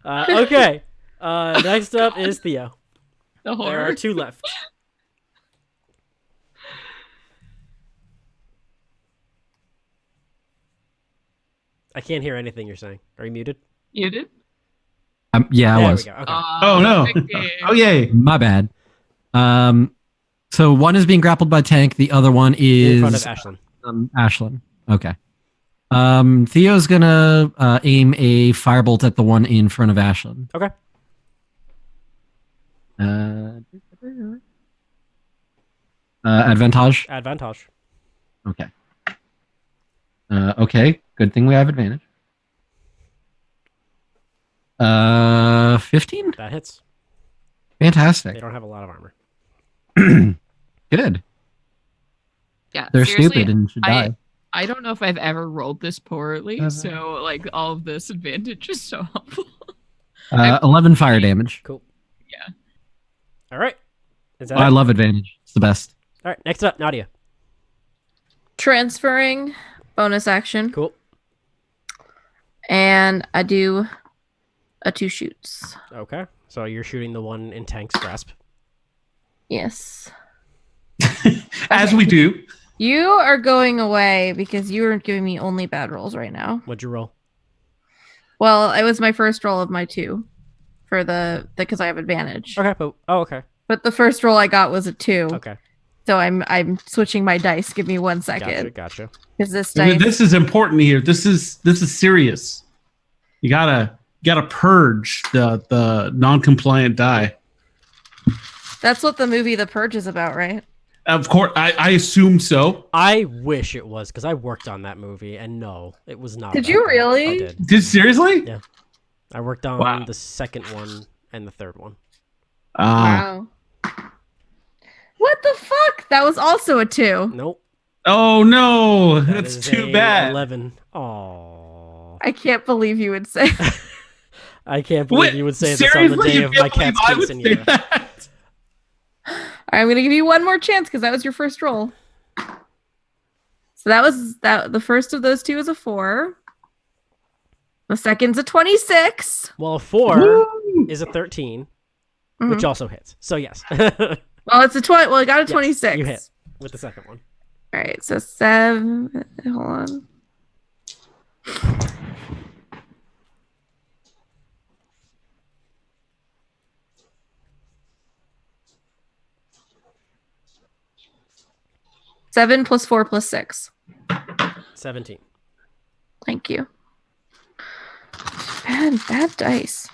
Okay. Next up is Theo. The There horror. are 2 left. I can't hear anything you're saying. Are you muted? You did? Yeah, I There was. we go. Okay. Oh no. Vicky. Oh yay. My bad. So one is being grappled by Tank. The other one is In front of Ashlyn. Ashlyn. Okay. Theo's gonna aim a firebolt at the one in front of Ashlyn. Okay. Advantage. Advantage. Okay. Okay. Good thing we have advantage. 15. That hits. They Fantastic. don't have a lot of armor. Good. Yeah, They're seriously, stupid and should die. I don't know if I've ever rolled this poorly, so like all of this advantage is so helpful. 11 fire damage. Cool. Yeah. All right. Is that I it? love advantage. It's the best. All right. Next up, Nadia. Transferring, bonus action, Cool. and I do a 2 shoots. Okay. So you're shooting the one in Tank's grasp. Yes. As we do. You are going away because you are giving me only bad rolls right now. What'd you roll? Well, it was my first roll of my 2 for because I have advantage. Okay. Okay. But the first roll I got was a 2. Okay. So I'm switching my dice. Give me 1 second. Gotcha. Because this dice. This is important here. This is serious. You gotta purge the non-compliant die. That's what the movie The Purge is about, right? Of course, I assume so. I wish it was because I worked on that movie, and no, it was not. Did about you that. really? I did. Did seriously? Yeah. I worked on Wow. the second one and the third one. Wow. What the fuck? That was also a 2. Nope. Oh no, That that's is too a bad. 11. Oh. I can't believe you would say. I can't believe Wait, you would say this on the seriously? day You of can't my cat's believe I would say quinceanera. that? I'm gonna give you one more chance because that was your first roll. So that was that. The first of those 2 is a 4. The second's a 26. Well, 4 Woo! is a 13, Mhm. which also hits. So yes. Well, it's a 20. Well, I got a Yes, 26. you hit with the second one. All right, so 7. Hold on. Seven plus 4 plus 6. 17. Thank you. Bad dice.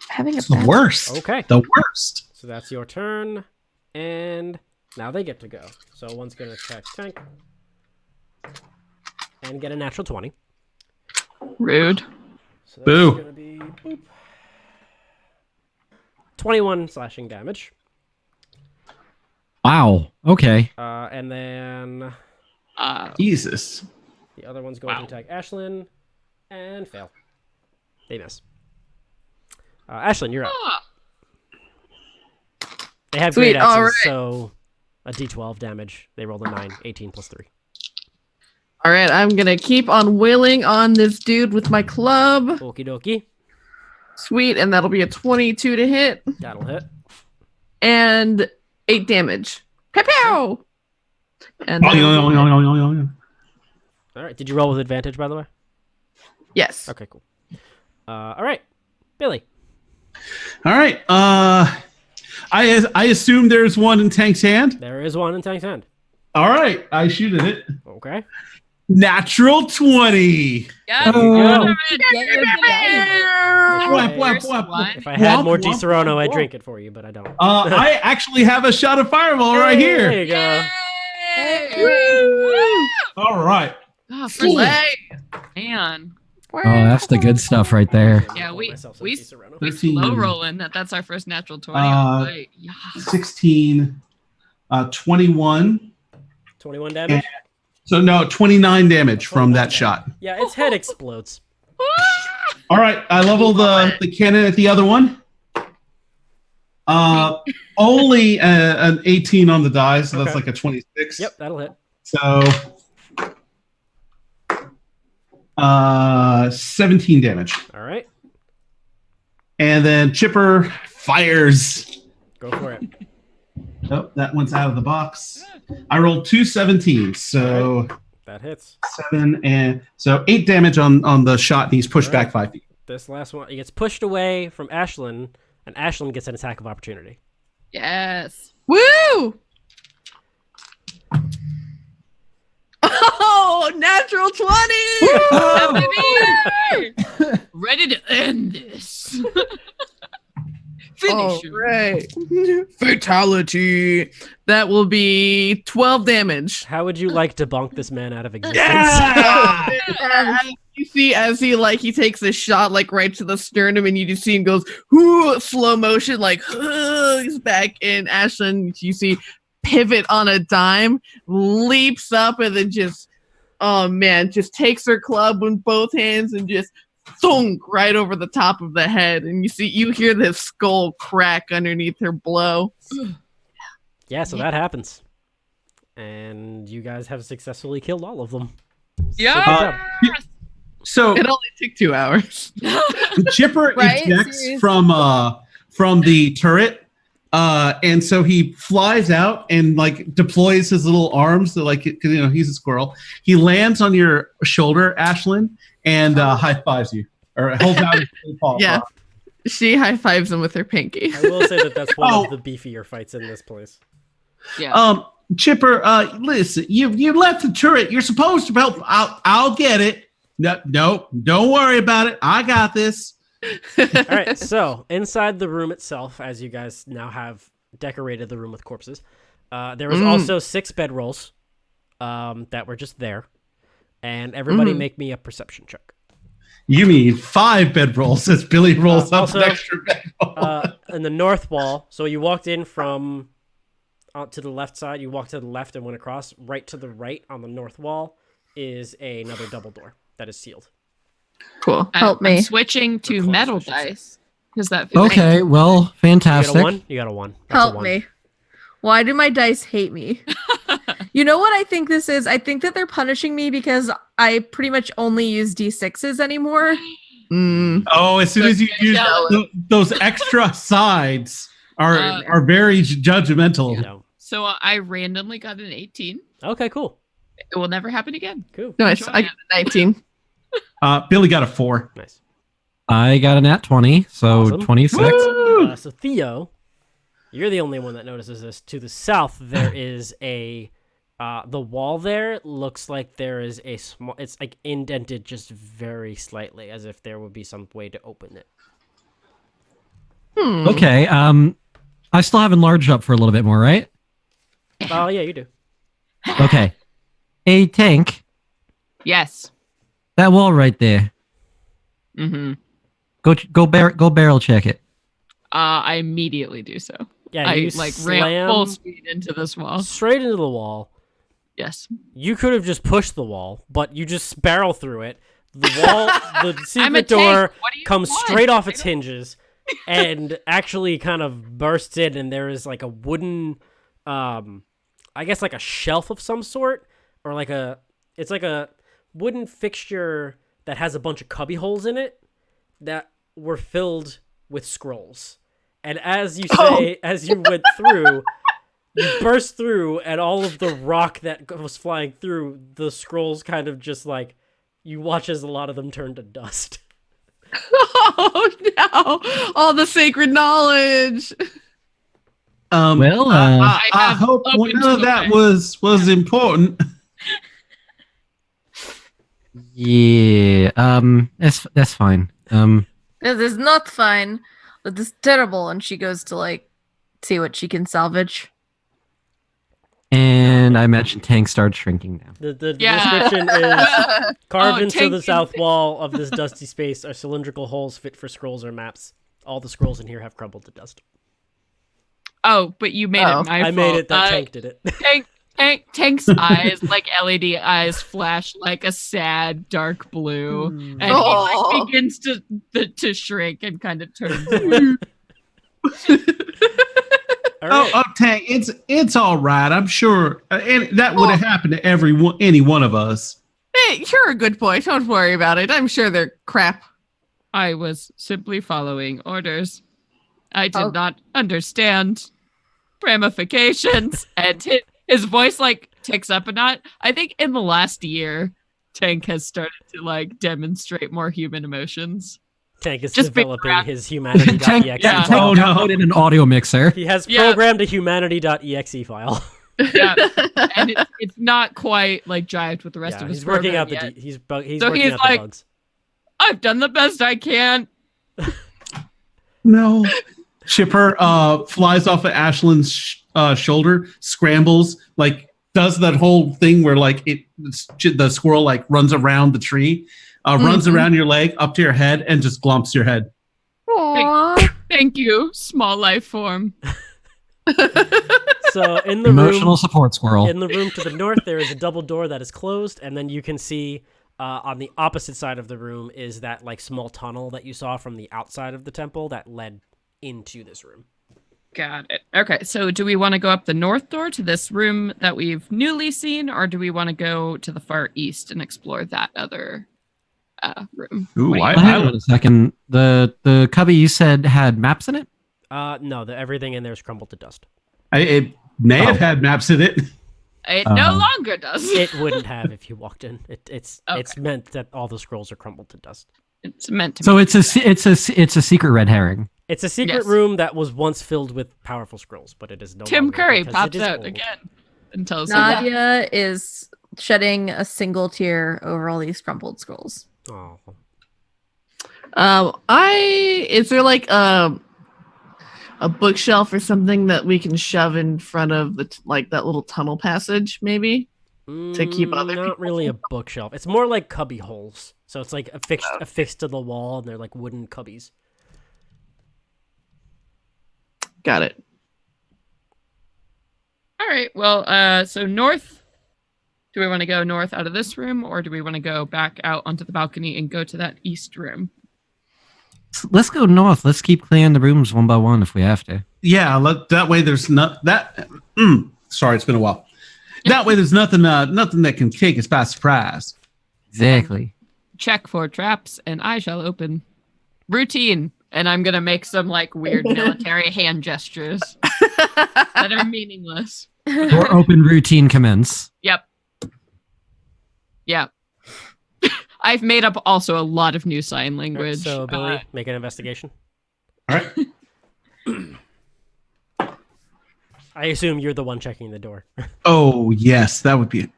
Having a It's the bad. worst. Okay. The worst. So that's your turn, and now they get to go. So one's gonna attack Tank and get a natural 20. Rude. So that's Boo. gonna be boop. 21 slashing damage. Wow. Okay. And then Jesus. the other one's going Wow. to attack Ashlyn and fail. They miss. Ashlyn, you're up. They have Sweet, great axes, all right. so a d12 damage. They rolled a 9, 18 plus 3. All right, I'm gonna keep on wailing on this dude with my club. Okie dokie. Sweet, and that'll be a 22 to hit That'll hit. and 8 damage. Pew pew! And Oh, then- All right. Did you roll with advantage, by the way? yes. Okay, cool. All right. Billy. All right. I assume there's one in Tank's hand. There is one in Tank's hand. All right. I shoot at it. Okay. Natural 20. Yes, Oh. Whap, whap, First wap. one. If I had more Womp, Di womp, Serrano, womp, I'd womp. drink it for you, but I don't. I actually have a shot of fireball right There here. you go. All right. Oh, slay. Man. Oh, that's the good stuff right there. Yeah, Pour we- myself some we- Di Serrano. We 13. slow rolling. That's our first natural 20. Wait, yeah. 16, 21, 21 damage. So no, 29 damage from that shot. Yeah, its head explodes. All right, I level the cannon at the other one. Only an 18 on the die, so that's Okay. like a 26. Yep, that'll hit. So 17 damage. All right, And then Chipper fires. go for it. Oh, that one's out of the box. I rolled 2 17s, so That hits. 7 and so 8 damage on the shot, and he's pushed All right. back 5 feet. This last one, he gets pushed away from Ashlyn, and Ashlyn gets an attack of opportunity. Yes. Woo! Oh, natural 20! Yeah, baby! Ready to end this. Finish him. Right. Fatality. That will be 12 damage. How would you like to bonk this man out of existence? And you see as he takes a shot like right to the sternum, and you just see him goes, "Ooh," slow motion, like he's back in. Ashlyn, you see pivot on a dime, leaps up, and then just just takes her club in both hands and just thunk right over the top of the head. And you hear this skull crack underneath her blow. Yeah, so that happens. And you guys have successfully killed all of them. So Yeah. good job. So It only took 2 hours. Chipper Right? ejects Seriously? from the turret, and so he flies out and like deploys his little arms to like he's a squirrel. He lands on your shoulder, Ashlyn, and high fives you or holds out his paw. Yeah. She high fives him with her pinky. I will say that that's one Oh. of the beefier fights in this place. Yeah. Chipper, listen, you left the turret. You're supposed to help. I'll get it. No, don't worry about it. I got this. All right, so inside the room itself, as you guys now have decorated the room with corpses, there was also 6 bedrolls that were just there. And everybody make me a perception check. You mean 5 bedrolls as Billy rolls up also, an extra bedroll. In the north wall, so you walked in from out to the left side, you walked to the left and went across. Right to the right on the north wall is another double door that is sealed. Cool. Help I'm me. switching to close, metal I should say. dice because that. Okay, well, You got fantastic. a 1? You got a 1. That's a Help 1. me. Why do my dice hate me? You know what I think this is? I think that they're punishing me because I pretty much only use D6s anymore. Oh, as soon as you use those extra sides are very judgmental. No. So I randomly got an 18. Okay, cool. It will never happen again. Cool. Nice. I got a 19. Billy got a 4. Nice. I got a nat 20, so Awesome. 26. So Theo, you're the only one that notices this. To the south, there is a the wall there looks like there is a small. It's like indented just very slightly, as if there would be some way to open it. Okay, I still have enlarged up for a little bit more, right? Oh yeah, you do. Okay. A tank, Yes. that wall right there. Mm-hmm. Go barrel check it. I immediately do so. Yeah, I you ran slam full speed into this wall. straight into the wall. Yes. You could have just pushed the wall, but you just barrel through it. The wall, the I'm a secret tank. door What do you comes want? straight off its hinges and actually kind of bursts in, and there is like a wooden, I guess like a shelf of some sort, or it's like a wooden fixture that has a bunch of cubby holes in it that were filled with scrolls. And as you say, as you went through, you burst through, and all of the rock that was flying through, the scrolls kind of just like, you watch as a lot of them turn to dust. Oh no! All the sacred knowledge. Well, I have hope opened none of the that way. was important. yeah, that's fine. This is not fine. This is terrible. And she goes to like see what she can salvage. And I imagine tank starts shrinking down. The Yeah. description is carved Oh, into tank the in- south wall of this dusty space are cylindrical holes fit for scrolls or maps. All the scrolls in here have crumbled to dust. Oh, but you made Oh. it my I fault. made it. That tank did it. Tank's eyes, like LED eyes, flash like a sad dark blue, and he Aw. like begins to shrink and kind of turns away. All right. Oh, Tank, it's all right. I'm sure, and that would have happened to any one of us. Hey, you're a good boy. Don't worry about it. I'm sure they're crap. I was simply following orders. I did Oh. not understand ramifications, and his voice like ticks up a notch. I think in the last year, Tank has started to like demonstrate more human emotions. Tank is Just being developing around- his humanity.exe. Yeah. Oh no! Put in an audio mixer. He has Yeah. programmed a humanity.exe file. Yeah, and it's not quite like jived with the rest of his he's working program out the yet. he's So working he's out like- the bugs. I've done the best I can. No. Chipper flies off of Ashland's shoulder, scrambles, like does that whole thing where like the squirrel like runs around the tree, runs around your leg up to your head and just glumps your head. Aww. Thank you, small life form. So in the Emotional room, support squirrel. in the room to the north, there is a double door that is closed, and then you can see on the opposite side of the room is that like small tunnel that you saw from the outside of the temple that led into this room. Got it. Okay, so do we want to go up the north door to this room that we've newly seen, or do we want to go to the far east and explore that other room? Ooh, What do you Well, think? hang on a second. The cubby you said had maps in it. No, everything in there is crumbled to dust. It may have had maps in it. It no longer does. It wouldn't have if you walked in. It's Okay. meant that all the scrolls are crumbled to dust. It's meant to So be. it's a secret red herring. It's a secret Yes. room that was once filled with powerful scrolls, but it is no Tim longer Curry because pops it is out old. again and tells him that. Nadia is shedding a single tear over all these crumpled scrolls. Oh, Is there like a bookshelf or something that we can shove in front of the like that little tunnel passage, maybe? To keep other not people really a from- bookshelf. It's more like cubby holes. So it's like affixed to the wall, and they're like wooden cubbies. Got it. All right. Well, so north. Do we want to go north out of this room, or do we want to go back out onto the balcony and go to that east room? Let's go north. Let's keep clearing the rooms one by one if we have to. Yeah, that way there's not that. Sorry, it's been a while. That way there's nothing that can take us by surprise. Exactly. Check for traps, and I shall open. Routine, and I'm gonna make some like weird military hand gestures that are meaningless. Or open routine commence. Yep. I've made up also a lot of new sign All right, language. so Billy, make an investigation. All right. I assume you're the one checking the door. Oh yes, that would be a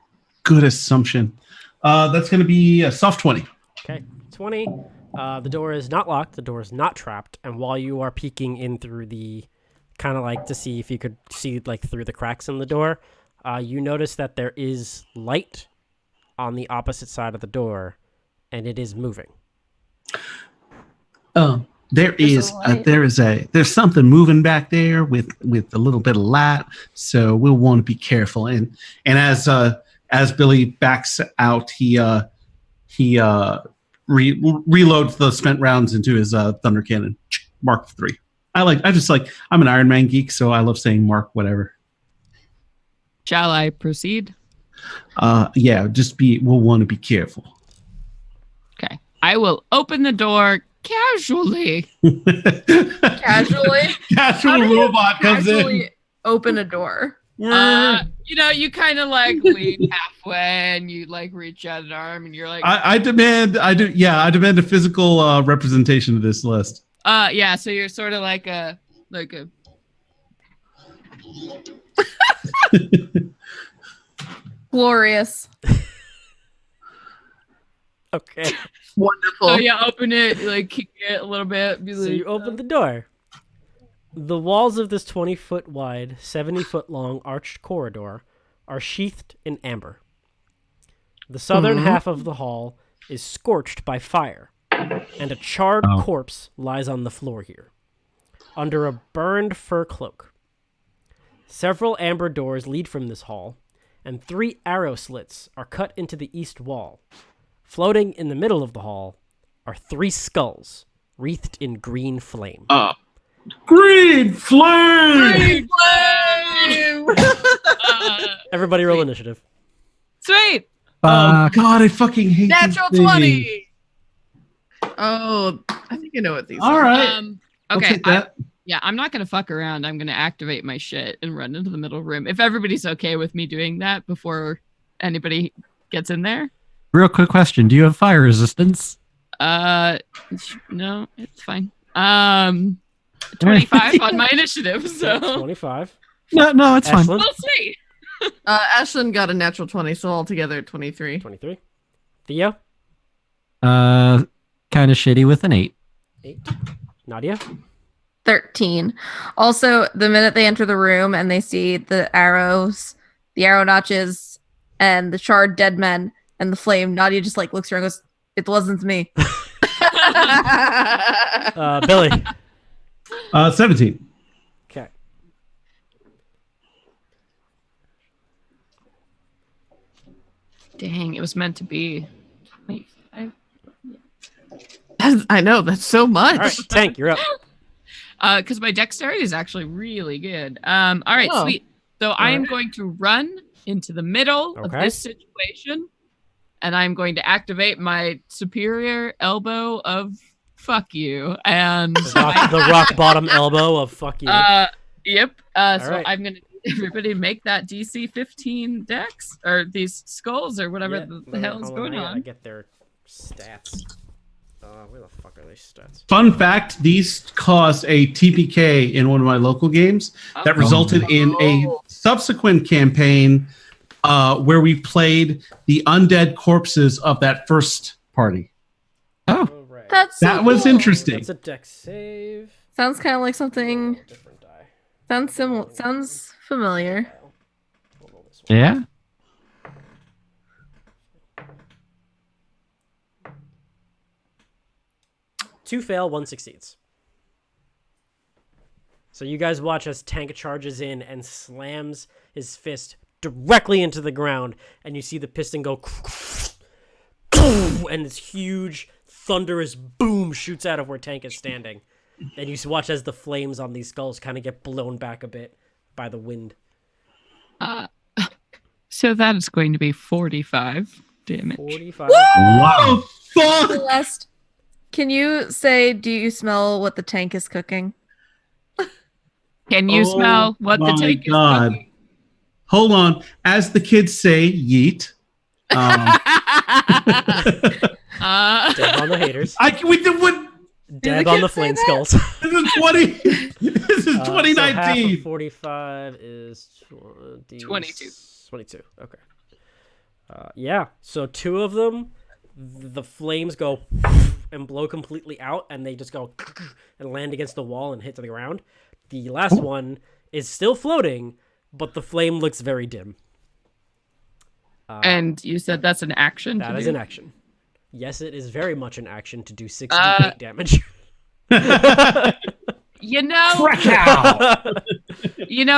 good assumption. That's going to be a soft 20. Okay, 20. The door is not locked. The door is not trapped. And while you are peeking in through the, kind of like to see if you could see like through the cracks in the door, you notice that there is light on the opposite side of the door, and it is moving. There's There's something moving back there with a little bit of light, so we'll want to be careful. And as Billy backs out, he reloads the spent rounds into his thunder cannon, Mark III. I'm an Iron Man geek, so I love saying Mark whatever. Shall I proceed? Yeah, we'll want to be careful. Okay. I will open the door casually. Casually? Casual How do you robot comes Casually open a door. in. You kind of like lean halfway and you like reach out an arm and you're like, I demand a physical representation of this list. yeah. So you're sort of like a. Glorious. Okay. Wonderful. So yeah, open it, like kick it a little bit. Be So like, you open the door. The walls of this 20-foot wide, 70-foot long arched corridor are sheathed in amber. The southern half of the hall is scorched by fire, and a charred corpse lies on the floor here, under a burned fur cloak. Several amber doors lead from this hall, and 3 arrow slits are cut into the east wall. Floating in the middle of the hall are 3 skulls wreathed in green flame. Green flame! Green flame! Everybody roll initiative. Sweet. Oh God, I fucking hate Natural these things. 20. Oh, I think I know what these All are. right. I'll Okay. take that. Yeah, I'm not gonna fuck around. I'm gonna activate my shit and run into the middle room. If everybody's okay with me doing that before anybody gets in there. Real quick question: do you have fire resistance? No, it's fine. 25 on my initiative, so 25. No, it's fine. Ashlyn, we'll see. Ashlyn got a natural 20, so altogether 23. 23. Theo, Kind of shitty with an 8. 8. Nadia, 13. Also, the minute they enter the room and they see the arrows, the arrow notches, and the charred dead men and the flame, Nadia just like looks around and goes, "It wasn't me." Billy. 17. Okay. Dang, it was meant to be 25. I know, that's so much. All right, Tank, you're up. Because my dexterity is actually really good. All right, Oh. sweet. So I am going to run into the middle of Okay. this situation, and I'm going to activate my superior elbow of fuck you. And The rock bottom elbow of fuck you. yep. So right. I'm gonna everybody make that DC 15 dex or these skulls or whatever the hell is going I on. get their stats. Where the fuck are they stats? Fun fact, these caused a TPK in one of my local games that Oh. resulted in a subsequent campaign where we played the undead corpses of that first party. Oh, All right. That's so That was cool. interesting. That's a dex save. Sounds kind of like something. Different die. Sounds similar. Sounds familiar. We'll roll this one. yeah. 2 fail, 1 succeeds. So you guys watch as Tank charges in and slams his fist directly into the ground, and you see the piston go, and this huge thunderous boom shoots out of where Tank is standing. And you watch as the flames on these skulls kind of get blown back a bit by the wind. So that is going to be 45 damage. 45. Wow, fuck! Celeste, can you say, "Do you smell what the tank is cooking"? Can you smell what the my tank God. is cooking? Hold on. As the kids say, yeet. Dab on the haters. We did what? Dab on the flame skulls. This is 20. This is So half of 2019. 45 is 22. 22. Okay. Yeah. So 2 of them, the flames go and blow completely out, and they just go and land against the wall and hit to the ground. The last one is still floating, but the flame looks very dim. And you said that's an action? That to is do? an action. Yes, it is very much an action to do 68 damage. You know, Krakow.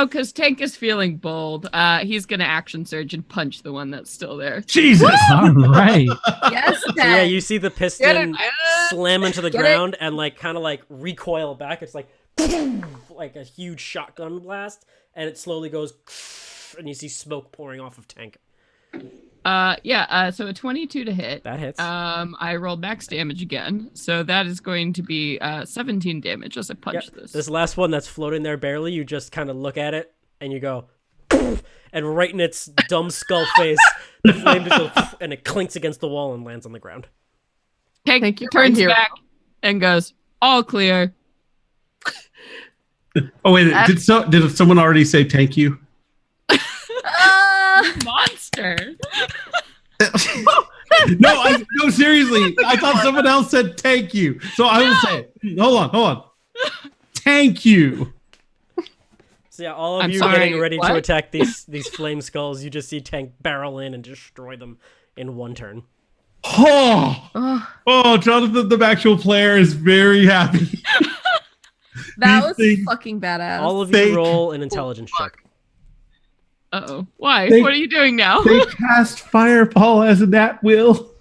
because Tank is feeling bold. He's going to action surge and punch the one that's still there. Jesus. All right. Yes, So yeah, you see the piston Get it. slam into the Get it. ground and kind of recoil back. It's like a huge shotgun blast, and it slowly goes, and you see smoke pouring off of Tank. So a 22 to hit. That hits. I rolled max damage again, so that is going to be 17 damage as I punch Yep. this. This last one that's floating there barely, you just kind of look at it and you go, and right in its dumb skull face, the flame just goes, and it clinks against the wall and lands on the ground. Tank Thank you, turns right here. back and goes, all clear. Oh wait, did someone already say thank you? Monster. No, seriously. I thought someone else said thank you. So I will say it. Hold on. Thank you. So yeah, all of I'm you sorry, getting ready to what? attack these flame skulls. You just see Tank barrel in and destroy them in one turn. Oh, Jonathan, the actual player, is very happy. that These was things- fucking badass. All of Fake. you roll an intelligence check. Uh-oh. Why? They- What are you doing now? They cast Fireball as an at-will.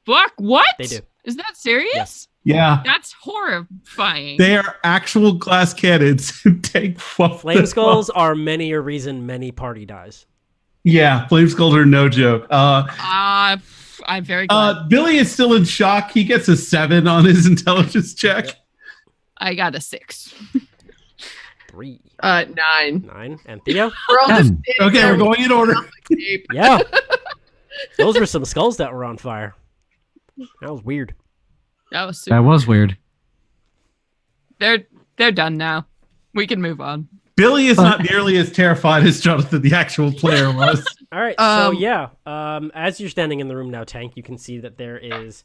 Fuck, what? They do. Is that serious? Yes. Yeah. That's horrifying. They are actual glass cannons who take Flame skulls are many a reason many party dies. Yeah, flame skulls are no joke. I'm very glad. Billy is still in shock. He gets a 7 on his intelligence check. I got a 6. 3, 9. 9, and Theo. We're all just Okay, we're going in order. Yeah, those were some skulls that were on fire. That was weird. That was super. That was weird. They're done now. We can move on. Billy is not nearly as terrified as Jonathan, the actual player, was. All right, so yeah, as you're standing in the room now, Tank, you can see that there is,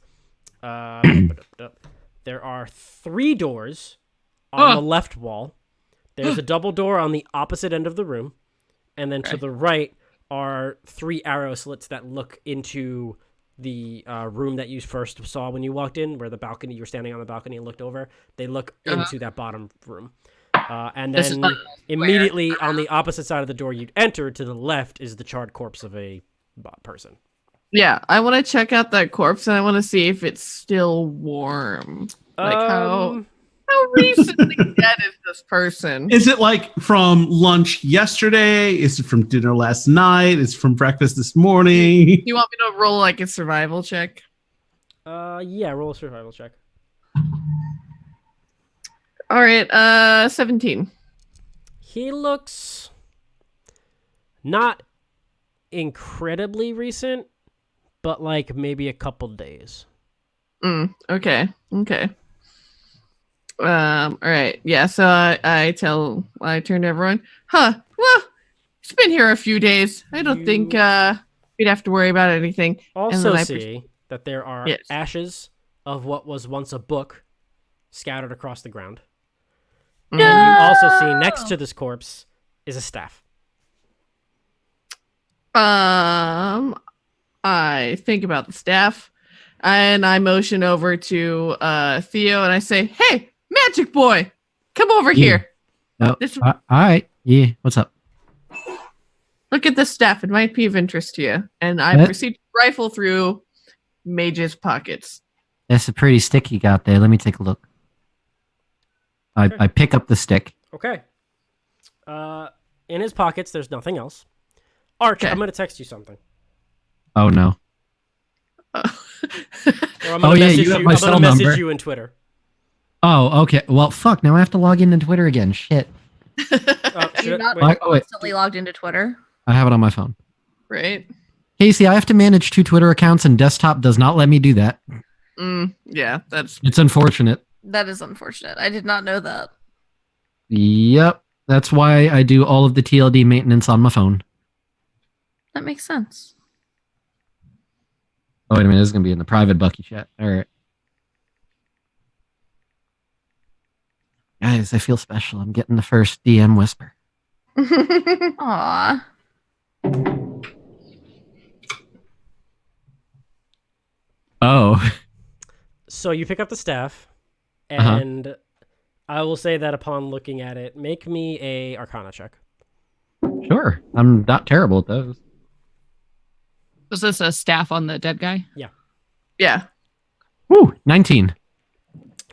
there are 3 doors on the left wall. There's a double door on the opposite end of the room, and then to the right are 3 arrow slits that look into the room that you first saw when you walked in, where the balcony, you were standing on the balcony and looked over. They look into that bottom room. And then immediately on the opposite side of the door you'd enter, to the left, is the charred corpse of a person. Yeah, I want to check out that corpse and I want to see if it's still warm. Like how recently dead is this person? Is it like from lunch yesterday? Is it from dinner last night? Is it from breakfast this morning? Do you want me to roll like a survival check? Yeah, roll a survival check. All right, 17. He looks not incredibly recent, but like maybe a couple days. Okay. All right. Yeah, so I turn to everyone. Well, it's been here a few days. I don't think we'd have to worry about anything. Also see that there are ashes of what was once a book scattered across the ground. And you also see next to this corpse is a staff. I think about the staff and I motion over to Theo and I say, "Hey, magic boy, come over here. Oh, all right. Yeah, what's up? Look at this staff. It might be of interest to you." And I proceed to rifle through Mage's pockets. That's a pretty stick you got there. Let me take a look. I pick up the stick. Okay. In his pockets, there's nothing else. Arch, I'm going to text you something. Oh, no. Or I'm gonna you have my cell message number. you in Twitter. Oh, okay. Well, fuck. Now I have to log into Twitter again. Shit. You're not Wait. constantly logged into Twitter. I have it on my phone. Right? Casey, I have to manage 2 Twitter accounts and desktop does not let me do that. Yeah, It's unfortunate. That is unfortunate. I did not know that. Yep. That's why I do all of the TLD maintenance on my phone. That makes sense. Oh, wait a minute. This is going to be in the private Bucky chat. All right. Guys, I feel special. I'm getting the first DM whisper. Aw. Oh. So you pick up the staff, and I will say that upon looking at it, make me a Arcana check. Sure. I'm not terrible at those. Was this a staff on the dead guy? Yeah. Woo, 19.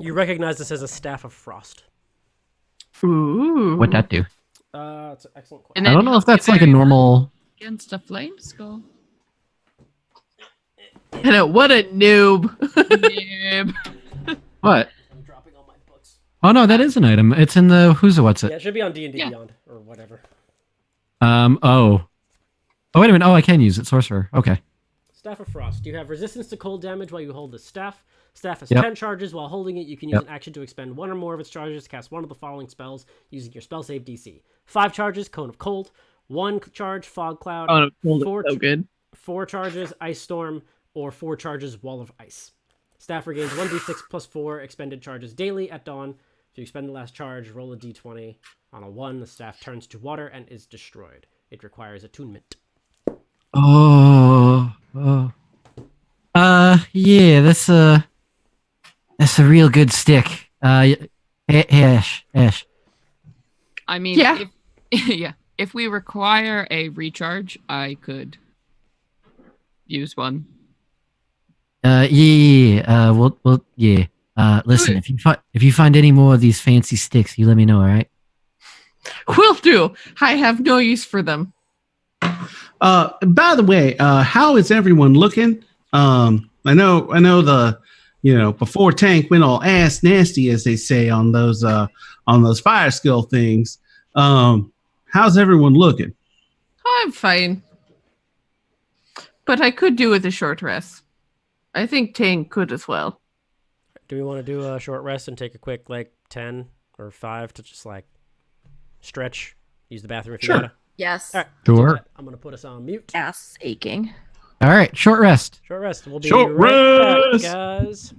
You recognize this as a staff of frost. Ooh. What'd that do? It's an excellent question. And I then don't know if help you that's like a very normal... against a flame skull. I know, what a noob. Noob. What? I'm dropping all my books. Oh, no, that is an item. It's in the... Who's what's Yeah, it? it should be on D&D Yeah. Beyond or whatever. Oh. Oh, wait a minute. Oh, I can use it. Sorcerer. Okay. Staff of Frost. You have resistance to cold damage while you hold the staff. Staff has Yep. 10 charges. While holding it, you can use an action to expend 1 or more of its charges to cast one of the following spells using your spell save DC. 5 charges, Cone of Cold. 1 charge, Fog Cloud. Oh, no, Four- so good. 4 charges, Ice Storm. Or 4 charges, Wall of Ice. Staff regains 1d6 plus 4 expended charges daily at dawn. If you expend the last charge, roll a d20. On a 1, the staff turns to water and is destroyed. It requires attunement. Oh. Yeah, that's a real good stick. Hey, Ash. I mean, Yeah. if, yeah. if we require a recharge, I could use one. Yeah. Well, yeah. Listen, if you find any more of these fancy sticks, you let me know. All right. Will do. I have no use for them. By the way, how is everyone looking? I know the, before Tank went all ass nasty, as they say on those fire skill things. How's everyone looking? I'm fine. But I could do with a short rest. I think Tank could as well. Do we want to do a short rest and take a quick 10 or 5 to just stretch, use the bathroom if you Sure. gotta? Yes. All right. Sure. I'm gonna put us on mute. Ass aching. All right. Short rest. Short rest. We'll be Short right rest! back, guys.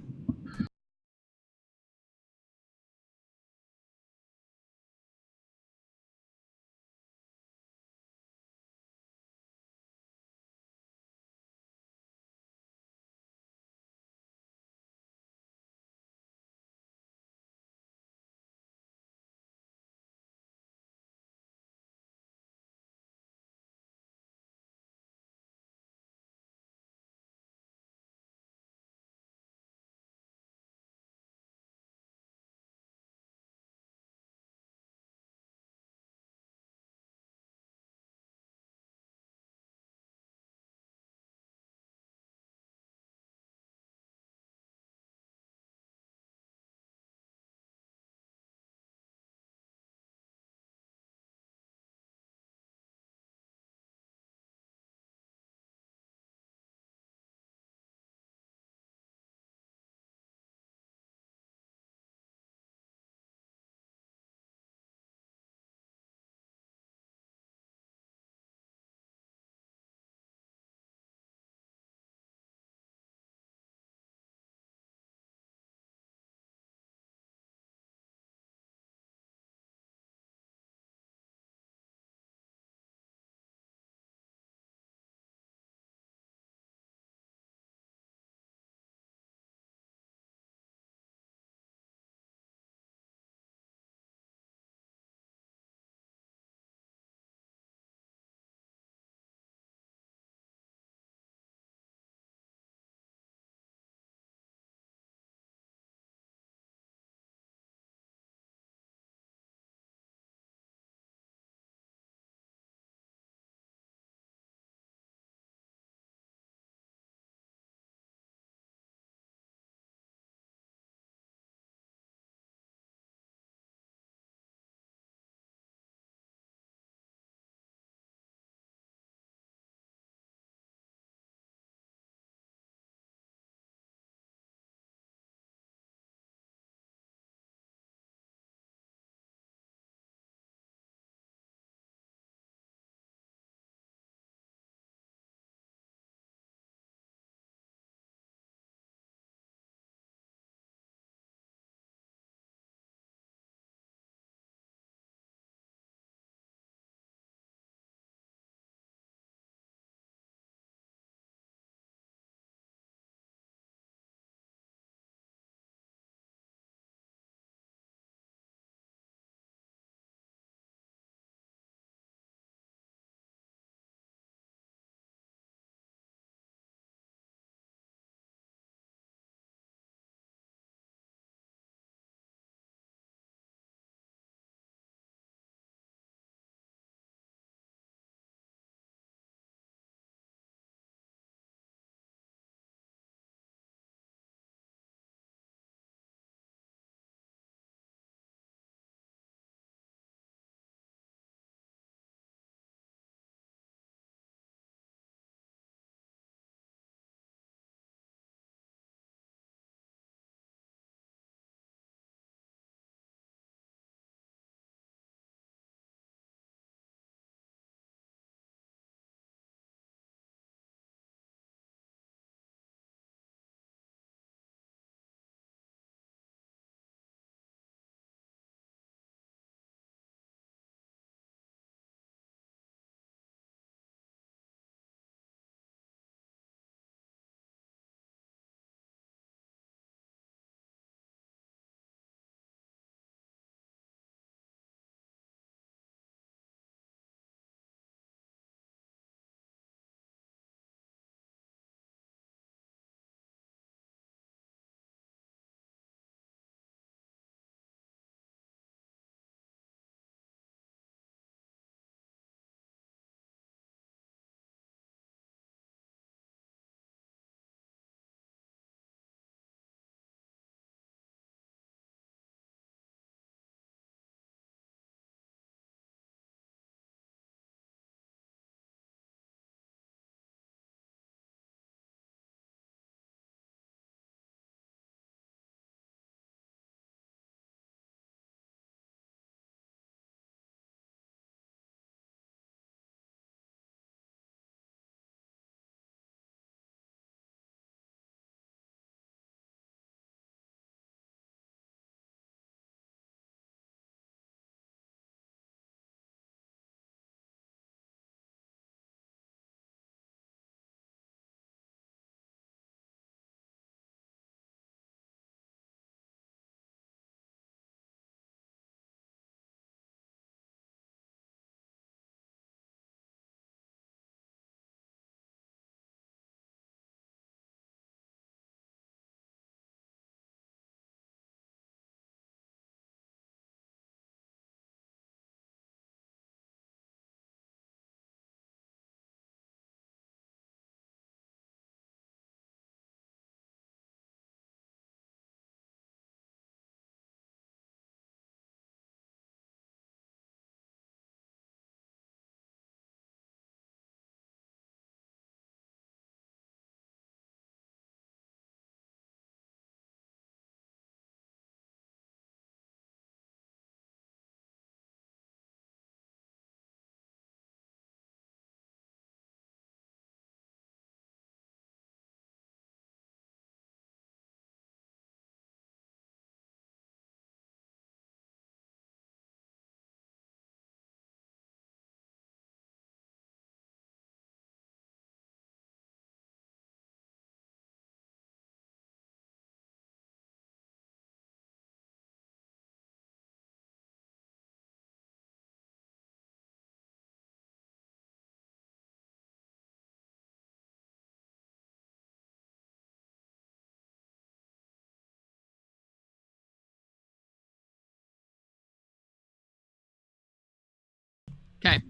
Okay.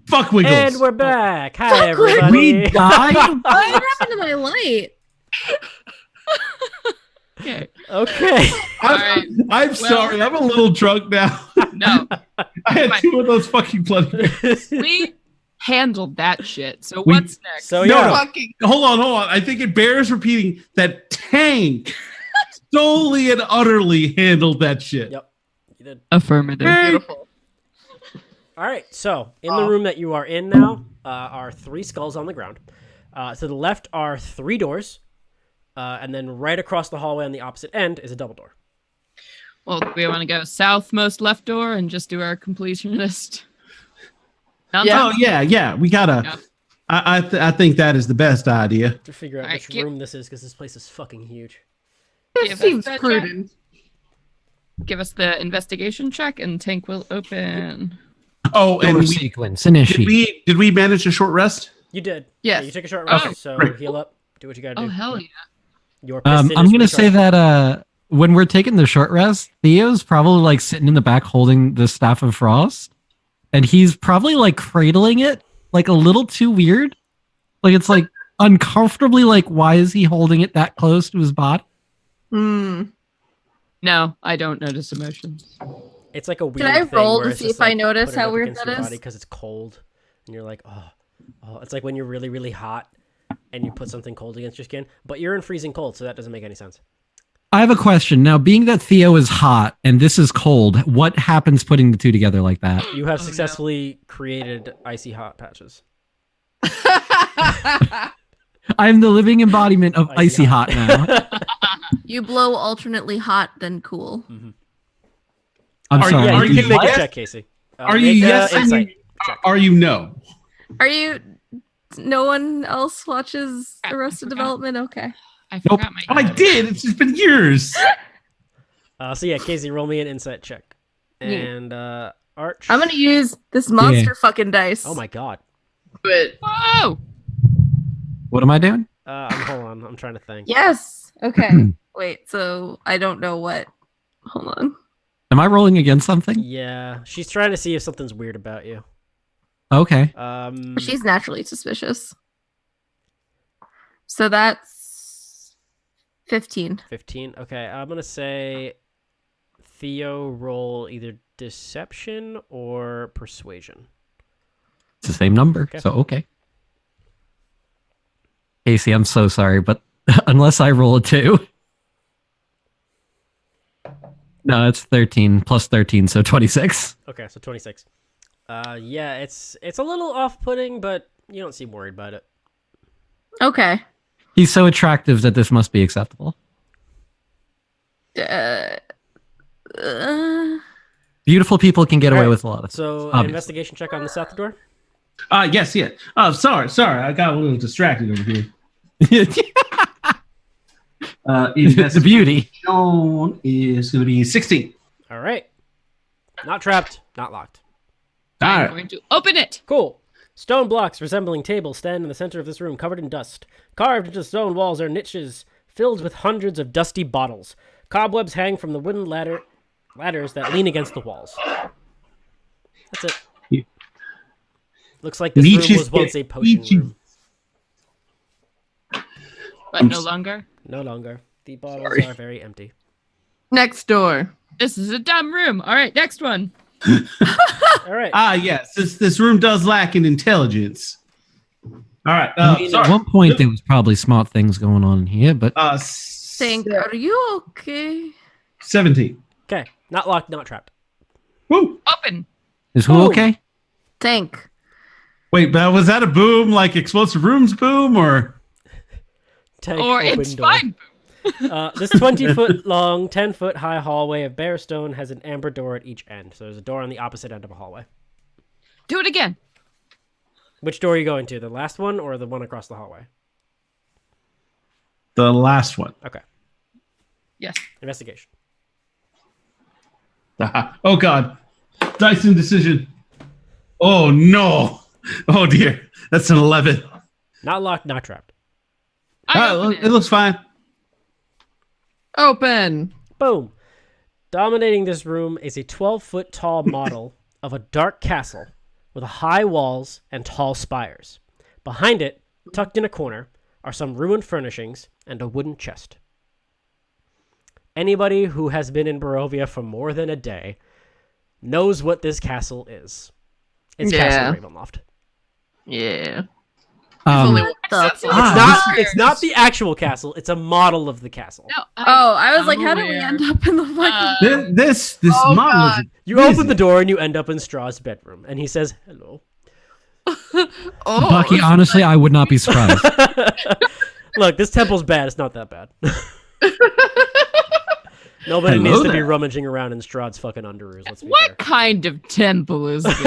Fuck Wiggles. And we're back. Hi, Fuck, Wiggles. everybody. We died? What happened to my light? Okay. Okay. I'm sorry. I'm a little drunk now. No. I had 2 of those fucking bloody. We handled that shit. So We- what's next? So No, yeah. no. Hold on. I think it bears repeating that Tank solely and utterly handled that shit. Yep. You did. Affirmative. Beautiful. All right. So in the room that you are in now are 3 skulls on the ground. To the left are 3 doors. And then right across the hallway on the opposite end is a double door. Well, do we want to go southmost left door and just do our completionist? Oh yeah. We gotta. Yeah. I think that is the best idea. To figure out All right, which give- room this is because this place is fucking huge. Give us Seems that prudent. Give us the investigation check and Tank will open. Oh, and Door sequence, initiate. did we manage a short rest? You did. Yes. Yeah, you took a short Oh, rest, so great. heal up. Do what you gotta do. Oh, hell yeah. Your I'm piston is gonna say recharged. that when we're taking the short rest, Theo's probably like sitting in the back holding the staff of frost, and he's probably like cradling it like a little too weird. Like it's like uncomfortably like why is he holding it that close to his body? Hmm. No, I don't notice emotions. It's like a weird I thing roll where to it's see just, if I like, notice put it how up weird against that your is? body because it's cold, and you're like, oh. It's like when you're really, really hot, and you put something cold against your skin, but you're in freezing cold, so that doesn't make any sense. I have a question now. Being that Theo is hot and this is cold, what happens putting the two together like that? You have Oh, no. successfully created icy hot patches. I'm the living embodiment of Icy icy hot now. You blow alternately hot, then cool. I'm Are sorry. Yeah, Are you you can make yes? a check, Casey. Are you make a yes and insight check. Are you no? Are you? No one else watches Arrested forgot. Development? Okay. I forgot my. I did. It's just been years. So yeah, Casey, roll me an insight check. Yeah. And Arch. I'm gonna use this monster fucking dice. Oh my god. But Whoa! What am I doing? Hold on. I'm trying to think. Yes. Okay. Wait. So I don't know what. Hold on. Am I rolling against something? Yeah, she's trying to see if something's weird about you. Okay. She's naturally suspicious. So that's 15. 15. Okay, I'm gonna say Theo roll either deception or persuasion. It's the same number. Okay. So, okay. Casey, I'm so sorry, but unless I roll a 2. No, it's 13 plus 13, so 26. Okay, so 26. Yeah, it's a little off-putting, but you don't seem worried about it. Okay. He's so attractive that this must be acceptable. Uh, Beautiful people can get away Alright, with a lot of So, an obviously. investigation check on the south door. Yes, yeah. Oh, sorry. I got a little distracted over here. It's a beauty. Investigation is going to be 16. All right. Not trapped, not locked. All I'm right. going to open it. Cool. Stone blocks resembling tables stand in the center of this room, covered in dust. Carved into stone walls are niches filled with hundreds of dusty bottles. Cobwebs hang from the wooden ladders that lean against the walls. That's it. Yeah. Looks like this room Leeches was once get a potion leeches. room. But no longer. No longer. The bottles Sorry. are very empty. next door. This is a dumb room. All right, next one. All right. Yes. This room does lack in intelligence. All right. I mean, at one point, there was probably smart things going on in here, but Think, are you okay? 17. Okay. Not locked, not trapped. Woo. Open. is who Boom. okay? Think. Wait, but was that a boom, like explosive rooms boom, or? Take Or open it's door. fine. This 20-foot long, 10-foot high hallway of bare stone has an amber door at each end. So there's a door on the opposite end of a hallway. Do it again. Which door are you going to? The last one or the one across the hallway? The last one. Okay. Yes. Investigation. Oh, God. Dice indecision. Oh, no. Oh, dear. That's an 11. Not locked, not trapped. I open It looks fine. Open. Boom. Dominating this room is a 12-foot tall model of a dark castle with high walls and tall spires. Behind it, tucked in a corner, are some ruined furnishings and a wooden chest. Anybody who has been in Barovia for more than a day knows what this castle is. It's Castle Ravenloft. Yeah. There's only one castle. It's not the actual castle. It's a model of the castle. No, I was like, how did we end up in the fucking... This Oh, model God. is You open the door and you end up in Straw's bedroom, and he says, "Hello." Oh, Bucky, honestly, I would not be surprised. Look, this temple's bad. It's not that bad. Nobody Hello needs to be there. rummaging around in Strahd's fucking underoos. Let's be what kind of temple is this?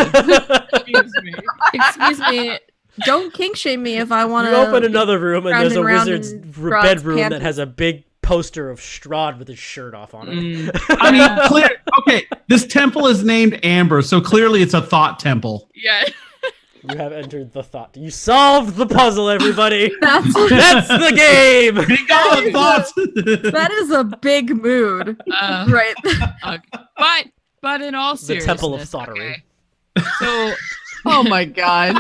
Excuse me. Excuse me. Don't kink shame me if I want You to... open another room and there's a round wizard's in Strahd's bedroom that panties. has a big poster of Strahd with his shirt off on it. I mean, clear. Okay, this temple is named Amber, so clearly it's a thought temple. Yeah. You have entered the thought. You solved the puzzle, everybody. That's the game. Big on thoughts. that is a big mood, right? But in all The seriousness, temple of thoughterry. okay. So Oh my God.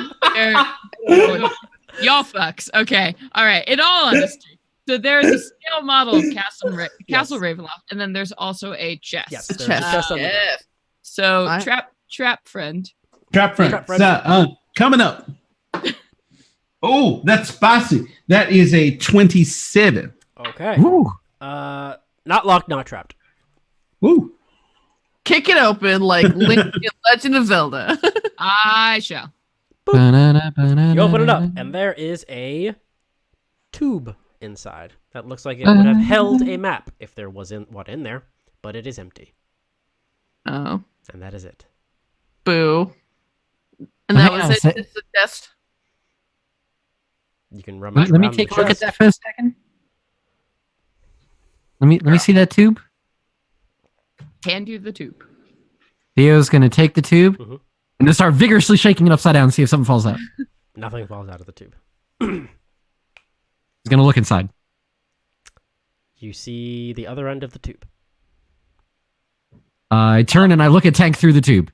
y'all fucks. Okay. All right. In all honesty, so there's a scale model of Castle Ravenloft, and then there's also a chest. Yes, The there's a chest. chest on the ground. Yes. So I- trap friend. Trap friend. Trap friend. So, coming up. Oh, that's spicy. That is a 27. Okay. Ooh. Not locked, not trapped. Ooh. Kick it open like Link in Legend of Zelda. I shall. You open it up, and there is a tube inside that looks like it would have held a map if there wasn't one in there, but it is empty, Oh, and that is it. boo. And that Hang was on a it. sec. Just a test. You can rummage Let me around take the a look at chest. that for a second. Let me see that tube. Hand you the tube. Theo's gonna take the tube Mhm. and then start vigorously shaking it upside down and see if something falls out. Nothing falls out of the tube. He's gonna look inside. You see the other end of the tube. I turn and I look at Tank through the tube.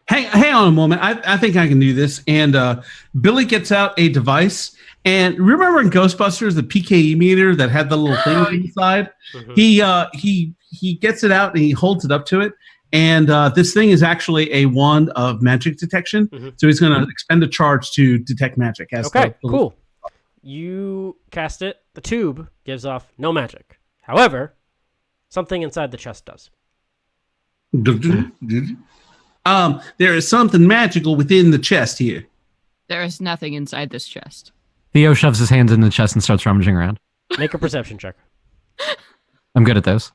Hang on a moment. I think I can do this. And Billy gets out a device. And remember in Ghostbusters, the PKE meter that had the little thing inside? Mhm. He gets it out and he holds it up to it. And this thing is actually a wand of magic detection. Mhm. So he's going to expend a charge to detect magic. As Okay, the- cool. You cast it. The tube gives off no magic. However, something inside the chest does. There is something magical within the chest here. There is nothing inside this chest. Theo shoves his hands in the chest and starts rummaging around. Make a perception check. I'm good at those.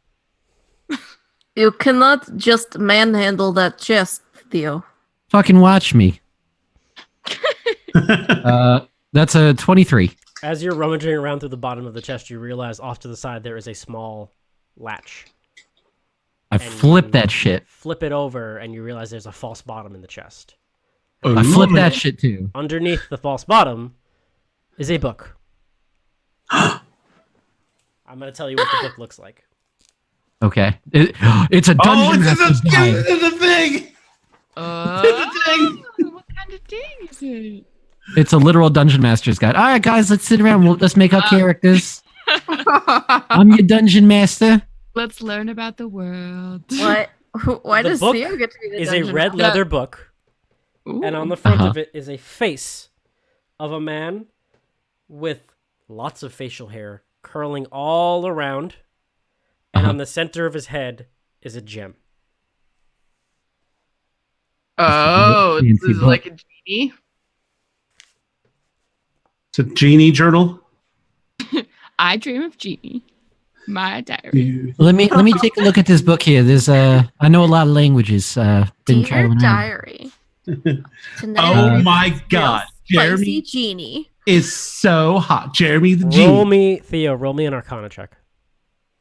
You cannot just manhandle that chest, Theo. Fucking watch me. That's a 23. As you're rummaging around through the bottom of the chest, you realize off to the side there is a small latch. I flip that shit. Flip it over, and you realize there's a false bottom in the chest. I flip that shit too. Underneath the false bottom is a book. I'm going to tell you what the book looks like. Okay. It's a dungeon master's guide. It's a thing. What kind of thing is it? It's a literal dungeon master's guide. All right, guys, let's sit around. Let's make our characters. I'm your dungeon master. Let's learn about the world. What? Why The does book Theo get to be the Is a dungeon red master? leather book, Ooh. and on the front Uh-huh. of it is a face of a man with lots of facial hair curling all around, and on the center of his head is a gem. Oh, this Fancy is book. like a genie. It's a genie journal. I dream of Genie. My diary. Let me take a look at this book here. There's I know a lot of languages. Been Dear traveling around. diary. Oh Tonight, my God. spicy Jeremy genie. is so hot. Jeremy the Roll genie. me, Theo. Roll me an Arcana check.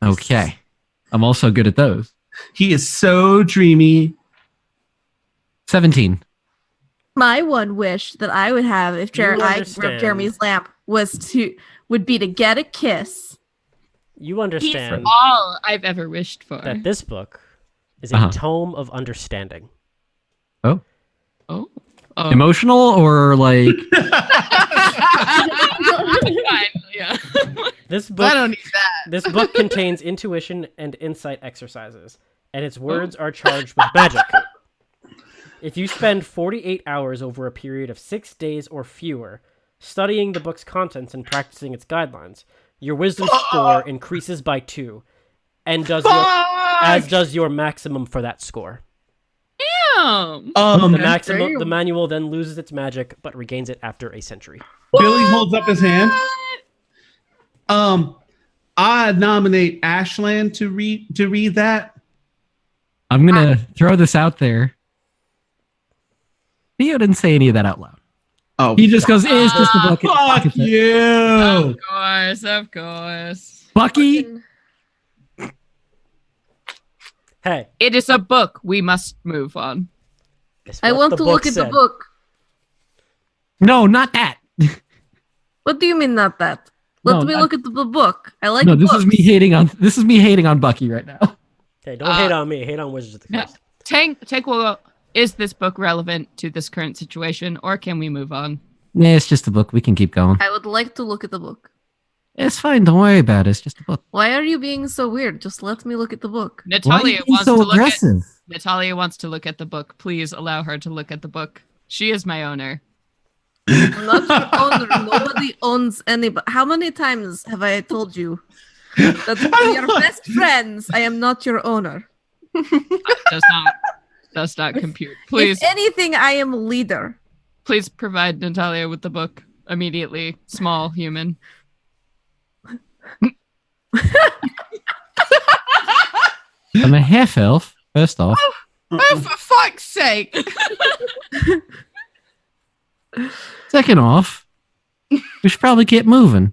Okay. I'm also good at those. He is so dreamy. 17. My one wish that I would have if You I understand. broke Jeremy's lamp would be to get a kiss. You He's understand all I've ever wished for. that this book is a Uh-huh. tome of understanding. Oh. Oh. Oh. Emotional or like? Yeah. This I book don't need that. This book contains intuition and insight exercises, and its words are charged with magic. If you spend 48 hours over a period of 6 days or fewer studying the book's contents and practicing its guidelines, your wisdom score increases by 2, and as does your maximum for that score. Damn. The manual then loses its magic, but regains it after a century. Billy holds up his hand. I nominate Ashland to read that. I'm gonna throw this out there. Theo didn't say any of that out loud. Oh, He just goes, "It's just a book." fuck you. Of course. Bucky. Hey, It is a book. We must move on. it's I what want the to book look at the said. book. No, not that. What do you mean not that? Let No, me not- look at the book. I like No, this books. is me hating on. This is me hating on Bucky right now. Hey, don't hate on me. Hate on Wizards of the No. Coast. Tank will. Is this book relevant to this current situation, or can we move on? Nah, it's just a book. We can keep going. I would like to look at the book. It's fine. Don't worry about it. It's just a book. Why are you being so weird? Just let me look at the book. Why are Natalia you being wants so to look at. aggressive? Natalia wants to look at the book. Please allow her to look at the book. She is my owner. I'm not your owner. Nobody owns anybody. How many times have I told you that we are best friends? I am not your owner. Does not compute. Please, If anything, I am leader. please provide Natalia with the book immediately. Small human. I'm a half elf. First off, Oh, for fuck's sake. second off, we should probably get moving.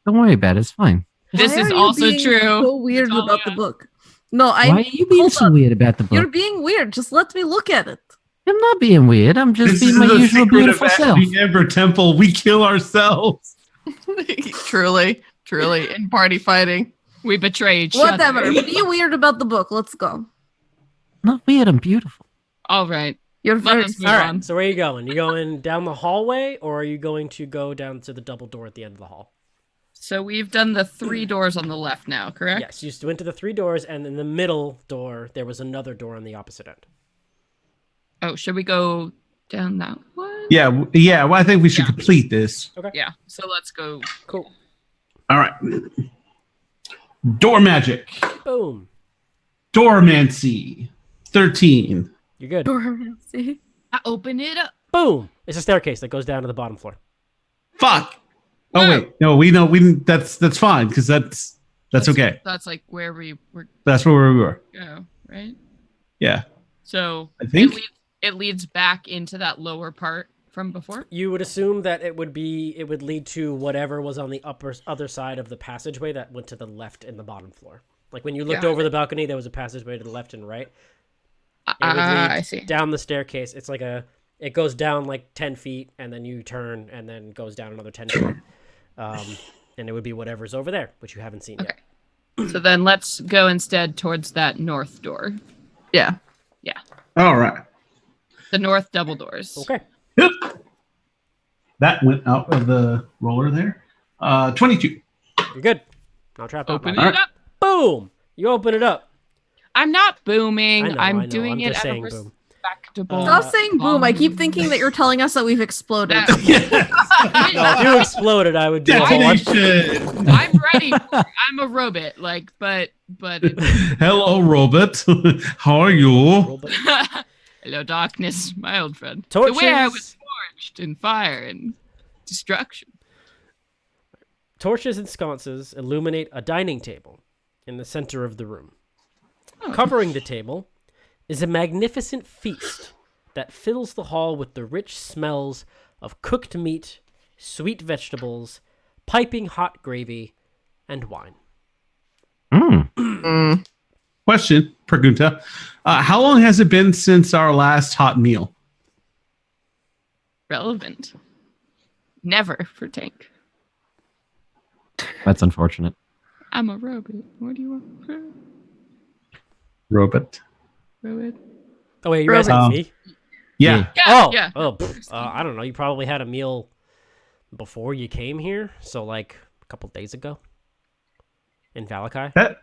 Don't worry about it. It's fine. This Why is are you also being true. So weird Natalia. about the book. No, I. Why are you being hold so up. weird about the book? You're being weird. Just let me look at it. I'm not being weird. I'm just This being is my the usual secret beautiful of self. the Amber Temple. We kill ourselves. Truly, in party fighting. We betray each Whatever. other. Be weird about the book. Let's go. I'm not weird. I'm beautiful. All right. You're Let very. us move All on. right. So where are you going? You going down the hallway, or are you going to go down to the double door at the end of the hall? So we've done the 3 doors on the left now, correct? Yes. You went to the 3 doors, and in the middle door there was another door on the opposite end. Oh, should we go down that one? Yeah. Well, I think we should Yeah. complete this. Yeah. So let's go. Cool. All right. Door magic. Boom. Dormancy. 13. You're good. Dormancy. I open it up. Boom. It's a staircase that goes down to the bottom floor. Fuck. Oh No. wait, no, we know that's fine because that's okay. That's like where we were That's where we were. go, right? Yeah, So I think. it leads back into that lower part from before. You would assume that it would lead to whatever was on the other side of the passageway that went to the left in the bottom floor. Like when you looked Yeah. over the balcony, there was a passageway to the left and right. It would lead I see. down the staircase. It's like it goes down like 10 feet and then you turn and then goes down another 10 feet. And it would be whatever's over there, which you haven't seen yet. So then let's go instead towards that north door. Yeah. All right. The north double doors. Okay. Yep. That went out of the roller there. 22. You're good. Now trap Open out. it up. Boom. You open it up. I'm not booming. I know, I'm doing I'm it just at a saying boom. respectable. Stop saying boom. I keep thinking that you're telling us that we've exploded. No, if you exploded, I would do a whole Detonation. I'm ready. I'm a robot. Like, but. Hello, Robert. How are you? Hello, darkness, my old friend. Torches. The way I was forged in fire and destruction. Torches and sconces illuminate a dining table in the center of the room. Oh. Covering the table is a magnificent feast that fills the hall with the rich smells of cooked meat, sweet vegetables, piping hot gravy, and wine. Question, Pregunta. How long has it been since our last hot meal? Relevant. Never for Tank. That's unfortunate. I'm a robot. What do you want? Robot. Robot. Oh, wait, you guys Um, me? Yeah. Yeah. I don't know. You probably had a meal before you came here, so like a couple days ago in Valakai.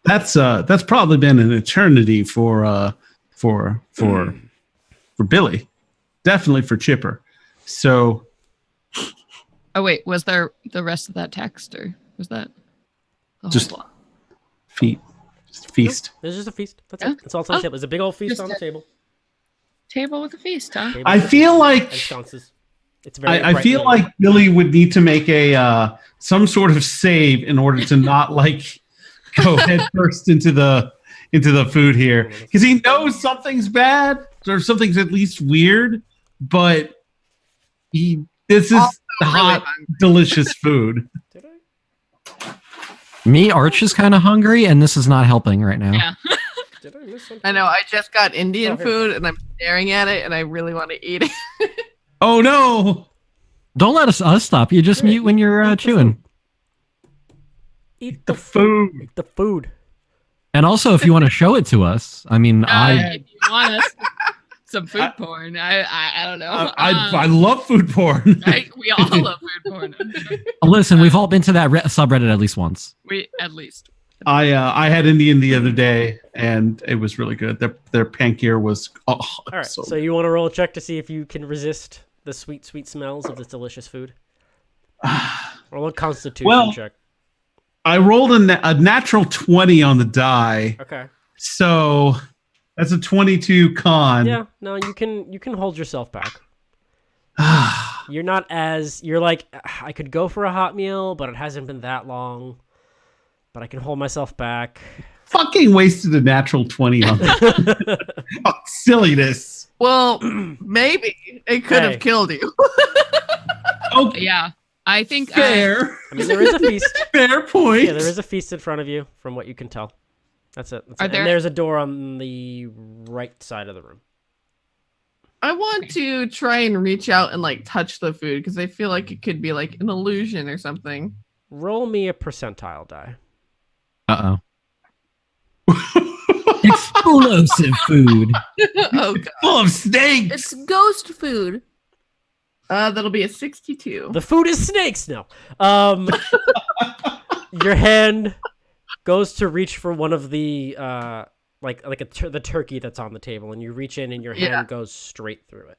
That's probably been an eternity for Billy. Definitely for Chipper. So Oh wait, was there the rest of that text, or was that the whole Just- plot? feast. There's just a feast. That's Yeah. it. It's all on the table. It's a big old feast Just on the a- table. Table with a feast, huh? Table I with a feel feast like and sconces. It's very. I feel brightly- like Billy would need to make a some sort of save in order to not like go head first into the food here, because he knows something's bad or something's at least weird, but this is hot, delicious food. Did I? Me, Arch is kind of hungry, and this is not helping right now. Yeah. Did I miss something? I know. I just got Indian Oh, here. food and I'm staring at it and I really want to eat it. Oh no! Don't let us stop you. Just mute when you're chewing. Eat The the food. Eat the food. And also, if you want to show it to us, I mean, If you want us some food porn, I don't know. I love food porn. We all love food porn. I'm sure. listen. We've all been to that subreddit at least once. We at least. I had Indian the other day and it was really good. Their pancake was All right. So you want to roll a check to see if you can resist the sweet, sweet smells of this delicious food? Roll a Constitution Well- check. I rolled a natural 20 on the die, Okay. so that's a 22 con. Yeah. No, you can hold yourself back. You're not as you're like I could go for a hot meal, but it hasn't been that long. But I can hold myself back. Fucking wasted a natural 20 on that. Oh, silliness. Well, maybe it could Hey. have killed you. Okay, Yeah, I think. fair. I mean, there is a feast. Fair point. Yeah, there is a feast in front of you, from what you can tell. That's it. That's Are it. there- And there's a door on the right side of the room. I want to try and reach out and like touch the food because I feel like it could be like an illusion or something. Roll me a percentile die. Explosive food. Oh god. Full of snakes. It's ghost food. That'll be a 62. The food is snakes. No. Your hand goes to reach for one of the the turkey that's on the table, and you reach in, and your hand Yeah. goes straight through it,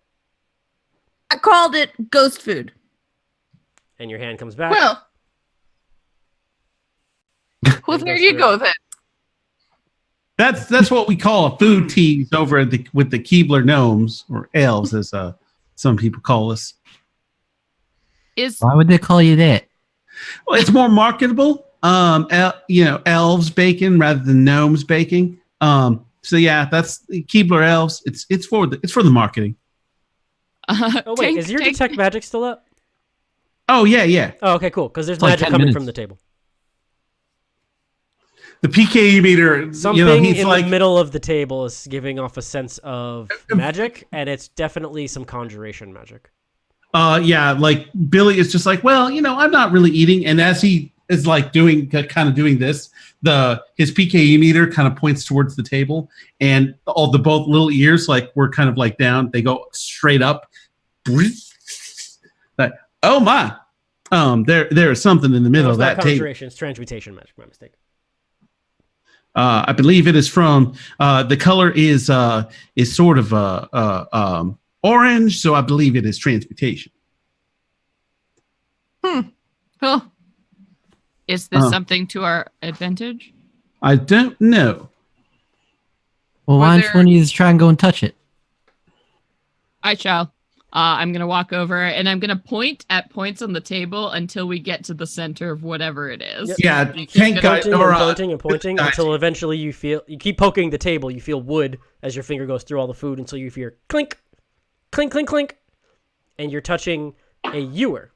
I called it ghost food. and your hand comes back. Well, Well, there you go then. That's what we call a food tease over at with the Keebler gnomes, or elves, as some people call us. Is Why would they call you that? Well, it's more marketable. Elves baking rather than gnomes baking. So yeah, that's Keebler elves. It's for the marketing. Oh wait, is your detect magic still up? Oh yeah. Oh, okay, cool. Because there's It's like magic 10 coming minutes. from the table. The PKE meter. Something He's in like, the middle of the table is giving off a sense of magic, and it's definitely some conjuration magic. yeah, like Billy is just like, well, I'm not really eating, and as he is like doing this, his PKE meter kind of points towards the table, and all the both little ears like we're kind of like down. They go straight up. Like, oh my, there is something in the middle No, of it's not that table. conjuration, it's transmutation magic. My mistake. I believe it is from the color is sort of orange, so I believe it is transmutation. Oh, is this something to our advantage? I don't know. Well, why don't one of you try and go and touch it? I shall. I'm gonna walk over and I'm gonna point at points on the table until we get to the center of whatever it is. Yep. Yeah, You keep tank guy pointing or and pointing and pointing guy. until eventually you keep poking the table. You feel wood as your finger goes through all the food until you hear clink, clink, clink, clink, and you're touching a ewer.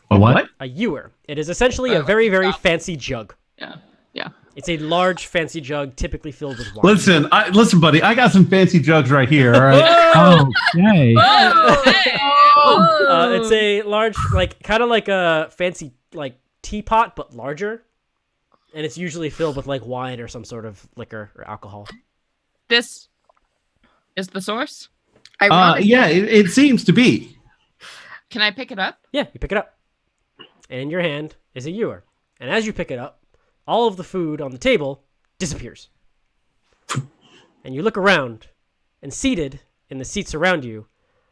What? A ewer. It is essentially a very, very fancy jug. Yeah. It's a large, fancy jug, typically filled with wine. Listen, buddy. I got some fancy jugs right here. All right. Okay. It's a large, kind of like a fancy, teapot, but larger. And it's usually filled with, wine or some sort of liquor or alcohol. This is the source? Yeah, it seems to be. Can I pick it up? Yeah, you pick it up. And in your hand is a ewer. And as you pick it up, all of the food on the table disappears. And you look around, and seated in the seats around you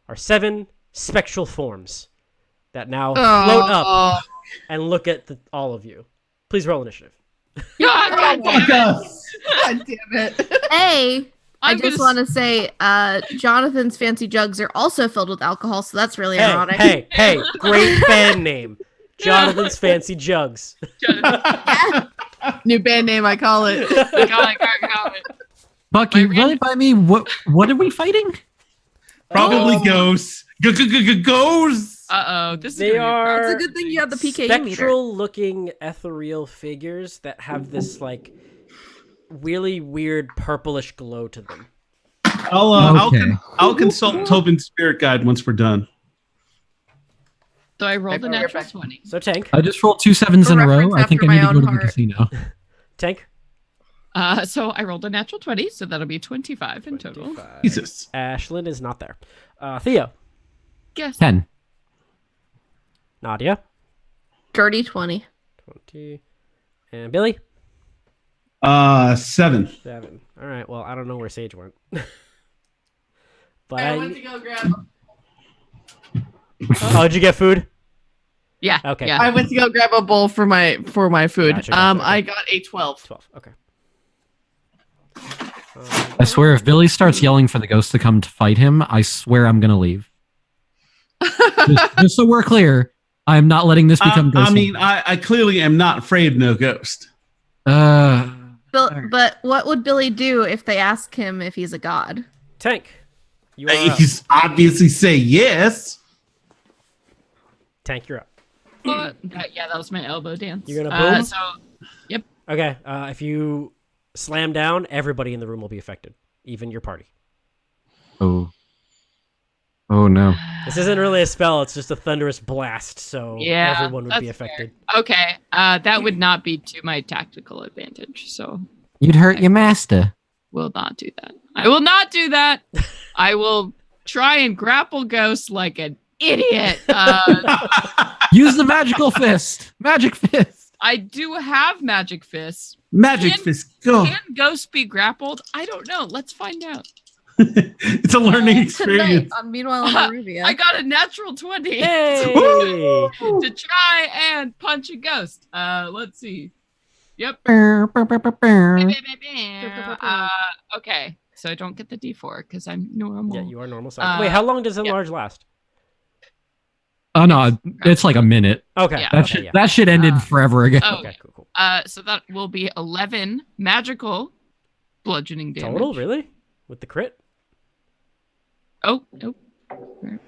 are 7 spectral forms that now float up and look at all of you. Please roll initiative. God Fuck us. God damn it. Hey, I I'm just gonna want to say, Jonathan's fancy jugs are also filled with alcohol, so that's really ironic. Hey, great band name. Jonathan's Fancy Jugs. New band name, I call it. I got it. Bucky, My run it by me. What are we fighting? Probably ghosts. Ghosts. Uh-oh. This is They gonna be a are It's a good thing you have the PKU meter. spectral-looking ethereal figures that have this like really weird purplish glow to them. I'll consult Tobin's spirit guide once we're done. So I rolled a natural 20. So Tank, I just rolled 2 7s in a row. reference I think after I need my to go own to the heart. casino. Tank. So I rolled a natural 20, so that'll be 25 in total. 25. Jesus. Ashlyn is not there. Theo, Guess. 10. Nadia, Dirty 20. 20, and Billy, 7. 7. All right. Well, I don't know where Sage went, but I went to go grab. oh, did you get food? Yeah. Okay. Yeah. I went to go grab a bowl for my food. Gotcha, okay. I got a 12. 12. Okay. I swear, if Billy starts yelling for the ghost to come to fight him, I swear I'm going to leave. just so we're clear, I'm not letting this become ghost. I mean, I clearly am not afraid of no ghost. But what would Billy do if they ask him if he's a god? Tank, you are up. He's obviously say yes. Tank, you're up. Yeah, that was my elbow dance. You're gonna boom? So, Okay. If you slam down, everybody in the room will be affected, even your party. Oh no. This isn't really a spell; it's just a thunderous blast, so Yeah, everyone would be that's affected. okay. That would not be to my tactical advantage, so You'd hurt your master. will not do that. I will not do that. I will try and grapple Ghost like an idiot. Use the magical fist. Magic fist. I do have magic fists. Magic Can- fist. Go. Can Ghost be grappled? I don't know. Let's find out. It's a learning Tonight experience. on Meanwhile in Barovia. I got a natural 20 Hey! to try and punch a ghost. Let's see. Yep. Okay, so I don't get the D4 because I'm normal. Yeah, you are normal size. Wait, how long does enlarge last? Oh no, it's like a minute. Okay. Yeah. Okay, That shit ended forever ago. Oh, Okay, cool. so that will be 11 magical bludgeoning damage. Total, really? With the crit? Oh, nope.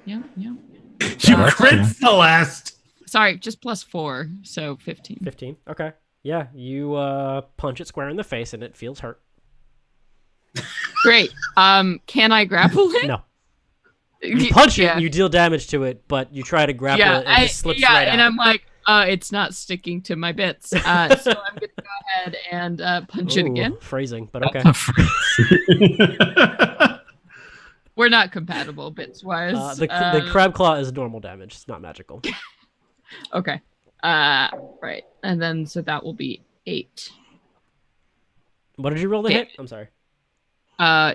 Yeah. You that's crit true. Celeste. Sorry, just plus 4, so 15. 15. Okay. Yeah, you punch it square in the face and it feels hurt. Great. Can I grapple it? No. You punch it Yeah. and you deal damage to it, but you try to grapple it and it just slips right and out. I'm like, it's not sticking to my bits. So I'm gonna go ahead and punch it Ooh, again. Phrasing, but okay. We're not compatible bits wise. The crab claw is normal damage. It's not magical. Okay. Right. And then so that will be 8. What did you roll to hit? Damage. I'm sorry.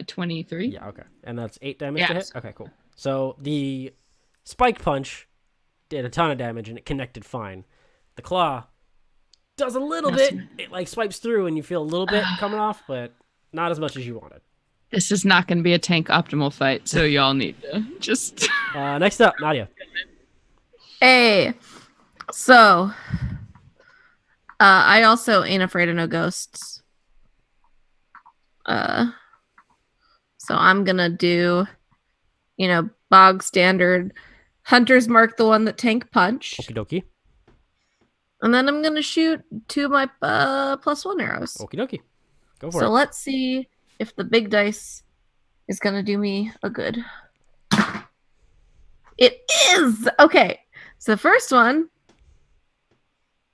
23. Yeah, okay. And that's 8 damage to Yes. hit? Okay, cool. So the spike punch did a ton of damage and it connected fine. The claw does a little That's bit. It like swipes through and you feel a little bit coming off, but not as much as you wanted. This is not going to be a tank optimal fight, so y'all need to just. Next up, Nadia. Hey, so I also ain't afraid of no ghosts. So I'm gonna do, bog standard hunter's mark, the one that tank punched, Okie dokie. and then I'm gonna shoot 2 of my +1 arrows. Okie dokie. Go for So it. let's see if the big dice is gonna do me a good. It is! Okay. So the first one,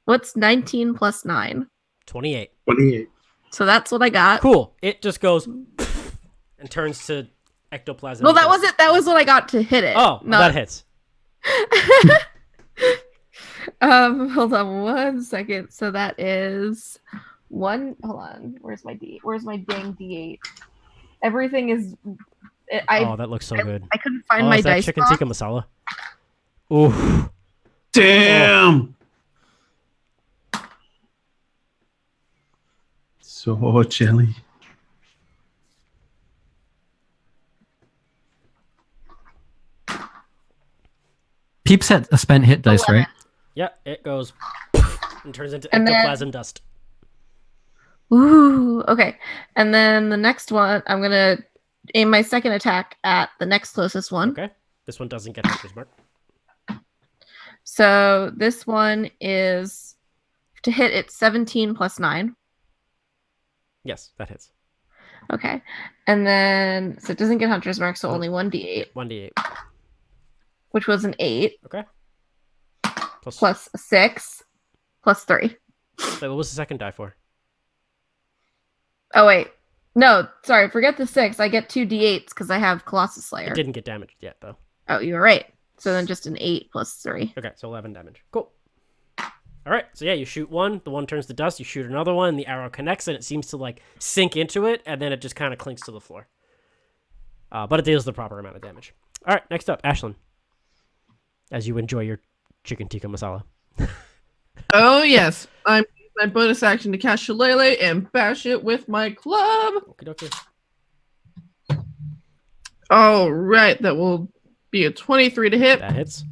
what's 19 plus 9? 28. 28. So that's what I got. Cool. It just goes and turns to ectoplasm. Well, that was it. That was what I got to hit it. Oh, that hits. Hold on 1 second. So that is one. Hold on. Where's my dang D8? Everything is. Oh, that looks so good. I couldn't find Oh, my is that dice chicken box. tikka masala? Ooh. Damn. So jelly. Peeps had a spent hit dice, right? Yeah, it goes and turns into And then- ectoplasm dust. Ooh, okay. And then the next one, I'm gonna aim my second attack at the next closest one. Okay. This one doesn't get Hunter's Mark. So this one is to hit. It's 17 plus 9. Yes, that hits. Okay, and then so it doesn't get Hunter's Mark, so only 1d8, 1d8. which was an 8 Okay. plus 6 plus 3. Wait, what was the second die for? Oh wait, no, sorry, forget the 6. I get 2 d8s because I have Colossus Slayer. It didn't get damaged yet, though. Oh, you were right. So then just an 8 plus 3. Okay, so 11 damage. Cool. All right, so yeah, you shoot one, the one turns to dust, you shoot another one, and the arrow connects, and it seems to like sink into it, and then it just kind of clinks to the floor. But it deals the proper amount of damage. All right, next up, Ashlyn. As you enjoy your chicken tikka masala. Oh yes, I'm using my bonus action to cast Shillelagh and bash it with my club. Okie dokie. All right, that will be a 23 to hit. That hits.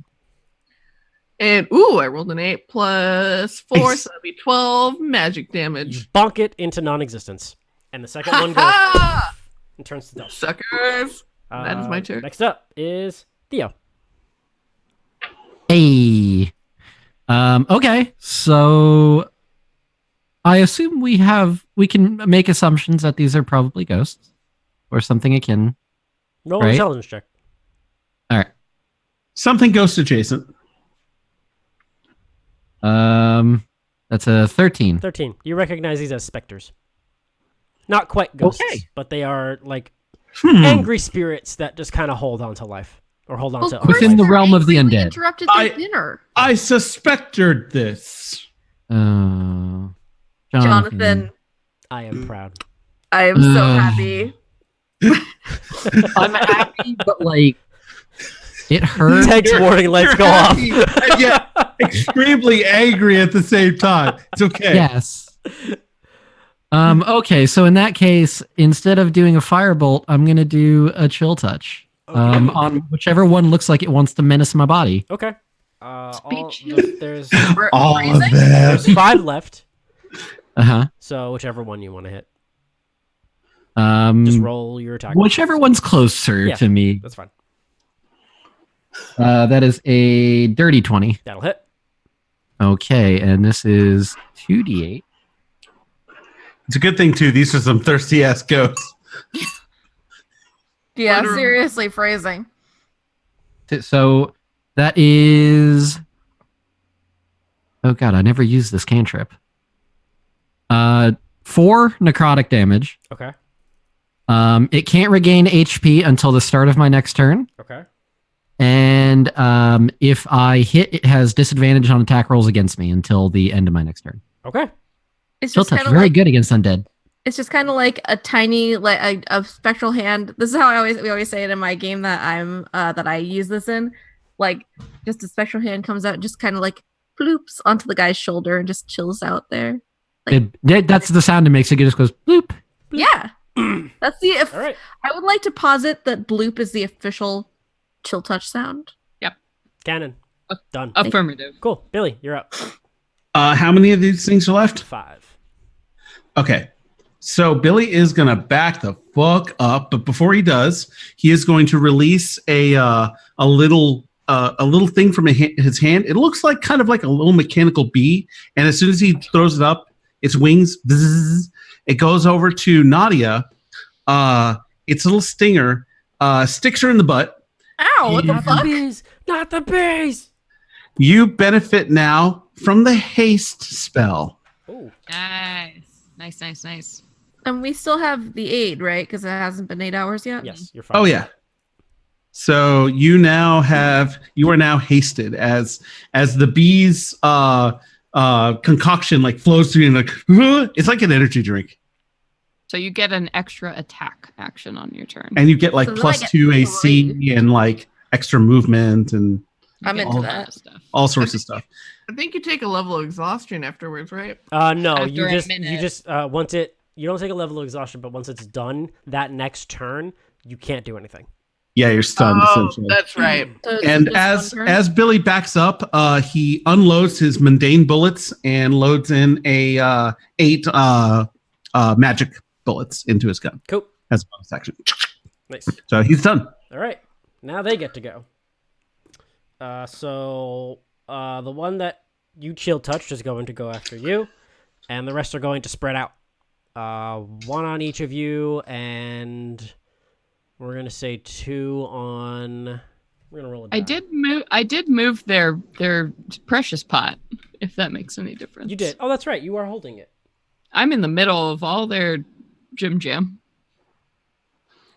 And ooh, I rolled an 8 plus 4, Nice. so that'd be 12 magic You damage. bonk it into non-existence, and the second one goes Ha and turns to dust. Suckers! That is my turn. Next up is Theo. Hey. Okay, so I assume we can make assumptions that these are probably ghosts or something akin. Roll an Right. intelligence check. All right. Something ghost adjacent. That's a 13. 13. You recognize these as specters. Not quite ghosts, Okay. but they are like Hmm. angry spirits that just kind of hold on to life or hold on Well, to of course Within the they're realm of the angry. We undead. interrupted their I- dinner. I suspected this. Jonathan. Jonathan, I am proud. I am so Ugh. happy. I'm happy, but like it hurt. Text warning lights go off. happy and yet extremely angry at the same time. It's okay. Yes. Okay, so in that case, instead of doing a firebolt, I'm gonna do a chill touch. On whichever one looks like it wants to menace my body. Okay. Speech. There's All of Phrasing? there's them. 5 left, Uh-huh. so whichever one you want to hit, Um just roll your attack. whichever one's closer Yeah. to me. That's fine. That is a dirty 20. That'll hit. Okay, and this is 2d8. It's a good thing too. These are some thirsty ass ghosts. Yeah, Wonder- seriously, phrasing. So that is. Oh god, I never used this cantrip. 4 necrotic damage. Okay. It can't regain HP until the start of my next turn. Okay. And if I hit, it has disadvantage on attack rolls against me until the end of my next turn. Okay. It's Chill just touch, kind of very like good against undead. it's just kind of like a tiny like a spectral hand. This is how we always say it in my game that I use this in. Like just a spectral hand comes out and just kind of like bloops onto the guy's shoulder and just chills out there. That's the sound it makes. It just goes bloop. Yeah. That's the All right. I would like to posit that bloop is the official chill touch sound. Cannon. Done. Affirmative. Cool. Billy, you're up. How many of these things are left? 5. Okay. So Billy is gonna back the fuck up, but before he does, he is going to release a little thing from his hand. It looks like kind of like a little mechanical bee, and as soon as he throws it up, its wings, bzzz, it goes over to Nadia. Its little stinger sticks her in the butt. Ow, what the Not the fuck? bees. Not the bees. You benefit now from the haste spell. Oh. Nice. Nice. And we still have the aid, right? Because it hasn't been 8 hours yet. Yes, you're fine. Oh yeah. So you are now hasted as the bees concoction like flows through you and like it's like an energy drink. So you get an extra attack action on your turn. And you get like So then I plus get 2 AC three. and like extra movement and You I'm get into all that. stuff. all sorts of stuff. I think you take a level of exhaustion afterwards, right? No, After you a just minute. once you don't take a level of exhaustion, but once it's done, that next turn you can't do anything. Yeah, you're stunned essentially. That's right. So it's And just one turn? as Billy backs up, he unloads his mundane bullets and loads in a 8 magic bullets into his gun Cool. as a bonus action. Nice. So he's done. All right. Now they get to go. So the one that you chill touched is going to go after you, and the rest are going to spread out. One on each of you, and we're gonna say 2 on. We're gonna roll it. I did move their precious pot, if that makes any difference. You did. Oh, that's right. You are holding it. I'm in the middle of all their jam.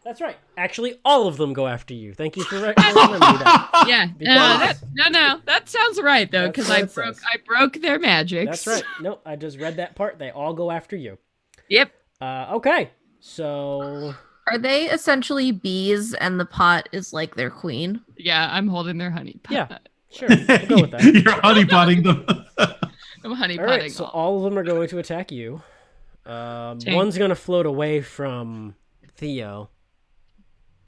That's right. Actually, all of them go after you. Thank you for remembering that. Yeah. Because- No. That sounds right though, That's because what I it broke says. I broke their magic. That's right. No, I just read that part. They all go after you. Yep. Okay. So Are they essentially bees and the pot is like their queen? Yeah, I'm holding their honey pot. Yeah. Sure. We'll go with that. You're honeypotting them. I'm honey All potting. right. So all of them are going to attack you. Tank. One's going to float away from Theo.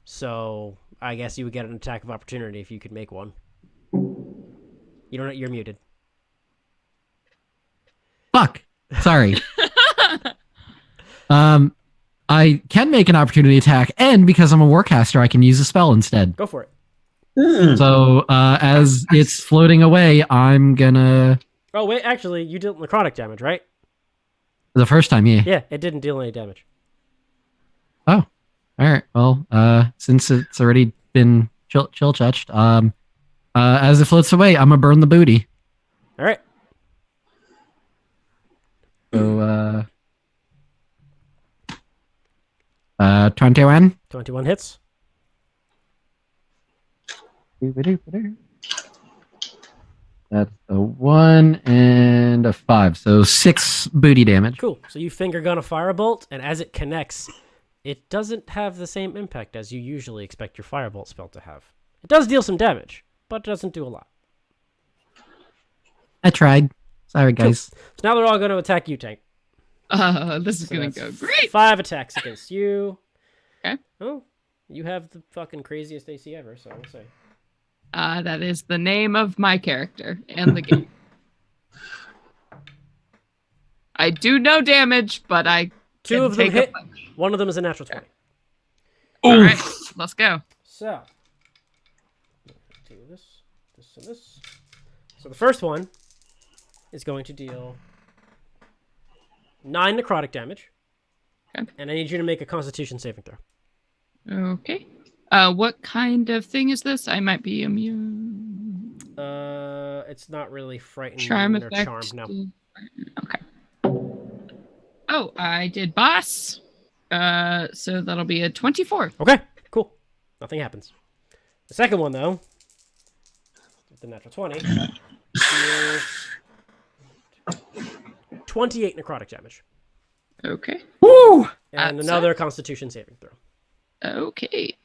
So I guess you would get an attack of opportunity if you could make one. You don't. You're muted. Fuck. Sorry. I can make an opportunity attack, and because I'm a warcaster, I can use a spell instead. Go for it. So as it's floating away, I'm gonna. Oh wait, actually, you dealt necrotic damage, right? The first time, yeah. Yeah, it didn't deal any damage. Oh, all right. Well, since it's already been chill touched, as it floats away, I'm gonna burn the booty. All right. So 21. 21 hits. That's a 1 and a 5, so 6 booty damage. Cool. So you finger gun a firebolt, and as it connects, it doesn't have the same impact as you usually expect your firebolt spell to have. It does deal some damage, but it doesn't do a lot. I tried. Sorry, guys. So now they're all going to attack you, Tank. This is So gonna that's go great. 5 attacks against you. Okay. Oh, you have the fucking craziest AC ever, so we'll say. That is the name of my character and the game. I do no damage, but I 2 can of them take a hit. punch. One of them is a natural 20. All right, let's go. So, do this, and this. So the first one is going to deal 9 necrotic damage. Okay. And I need you to make a Constitution saving throw. Okay. What kind of thing is this? I might be immune. It's not really frightening Charm or effect. charm. No. Okay. Oh, I did boss. So that'll be a 24. Okay, cool. Nothing happens. The second one, though, with the natural 20, is 28 necrotic damage. Okay. Woo! And That's another Constitution saving throw. Okay.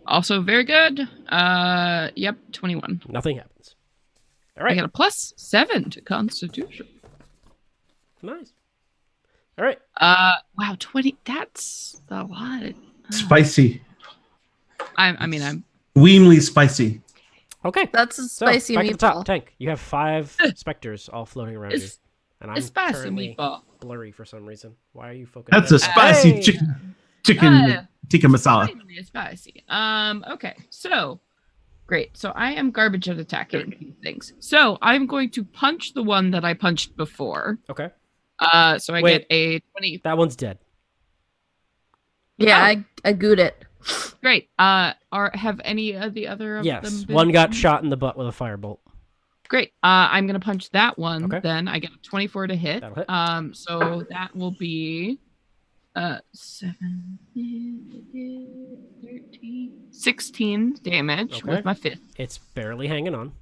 Also very good. Yep, 21. Nothing happens. All I right. got a +7 to Constitution. Nice. All right. Wow, 20. That's a lot. Spicy. I'm Weemly spicy. Okay. That's a So, spicy back to the top. meatball. Tank, you have 5 specters all floating around you. It's And a I'm spicy currently meatball. blurry for some reason. Why are you focusing? That's a spicy Hey! chicken tikka masala. Slightly spicy. Okay, so great. So I am garbage at attacking these things. So I'm going to punch the one that I punched before. Okay. So I Wait. get a 20. That one's dead. Yeah, Oh. I gooed it. Great. Have any of the other of Yes. them been One got punched? shot in the butt with a firebolt. Great. I'm gonna punch that one. Okay. Then I get a 24 to hit. That'll hit. So that will be 7, 13, 16 damage Okay. with my fifth. It's barely hanging on.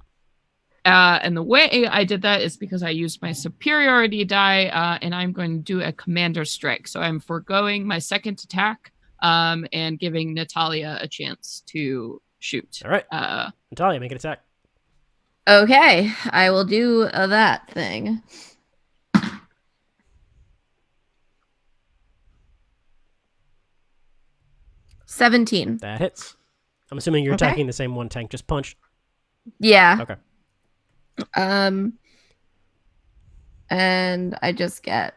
And the way I did that is because I used my superiority die, and I'm going to do a commander strike. So I'm foregoing my second attack, and giving Natalia a chance to shoot. All right. Natalia, make an attack. Okay, I will do that thing. $17. That hits. I'm assuming you're Okay. attacking the same one tank. Just punch. Yeah. Okay. And I just get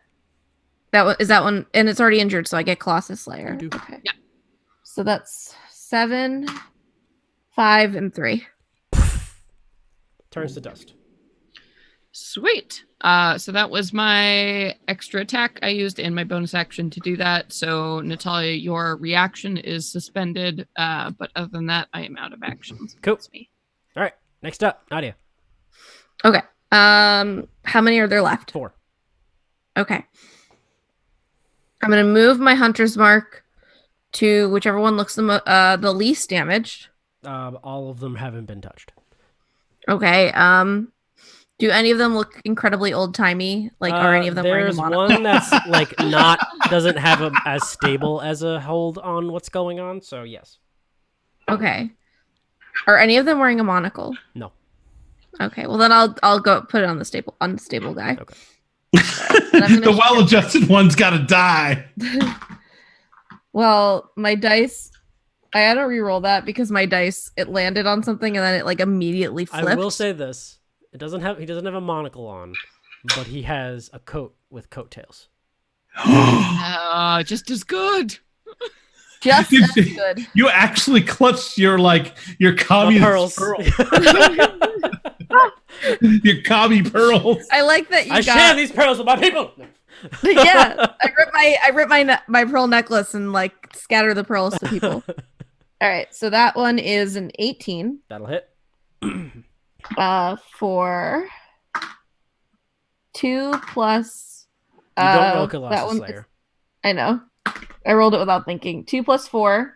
that one. Is that one? And it's already injured, so I get Colossus Slayer. You do. Okay. Yeah. So that's 7, 5, and 3. Turns to dust. Sweet. So that was my extra attack I used and my bonus action to do that. So Natalia, your reaction is suspended. But other than that, I am out of actions. Cool. That's me. All right. Next up, Nadia. Okay. How many are there left? 4. Okay. I'm gonna move my hunter's mark to whichever one looks the least damaged. All of them haven't been touched. Okay. Do any of them look incredibly old timey? Like, are any of them wearing a There's monocle? one that's like doesn't have as stable as a hold on what's going on. So yes. Okay. Are any of them wearing a monocle? No. Okay. Well, then I'll go put it on the unstable guy. Okay. The well-adjusted one's got to die. Well, my dice. I had to re-roll that because my dice it landed on something and then it like immediately flipped. I will say this: he doesn't have a monocle on, but he has a coat with coattails. Just as good. just Did as you- good. You actually clutched your communist pearls. your commie pearls. I like that you I got. share these pearls with my people. Yeah, I rip my pearl necklace and like scatter the pearls to people. All right, so that one is an 18. That'll hit. For 2 plus. You don't roll that Colossus one. Slayer. I know. I rolled it without thinking. 2 plus 4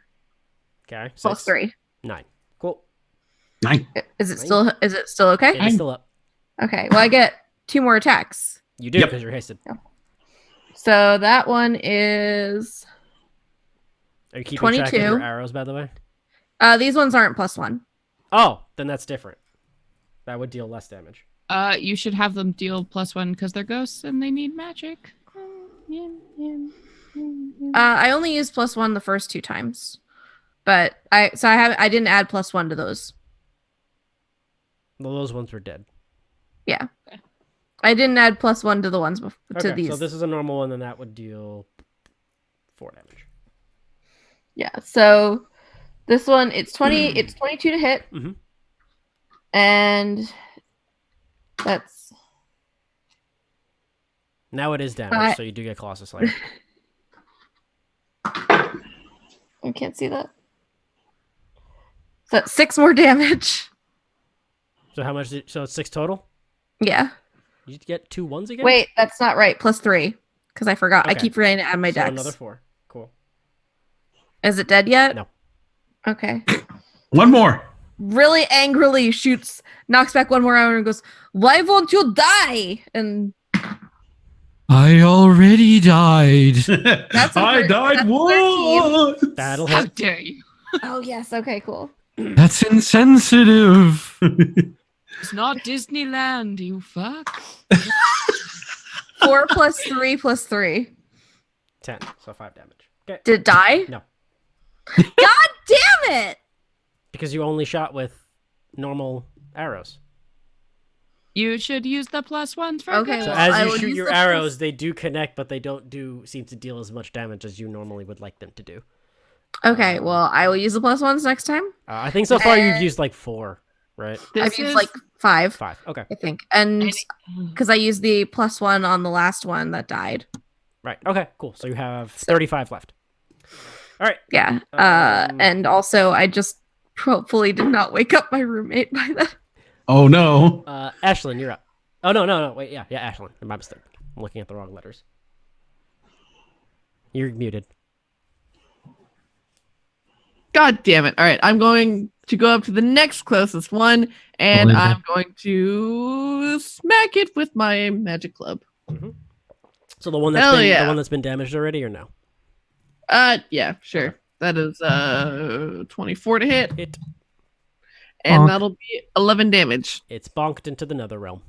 Okay. plus 6, 3. 9. Cool. Nice. Is it still okay? It's still up. Okay. Well, I get 2 more attacks. You do Yep. because you're hasted. So that one is. Are you keeping track of 22. your arrows, by the way? These ones aren't +1. Oh, then that's different. That would deal less damage. You should have them deal +1 because they're ghosts and they need magic. I only used +1 the first 2 times, but I didn't add +1 to those. Well, those ones were dead. Yeah, I didn't add +1 to the ones to Okay, these. so this is a normal one, then that would deal 4 damage. Yeah, so this one it's 22 to hit, Mhm. and that's Now it is damage, so you do get Colossus Slayer. I can't see that. So that's 6 more damage. So how much? So it's 6 total. Yeah. You get 2 1s again. Wait, that's not right. +3, because I forgot. I Okay. keep forgetting to add my So dex. another 4. Cool. Is it dead yet? No. Okay. One more. Really angrily knocks back one more arrow and goes, "Why won't you die?" And I already died. That's a I thir- died that's once. That'll How hit. dare you? oh yes, okay, cool. That's insensitive. It's not Disneyland, you fuck. 4 plus 3 plus 3. 10. So 5 damage. Okay. Did it die? No, God damn it! because you only shot with normal arrows. You should use the +1s for Okay, So ghosts. well, as I you will shoot use your the arrows, they do connect, but they don't seem to deal as much damage as you normally would like them to do. Okay, well, I will use the +1s next time. I think so far you've used like 4, right? This I've used is- like 5, 5. Okay. I think, and because I used the +1 on the last one that died. Right. Okay. Cool. So you have 35 left. All right. Yeah. And also, I just hopefully did not wake up my roommate by that. Oh no. Ashlyn, you're up. Oh no. Wait. Yeah. Ashlyn. My mistake. I'm looking at the wrong letters. You're muted. God damn it. All right. I'm going to go up to the next closest one, and Believe I'm going to smack it with my magic club. So the one Hell the yeah. one that's been damaged already, or no? Yeah, sure. Okay. That is 24 to hit, It and Bonk. that'll be 11 damage. it's bonked into the nether realm.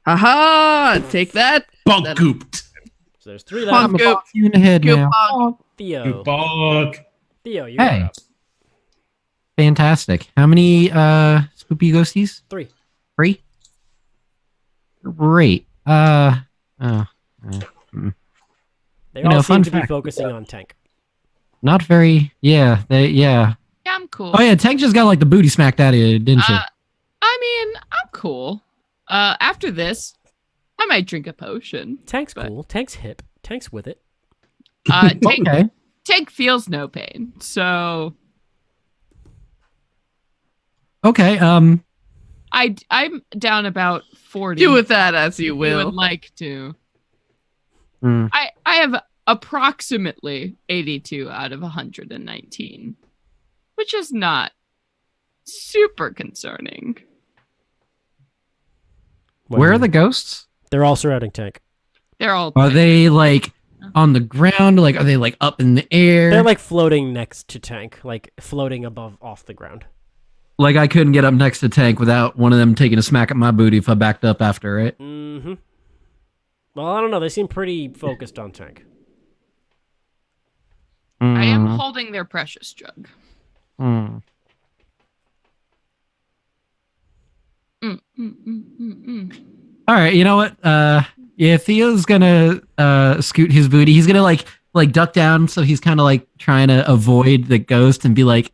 Haha! Take that. Bunk That- gooped. So there's 3 Bonk. left. Goop. You in the head Goop now. bonk. Theo. Bunk. Theo, you Hey. are up. Fantastic. How many spoopy ghosties? 3. 3? Great. They You all know, seem fun to be fact. focusing on tank. Not very. Yeah. Yeah. Yeah, I'm cool. Oh yeah. Tank just got like the booty smacked out of you, didn't you? I mean, I'm cool. After this, I might drink a potion. Tank's But- cool. Tank's hip. Tank's with it. Tank, Okay. Tank feels no pain, so Okay. I'm down about 40. Do with that as you You will. would like to. Hmm. I have approximately 82 out of 119, which is not super concerning. Where are the ghosts? They're all surrounding tank. They're all Are they like on the ground? Like, are they like up in the air? They're like floating next to tank, like floating above off the ground. Like I couldn't get up next to Tank without one of them taking a smack at my booty if I backed up after it. Mm-hmm. Well, I don't know. They seem pretty focused on tank. I am Mm, holding their precious jug. mm. All right, you know what? Yeah, Theo's gonna scoot his booty. He's gonna like duck down, so he's kind of like trying to avoid the ghost and be like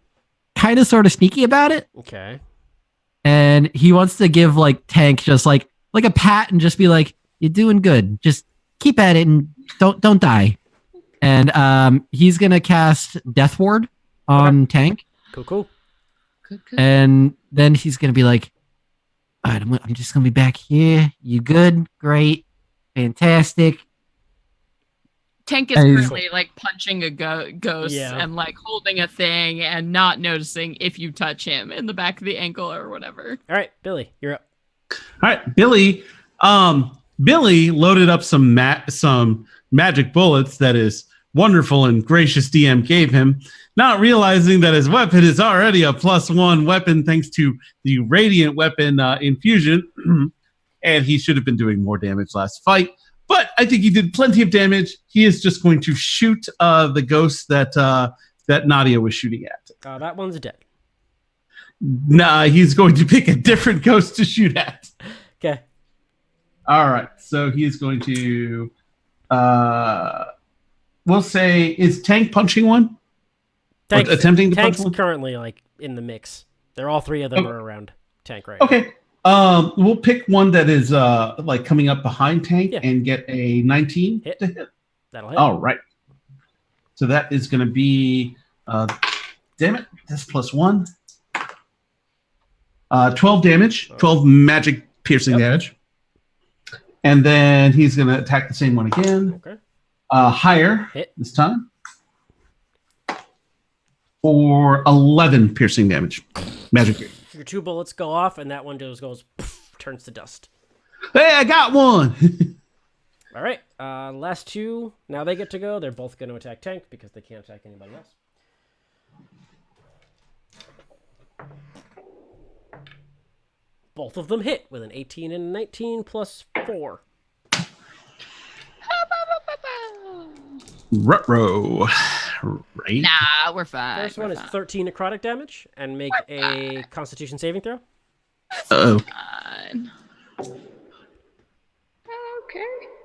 kind of sort of sneaky about it. Okay. And he wants to give like Tank just like a pat and just be like, "You're doing good. Just keep at it and don't die." And he's gonna cast Death Ward on Tank, Cool. Good, good. and then he's gonna be like, "All right, I'm just gonna be back here. You good? Great, fantastic." Tank is Hey. currently like punching a ghost Yeah. and like holding a thing and not noticing if you touch him in the back of the ankle or whatever. All right, Billy, you're up. All right, Billy. Billy loaded up some magic bullets that his wonderful and gracious DM gave him, not realizing that his weapon is already a +1 weapon thanks to the radiant weapon infusion, and he should have been doing more damage last fight. But I think he did plenty of damage. He is just going to shoot the ghost that Nadia was shooting at. That one's dead. Nah, he's going to pick a different ghost to shoot at. Okay. All right, so he is going to. We'll say, is Tank punching one? Tank's, attempting to punch Tank's one? currently like in the mix. They're all 3 of them Oh. are around tank right now. Okay. We'll pick one that is like coming up behind Tank Yeah. and get a 19 Hit. to hit. That'll hit. All right. So that is going to be, damn it, that's +1. 12 damage, 12 magic piercing damage. And then he's going to attack the same one again. Okay. Higher Hit. this time. For 11 piercing damage. Magic. Your 2 bullets go off, and that one just goes, poof, turns to dust. Hey, I got one. All right. Last 2. Now they get to go. They're both going to attack tank because they can't attack anybody else. Both of them hit with an 18 and a 19 plus 4. Ruh-roh. Right. Nah, we're fine. First one we're is fine. 13 necrotic damage and make a Constitution saving throw. Uh-oh. Fine. Okay.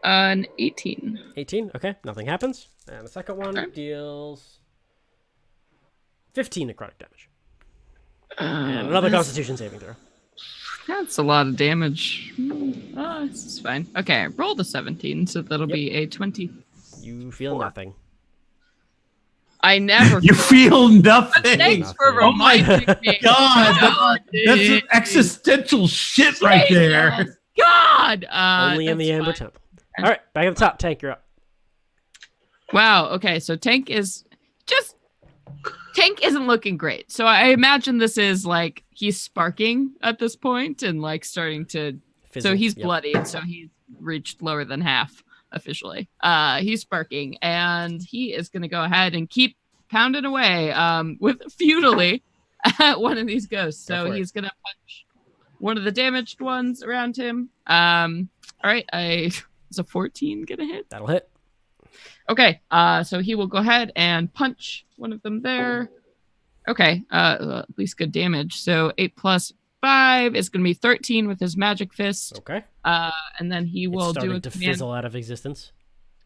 An 18. 18. Okay, nothing happens. And the second one Okay. deals 15 necrotic damage. Oh, And another Constitution saving throw. That's a lot of damage. This is fine. Okay, roll the 17, so that'll be a 20. You feel nothing. I never. You feel nothing. Thanks for Oh my reminding me. God, that's some existential shit right there. God. Only in the that's Amber fine. Temple. All right, back at the top. Tank, you're up. Wow. Okay. So Tank isn't looking great. So I imagine this is like he's sparking at this point and like starting to. Fizzle. So he's Yep. bloodied. So he's reached lower than half officially. He's sparking and he is going to go ahead and keep pounding away with futilely at one of these ghosts. So he's going to punch one of the damaged ones around him. All right. Is a 14 going to hit? That'll hit. Okay, so he will go ahead and punch one of them there. Okay, at least good damage. So 8 plus 5 is going to be 13 with his magic fist. Okay. And then he will It's do starting a to command. fizzle out of existence.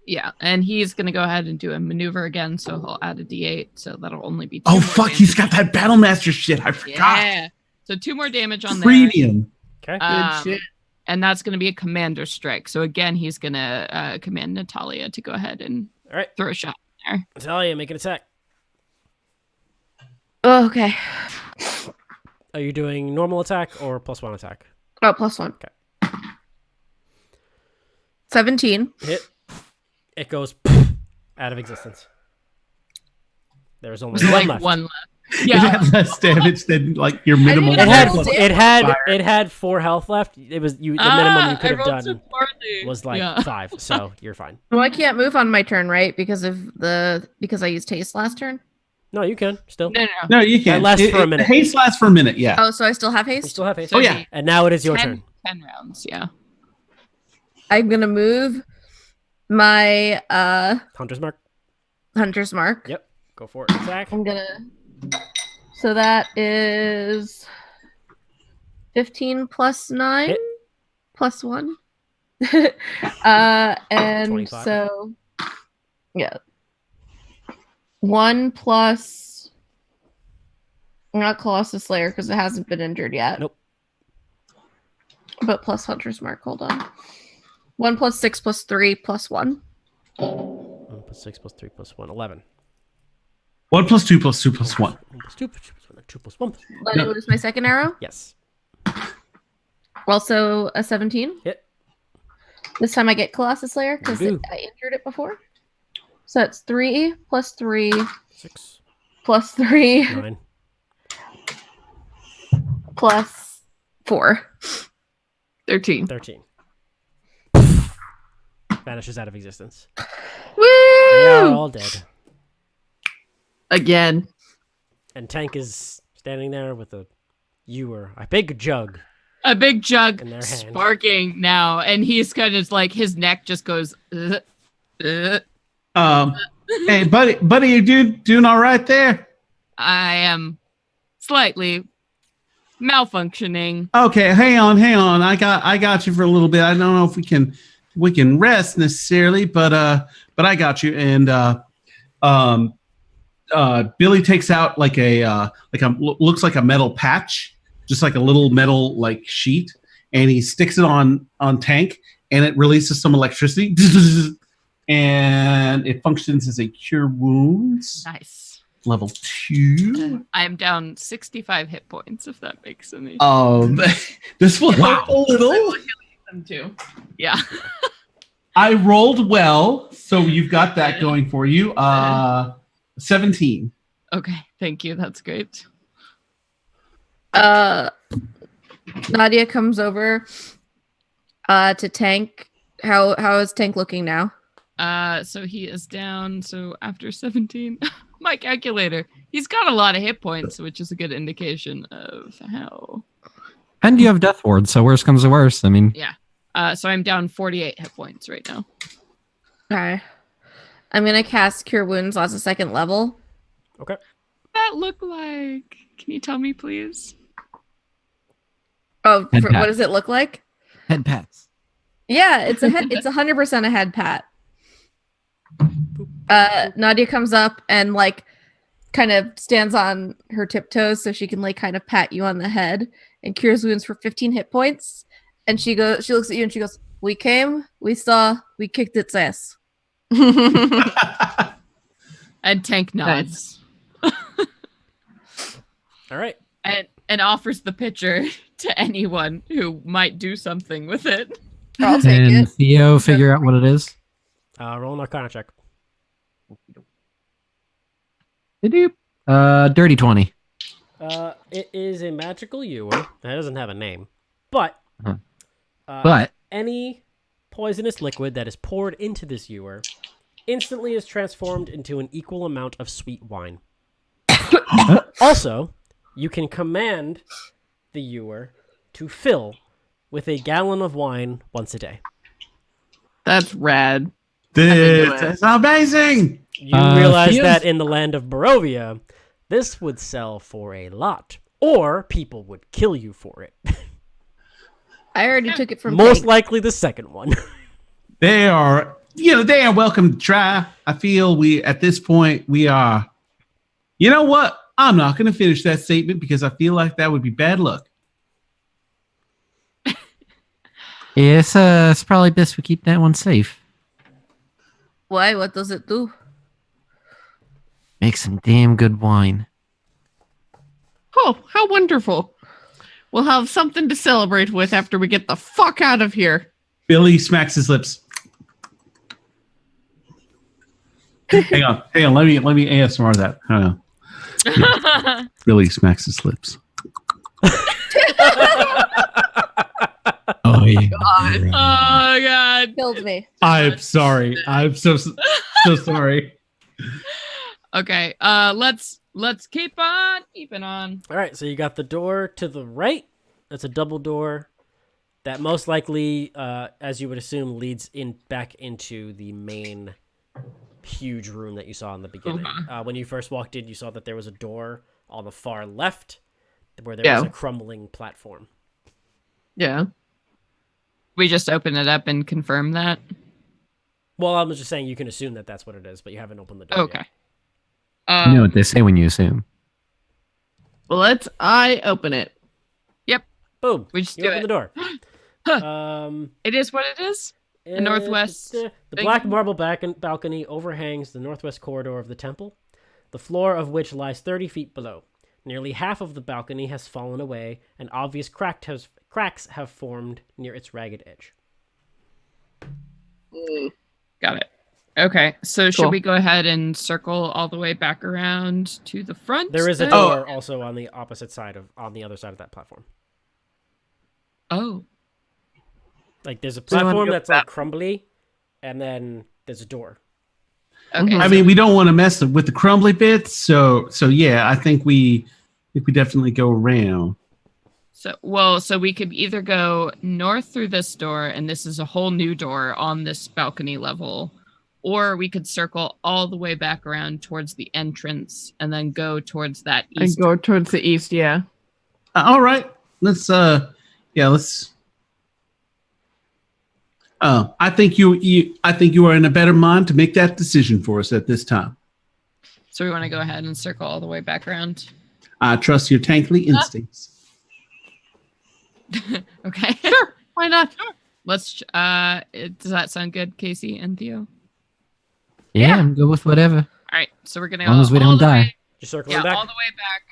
Yeah, and he's going to go ahead and do a maneuver again. So he'll add a D8. So that'll only be 2 Oh more fuck! damage. He's got that Battlemaster shit. I forgot. Yeah. So 2 more damage on there. Premium. Okay. Good shit. And that's going to be a commander strike. So again, he's going to command Natalia to go ahead and All right. throw a shot there. Natalia, make an attack. Oh, okay. Are you doing normal attack or +1 attack? Oh, +1. Okay. 17. Hit. It goes out of existence. There's only It's one like left. one left. It Yeah. had less damage than like your minimal. didn't It had roll it had 4 health left. It was the minimum you could have done was like 5, so you're fine. Well, I can't move on my turn, right? Because I used haste last turn. No, you can still. No. No, you can't. That lasts for a minute. Haste lasts for a minute. Yeah. Oh, so I still have You haste? still have haste. So Oh, yeah. And now it is your turn. 10 rounds, yeah. I'm gonna move my Hunter's mark. hunter's mark. Yep. Go for it. Attack. I'm gonna. So that is 15 plus 9 Hit. plus 1. And 25. so yeah. 1 plus not Colossus Slayer because it hasn't been injured yet. Nope. But plus Hunter's Mark. Hold on. 1 plus 6 plus 3 plus 1. 1 plus 6 plus 3 plus 1. 11. 1 plus 2 plus 2 plus 1. 1 plus 2 plus 2 plus 1. 2 plus 1. Let me lose my second arrow. Yes. Also a 17. Hit. This time I get Colossus Slayer because You do. I injured it before. So it's 3 plus 3 6. plus 3 9. plus 4. 13. 13. Vanishes out of existence. Woo! They are all dead. Again. And Tank is standing there with a big jug. A big jug In their hand. sparking now, and he's kind of like his neck just goes. Hey, buddy, you doing all right there? I am slightly malfunctioning. Okay, hang on. I got you for a little bit. I don't know if we can rest necessarily, but I got you. And Billy takes out like a looks like a metal patch, just like a little metal like sheet, and he sticks it on Tank, and it releases some electricity, and it functions as a cure wounds Nice. level 2. I am down 65 hit points, if that makes any. This will help a little. Them too. Yeah. I rolled well, so you've got that going for you. 17. Okay. Thank you. That's great. Nadia comes over to Tank. How is Tank looking now? So he is down. So after 17, my calculator, he's got a lot of hit points, which is a good indication of how. And you have Death Ward, so worst comes to worst. I mean, So I'm down 48 hit points right now. Okay. I'm gonna cast Cure Wounds as a 2nd level. Okay. That look like? Can you tell me, please? Oh, Head pat. what does it look like? head pats. Yeah, it's a head, it's 100% a head pat. Nadia comes up and like kind of stands on her tiptoes so she can like kind of pat you on the head and cures wounds for 15 hit points. And she looks at you and she goes, "We came, we saw, we kicked its ass." And Tank nods All right. and offers the pitcher to anyone who might do something with it. I'll take And it. Theo, figure out what it is. Roll an Arcana check. Dirty 20. It is a magical ewer. That doesn't have a name, but But any poisonous liquid that is poured into this ewer instantly is transformed into an equal amount of sweet wine. Also, you can command the ewer to fill with a gallon of wine once a day. That's rad. This is amazing. You realize feels- that in the land of Barovia, this would sell for a lot, or people would kill you for it. I already took it from Most Tank. likely the second one. They are welcome to try. I feel at this point, we are, you know what? I'm not going to finish that statement because I feel like that would be bad luck. Yes, it's probably best we keep that one safe. Why? What does it do? Make some damn good wine. Oh, how wonderful. We'll have something to celebrate with after we get the fuck out of here. Billy smacks his lips. Hang on. Let me ASMR that. Hang on. Billy smacks his lips. Oh, yeah. Oh god. Killed me. I'm sorry. I'm so sorry. Okay. Let's keep on keeping on. All right, so you got the door to the right. That's a double door that most likely, as you would assume, leads back into the main huge room that you saw in the beginning. When you first walked in, you saw that there was a door on the far left where there was a crumbling platform. Yeah. We just open it up and confirm that. Well, I was just saying you can assume that that's what it is, but you haven't opened the door Okay. yet. You know what they say when you assume. Well, I open it. Boom. We just You do open it. the door. It is what it is. The northwest The thing? black marble balcony overhangs the northwest corridor of the temple, the floor of which lies 30 feet below. Nearly half of the balcony has fallen away, and obvious cracks have formed near its ragged edge. Got it. Okay. So should Cool. we go ahead and circle all the way back around to the front? There is a then? door also on the opposite side on the other side of that platform. Oh. Like there's a So you wanna platform go that's like crumbly, and then there's a door. Okay. I so- mean, we don't want to mess with the crumbly bits, so yeah, I think we definitely go around. So we could either go north through this door, and this is a whole new door on this balcony level, or we could circle all the way back around towards the entrance and then go towards that And east. go towards the east, yeah. All right, let's. I think you are in a better mind to make that decision for us at this time. So we want to go ahead and circle all the way back around. I trust your tankly instincts. Okay. Sure. Why not? Let's. Does that sound good, Casey and Theo? Yeah, I'm good with whatever. All right. So we're gonna As long go as we all don't the die. way- Just circling yeah, back. all the way back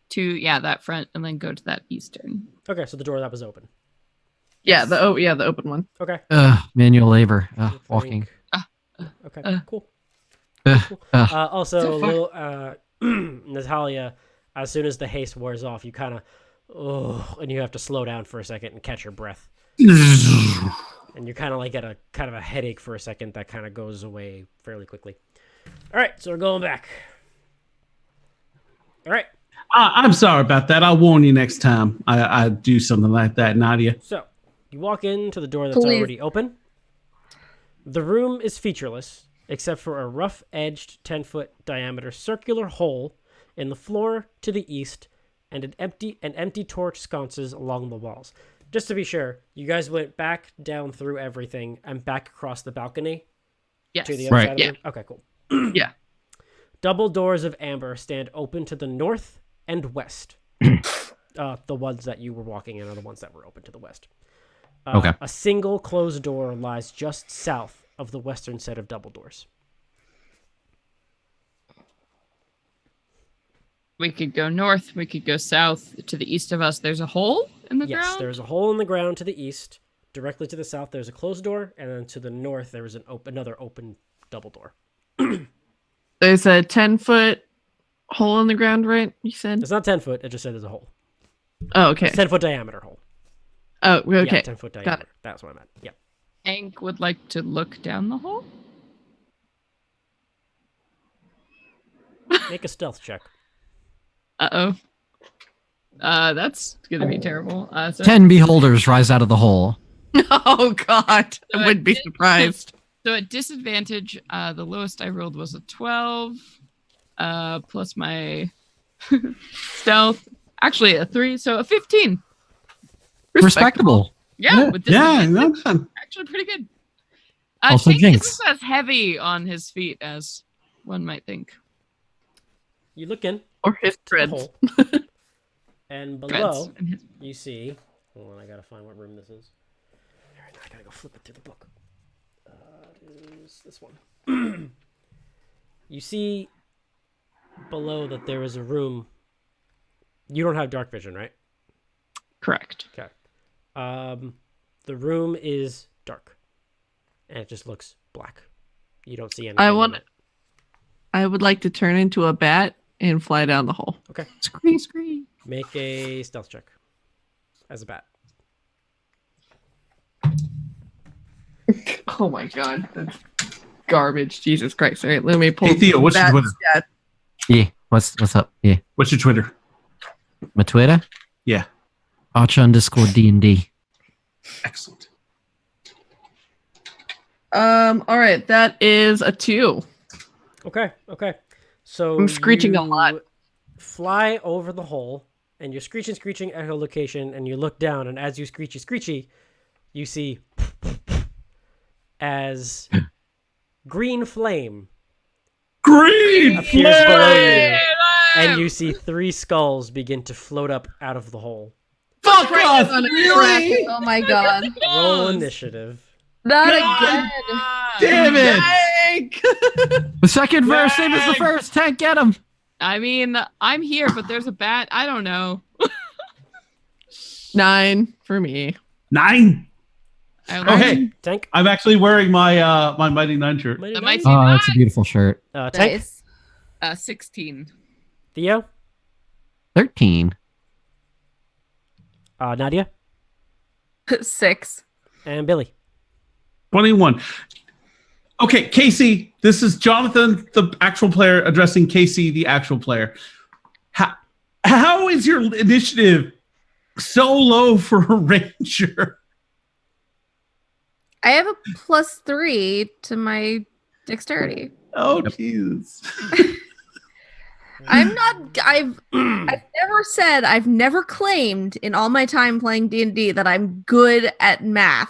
to that front, and then go to that eastern. Okay, so the door that was open. Yeah, the open one. Okay. Manual labor. Think- Walking. Okay. Cool. Ugh. Also, So far- little Natalia, as soon as the haste wears off, you kind of, and you have to slow down for a second and catch your breath, and you kind of like get a kind of a headache for a second that kind of goes away fairly quickly. All right, so we're going back. All right, I'm sorry about that. I'll warn you next time I do something like that, Nadia. so you walk into the door that's Please. already open. The room is featureless, except for a rough-edged 10-foot diameter circular hole in the floor to the east and an empty torch sconces along the walls. Just to be sure, you guys went back down through everything and back across the balcony Yes. to the other Right. side of Yeah. the room? Okay, cool. Yeah. Double doors of amber stand open to the north and west. The ones that you were walking in are the ones that were open to the west. Okay. A single closed door lies just south of the western set of double doors. We could go north. We could go south. To the east of us, there's a hole in the Yes, ground. there's a hole in the ground to the east. Directly to the south, there's a closed door, and then to the north, there is another open double door. There's a 10-foot hole in the ground, right? You said. It's not 10 foot. It just said there's a hole. Oh, okay. It's 10-foot diameter hole. Oh, okay. Yeah, 10-foot diameter. Got it. That's what I meant. Yeah. Hank would like to look down the hole. Make a stealth check. Uh-oh. That's gonna be terrible. 10 beholders rise out of the hole. Oh God, I would be surprised. So at disadvantage, the lowest I rolled was a 12, plus my stealth. Actually, a 3, so a 15. Respectable. Yeah, with Yeah, disadvantage, not bad. actually pretty good. Also Hank Jinx. isn't as heavy on his feet as one might think. You look in Or his the threads. hole, and Threads below in his- you see. Hold on, I gotta find what room this is. All right, now I gotta go flip it through the book. It is this one. You see below that there is a room. You don't have dark vision, right? Correct. Okay. The room is dark, and it just looks black. You don't see anything. in it. I would like to turn into a bat and fly down the hole. Okay. Scree, scree. Make a stealth check as a bat. Oh my God, that's garbage. Jesus Christ! All right, let me pull. Hey, Theo, what's your that Twitter? stat. Yeah. What's up? Yeah. What's your Twitter? My Twitter? Yeah. Arch_D&D. Excellent. All right, that is a 2. Okay. So I'm screeching a lot. you Fly over the hole, and you're screeching echolocation, and you look down, and as you screechy, you see as green flame Green appears below flame! you, and you see 3 skulls begin to float up out of the hole. Fuck off! on a Really? Oh my god. Roll initiative. Not God. again. Damn it! Tank! The second verse, same as the first. Tank, get him. I mean, I'm here, but there's a bat. I don't know. 9 for me. 9. I don't Oh, know. hey, Tank. I'm actually wearing my my Mighty 9 shirt. Mighty That Nine? might seem Oh, that's a beautiful shirt. Tank. Nice. 16. Theo. 13. Nadia. 6. And Billy. 21. Okay, Casey, this is Jonathan, the actual player, addressing Casey, the actual player. How is your initiative so low for a ranger? I have a +3 to my dexterity. Oh, jeez. I'm not. I've never claimed in all my time playing D&D that I'm good at math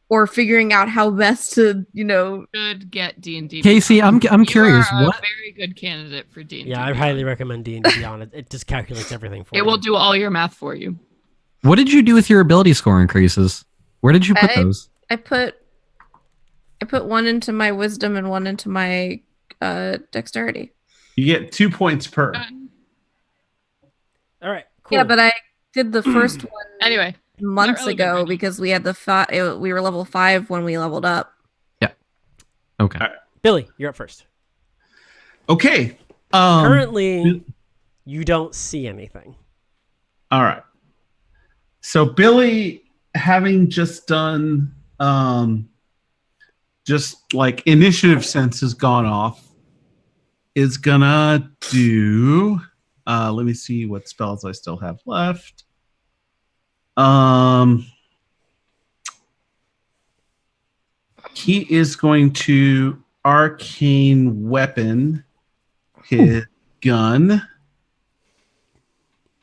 or figuring out how best to, Should get D&D. Casey, I'm curious. You are What? a very good candidate for D&D. Yeah, I highly recommend D&D Beyond. It just calculates everything for you. It will do all your math for you. What did you do with your ability score increases? Where did you put those? I put 1 into my wisdom and 1 into my dexterity. You get 2 points per. All right, cool. Yeah, but I did the first one Anyway, months relevant ago right now. because we had we were level 5 when we leveled up. Okay. Billy, you're up first. Okay. Currently, you don't see anything. All right. So Billy, having just done just like initiative sense has gone off, is gonna do let me see what spells I still have left. He is going to arcane weapon his gun,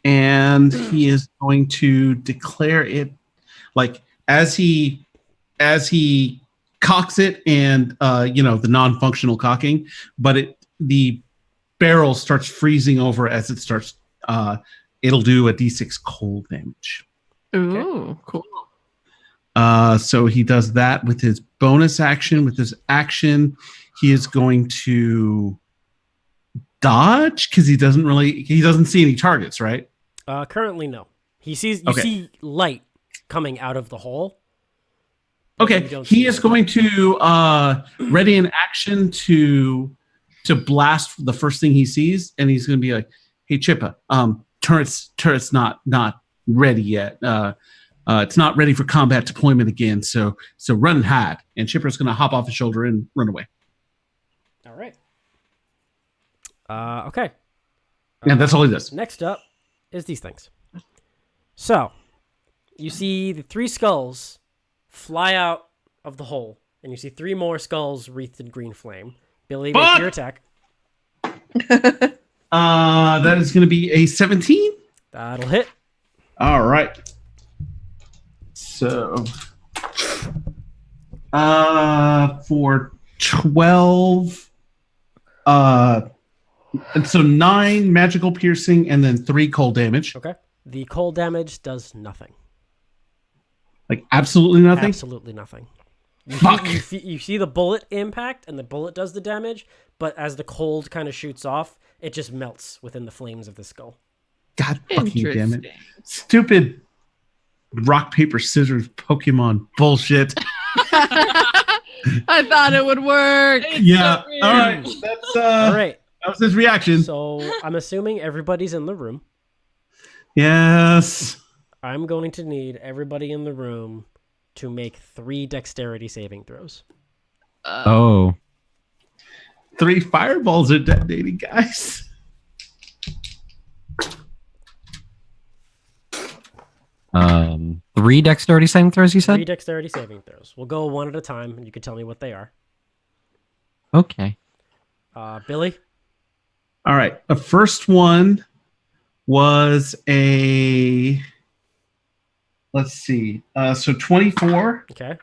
and he is going to declare it like as he cocks it, and the non-functional cocking, but the barrel starts freezing over as it starts. It'll do a d6 cold damage. Ooh, cool. So he does that with his bonus action. With his action, he is going to dodge because he doesn't see any targets, right? Currently, no. You see light coming out of the hole. but you Okay, don't he see is anything. going to ready an action to to blast the first thing he sees, and he's going to be like, "Hey, Chippa, turret's not ready yet. It's not ready for combat deployment again. So run and hide." And Chipper's going to hop off his shoulder and run away. All right. Okay. And that's all he does. Next up is these things. So, you see the 3 skulls fly out of the hole, and you see 3 more skulls wreathed in green flame. Billy, make your attack. That is going to be a 17. That'll hit. All right. So, for 12, and so 9 magical piercing and then 3 cold damage. Okay. The cold damage does nothing. Like absolutely nothing? Absolutely nothing. Fuck. You see the bullet impact, and the bullet does the damage, but as the cold kind of shoots off, it just melts within the flames of the skull. God fucking damn it. Stupid rock, paper, scissors Pokemon bullshit. I thought it would work. Yeah. All right. That's All right. That was his reaction. So I'm assuming everybody's in the room. Yes. I'm going to need everybody in the room to make 3 dexterity saving throws. Oh. 3 fireballs are detonating, guys. Three dexterity saving throws, you 3 said? dexterity saving throws. We'll go one at a time, and you can tell me what they are. Okay. Billy? All right. The first one was a... Let's see. So 24, Okay.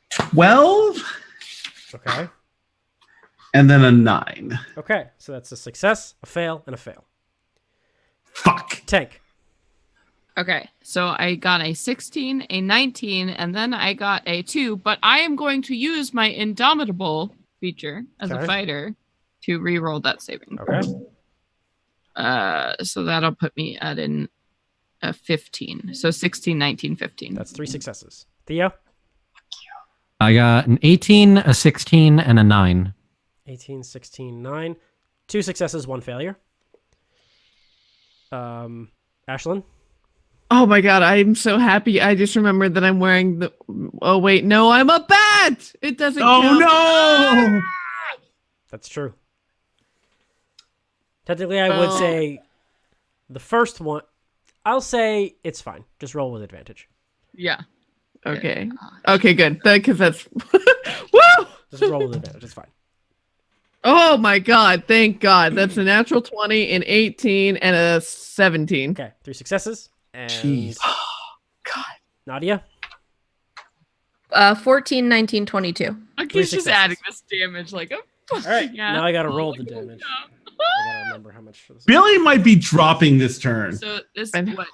12, Okay. and then a 9. Okay. So that's a success, a fail, and a fail. Fuck. Tank. Okay, so I got a 16, a 19, and then I got a 2, but I am going to use my Indomitable feature as Okay. a fighter to re-roll that saving. Okay. So that'll put me at a 15. So 16, 19, 15. That's 3 successes. Theo? I got an 18, a 16, and a 9. 18, 16, 9. 2 successes, 1 failure. Ashlyn? Oh my god, I'm so happy. I just remembered that I'm wearing the. Oh wait, no, I'm a bat. It doesn't. Oh, count. no. That's true. Technically, I would say the first one. I'll say it's fine. Just roll with advantage. Yeah. Okay. Okay, good. Because that's. Woo! Just roll with advantage. It's fine. Oh my god! Thank God. That's a natural 20, an 18, and a 17. Okay, 3 successes. And Jeez. God. Nadia? 14, 19, 22. I'm 3 just successes. adding this damage like a. All right, Yeah. now I gotta roll the damage. I gotta remember how much for this. Billy might be dropping this turn. So this And- what?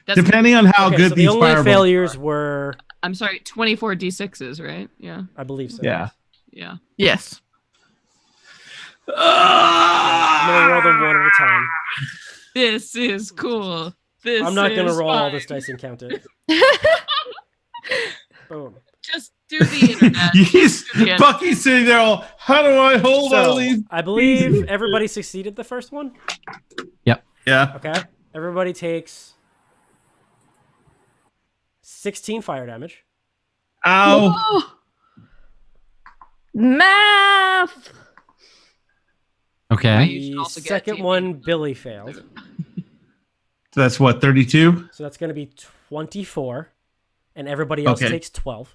That's Depending on how Okay, good so these the only fireballs failures were, I'm sorry, 24 d6s, right? Yeah. I believe so. Yeah. Yeah. Yes. I'm gonna roll them one at a time. This is cool. This I'm not gonna is roll all fine. this dice and count it. Boom. Just do the internet. He's, Yeah. Bucky's sitting there all, how do I hold all So these? I believe everybody succeeded the first one. Yeah. Okay. Everybody takes 16 fire damage. Ow. Oh, Math! Okay. You should The also get second team one, Billy failed. So that's what, 32? So that's going to be 24. And everybody else Okay. takes 12.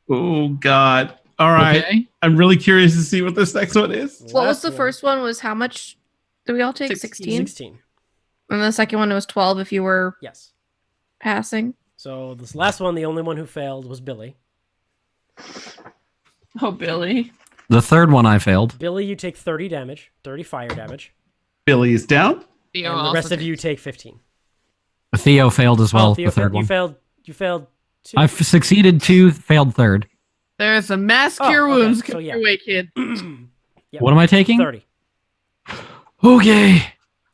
Oh, God. All right. okay. I'm really curious to see what this next one is. What was Last the one, first one? Was how much did we all take? 16? 16. And the second one was 12 if you were Yes. passing. So this last one, the only one who failed was Billy. Oh, Billy. The third one I failed. Billy, you take 30 damage, 30 fire damage. Billy is down. Theo And the also rest of takes- you take 15. Theo failed as well. Theo The third failed. one. You failed 2. I've succeeded 2, failed third. There's a mass Oh, cure okay. wounds. So, Come yeah. your way, kid. Yep. What am I taking? 30. Okay.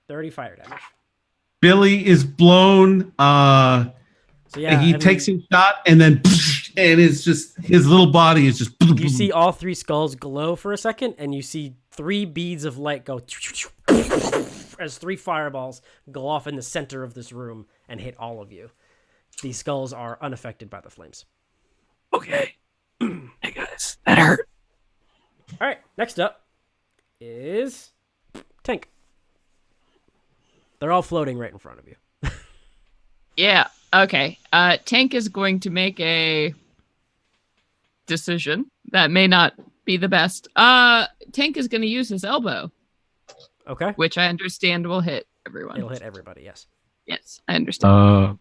30 fire damage. Billy is blown. So yeah, he and takes his shot and then and it's just his little body is just. You see all 3 skulls glow for a second, and you see 3 beads of light go as 3 fireballs go off in the center of this room and hit all of you. These skulls are unaffected by the flames. Okay. Hey guys, that hurt. All right, next up is Tank. They're all floating right in front of you. Yeah. Okay. Tank is going to make a decision that may not be the best. Tank is going to use his elbow, Okay. which I understand will hit everyone. It'll hit everybody, yes. Yes, I understand.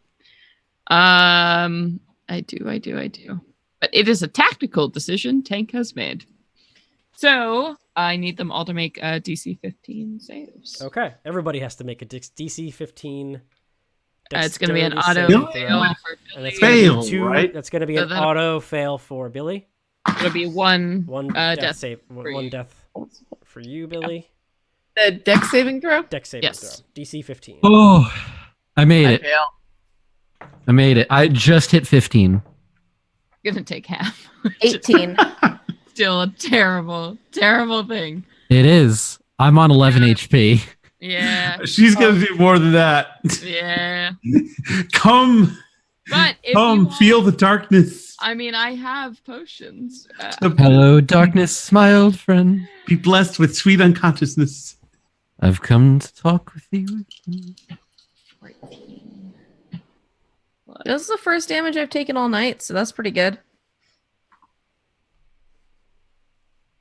I do. But it is a tactical decision Tank has made. So I need them all to make DC 15 saves. Okay. Everybody has to make a DC 15. It's going to be an dexterity auto saving fail throw. for And that's Billy. gonna be Fail, right? That's going to be So an that'll- auto fail for Billy. It'll be one Death death. save. for One you. death for you, Billy. The dex saving throw? Dex saving Yes. throw. DC 15. Oh, I made I it. fail. I made it. I just hit 15. Gonna take half. 18. Still a terrible, terrible thing. It is. I'm on 11 HP. Yeah, She's gonna do more than that. yeah. Come, But if you come, want, feel the darkness. I mean, I have potions. Hello, darkness, my old friend. Be blessed with sweet unconsciousness. I've come to talk with you. 14. This is the first damage I've taken all night, so that's pretty good.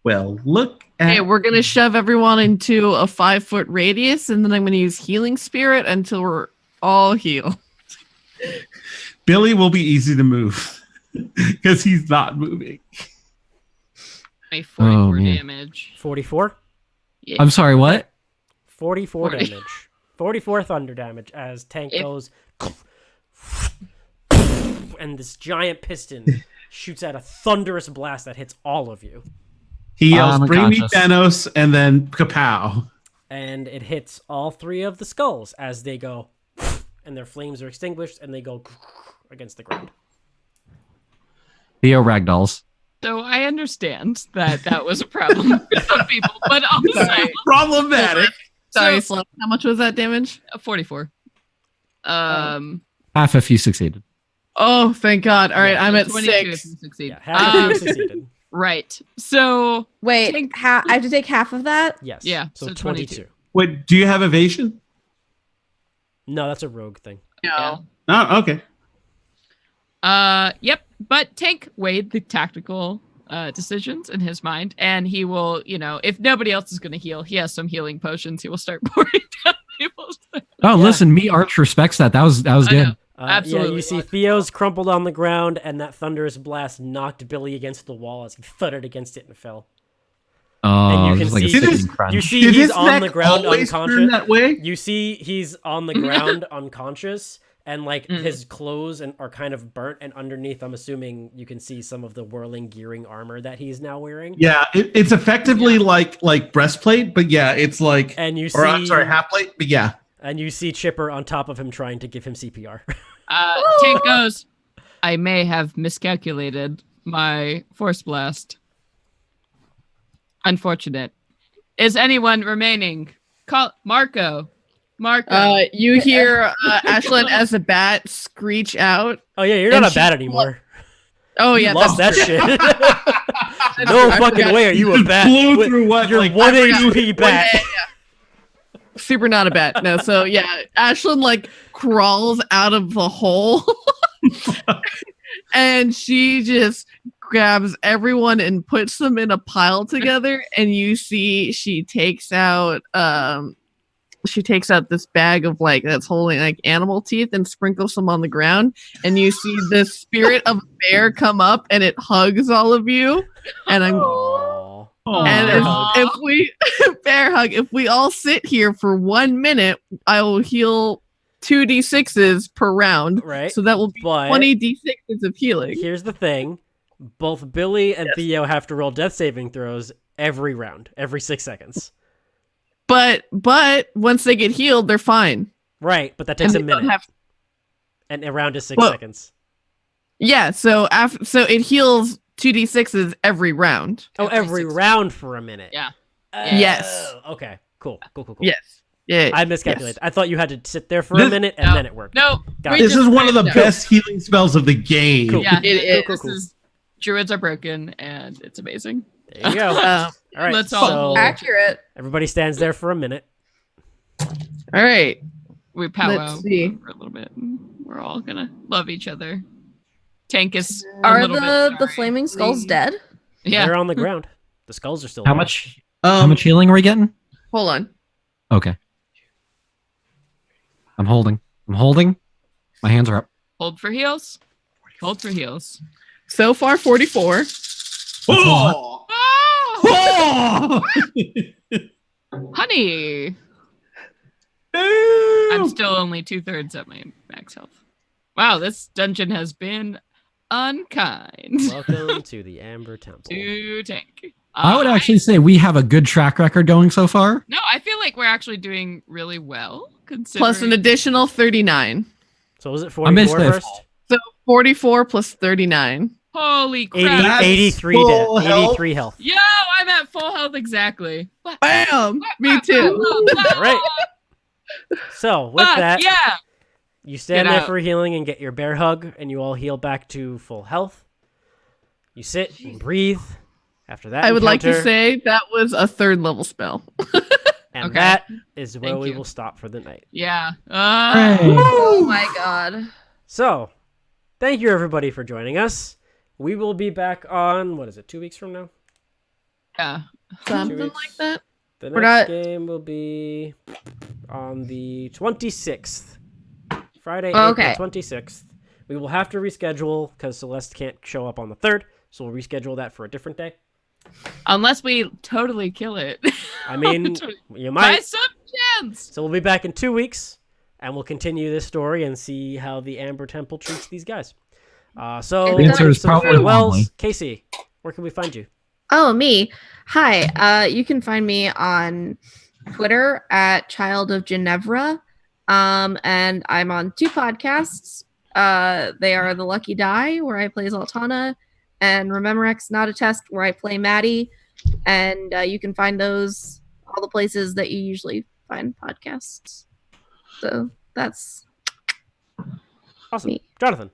Well, look at Okay, we're gonna shove everyone into a 5-foot radius, and then I'm gonna use healing spirit until we're all healed. Billy will be easy to move because he's not moving. My 44 Oh, man. damage. 44? Yeah. I'm sorry, what? 44 40. damage. 44 thunder damage as Tank If- goes and this giant piston shoots out a thunderous blast that hits all of you. He yells, I'm "Bring me unconscious." Thanos," and then kapow. And it hits all 3 of the skulls as they go and their flames are extinguished and they go against the ground. Theo Ragdolls. So I understand that that was a problem for some people, but also Problematic. Sorry, So- Slum. How much was that damage? 44. Half if you succeeded. Oh, thank God. All right, Yeah, I'm at 22 if 6. you succeed. Yeah, half of you Um, succeeded. Right. So Wait, Tank- I have to take half of that? Yes. Yeah, So so 22. 22. Wait, do you have evasion? No, that's a rogue thing. No. Oh, okay. Yep. But Tank weighed the tactical decisions in his mind, and he will, if nobody else is going to heal, he has some healing potions. He will start pouring down people's. Oh, Yeah. listen, me Arch respects that. That was I good. know. Yeah, Absolutely you see logical. Theo's crumpled on the ground, and that thunderous blast knocked Billy against the wall as he thudded against it and fell. Oh, And you this can is like a see- sickening Did crunch. You see Did he's his on neck the ground always turn unconscious. that way? You see he's on the ground unconscious, and like Mm. his clothes are kind of burnt, and underneath, I'm assuming you can see some of the whirling gearing armor that he's now wearing. Yeah, it's effectively like breastplate, but yeah, it's like, And you see, or I'm sorry, half plate, but yeah. and you see Chipper on top of him trying to give him CPR. Tank goes, I may have miscalculated my force blast. Unfortunate. Is anyone remaining? Call Marco. You hear Ashlyn as a bat screech out. Oh yeah, you're And not a she- bat anymore. Oh You yeah, lost that that's true. shit. That's No true. I fucking forgot. way are you a Just bat. blew With- through what? You're Like, one I forgot- HP bat. Yeah. Super not a bat. No, so yeah, Ashlyn like crawls out of the hole and she just grabs everyone and puts them in a pile together, and you see she takes out this bag of like that's holding like animal teeth and sprinkles them on the ground, and you see the spirit of a bear come up and it hugs all of you, and I'm Aw. and Bear hug. if we bear hug, if we all sit here for 1 minute, I will heal 2d6s per round. Right. So that will be But 20 d6s of healing. here's the thing. Both Billy and Theo have to roll death saving throws every round, every 6 seconds. But once they get healed, they're fine. Right, but that takes a And they don't minute. have And a round is 6 Well- seconds. Yeah, so so it heals 2d6s every round. Oh, Every every 6 round for a minute. Yeah. Yes. Okay. Cool. Yes. Yeah. I miscalculated. Yes. I thought you had to sit there for a minute and No. then it worked. No. Got we it. This is one of the no. best healing spells of the game. Cool. Yeah, It this is. is druids are broken and it's amazing. There you go. Um, All right. let's all So hold. Accurate. everybody stands there for a minute. all right. We powwow Let's see. for a little bit. We're all gonna love each other. Tank is a Are little the bit flaming skulls dead? Yeah. They're on the ground. The skulls are still How there. much? How much healing are we getting? Hold on. Okay. I'm holding. My hands are up. Hold for heals. Hold for heals. So far, 44. Oh! Oh, Oh! honey. Damn! I'm still only 2/3 at my max health. Wow, this dungeon has been unkind Welcome to the Amber Temple. to Tank. I would actually say we have a good track record going so far. No, I feel like we're actually doing really well considering. Plus an additional 39. So was it I missed 44 it. first? So 44 plus 39. Holy 80, crap! That's 83 full dead. health. 83 health. Yo, I'm at full health exactly. Bam! Me too. All right. So with that, Yeah. you stand Get there out. for healing and get your bear hug, and you all heal back to full health. You sit and breathe. After that, I would like to encounter, say that was a 3rd level spell. and Okay. that is where Thank we you. will stop for the night. Yeah. Oh my god. So, thank you everybody for joining us. We will be back on 2 weeks from now? Yeah. Something weeks. like that. The We're next not- game will be on the 26th. Friday, Okay. April 26th. We will have to reschedule because Celeste can't show up on the 3rd, so we'll reschedule that for a different day. Unless we totally kill it. I mean, you By might. some chance. So we'll be back in 2 weeks, and we'll continue this story and see how the Amber Temple treats these guys. So, The answer is some probably farewells. wobbly. Casey, where can we find you? Oh, me. Hi. You can find me on Twitter at Child of Ginevra. And I'm on 2 podcasts. They are The Lucky Die, where I play Zoltana, and Remember X Not a Test, where I play Maddie. And you can find those all the places that you usually find podcasts. So that's Awesome. me. Jonathan.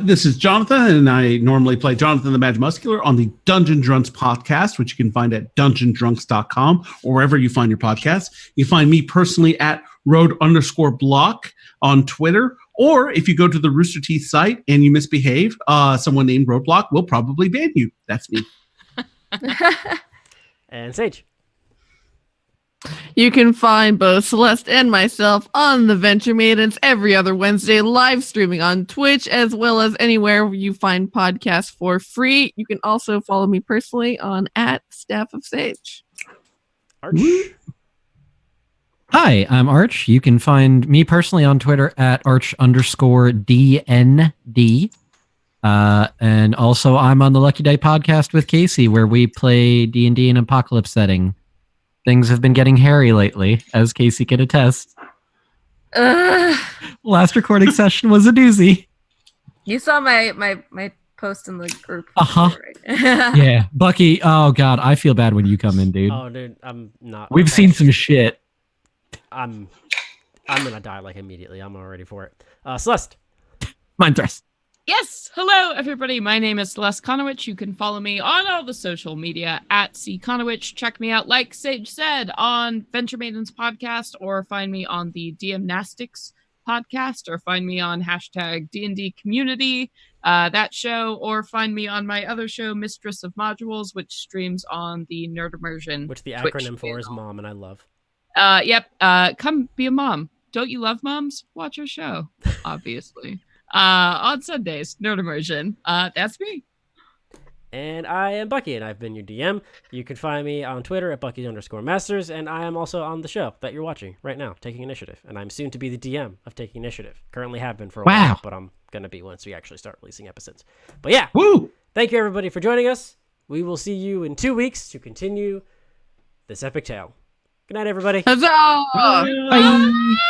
This is Jonathan, and I normally play Jonathan the Mad Muscular on the Dungeon Drunks podcast, which you can find at dungeondrunks.com or wherever you find your podcasts. You find me personally at road_block on Twitter, or if you go to the Rooster Teeth site and you misbehave, someone named Roadblock will probably ban you. That's me. And Sage. You can find both Celeste and myself on the Venture Maidens every other Wednesday, live streaming on Twitch, as well as anywhere you find podcasts for free. You can also follow me personally on @StaffOfSage. Arch. Hi, I'm Arch. You can find me personally on Twitter at Arch_DND. And also I'm on the Lucky Die podcast with Casey, where we play D&D in an apocalypse setting. Things have been getting hairy lately, as Casey can attest. Last recording session was a doozy. You saw my post in the group. Uh-huh. Right? Yeah, Bucky, oh god, I feel bad when you come in, dude. Oh, dude, I'm not. We've seen some shit. I'm gonna die like immediately. I'm already for it. Celeste. Mind thrust. Yes. Hello, everybody. My name is Celeste Conowitch. You can follow me on all the social media at @CConowitch. Check me out, like Sage said, on Venture Maidens podcast, or find me on the DMnastics podcast, or find me on #D&D community, that show, or find me on my other show, Mistress of Modules, which streams on the Nerd Immersion. Which the Twitch acronym for is channel. mom, and I love. Yep. Come be a mom. Don't you love moms? Watch our show, obviously. On Sundays, Nerd Immersion. That's me. And I am Bucky, and I've been your DM. You can find me on Twitter at Bucky_Masters, and I am also on the show that you're watching right now, Taking Initiative. And I'm soon to be the DM of Taking Initiative. Currently have been for a while, but I'm going to be once we actually start releasing episodes. But yeah, Woo! thank you everybody for joining us. We will see you in 2 weeks to continue this epic tale. Good night, everybody. Huzzah! Bye.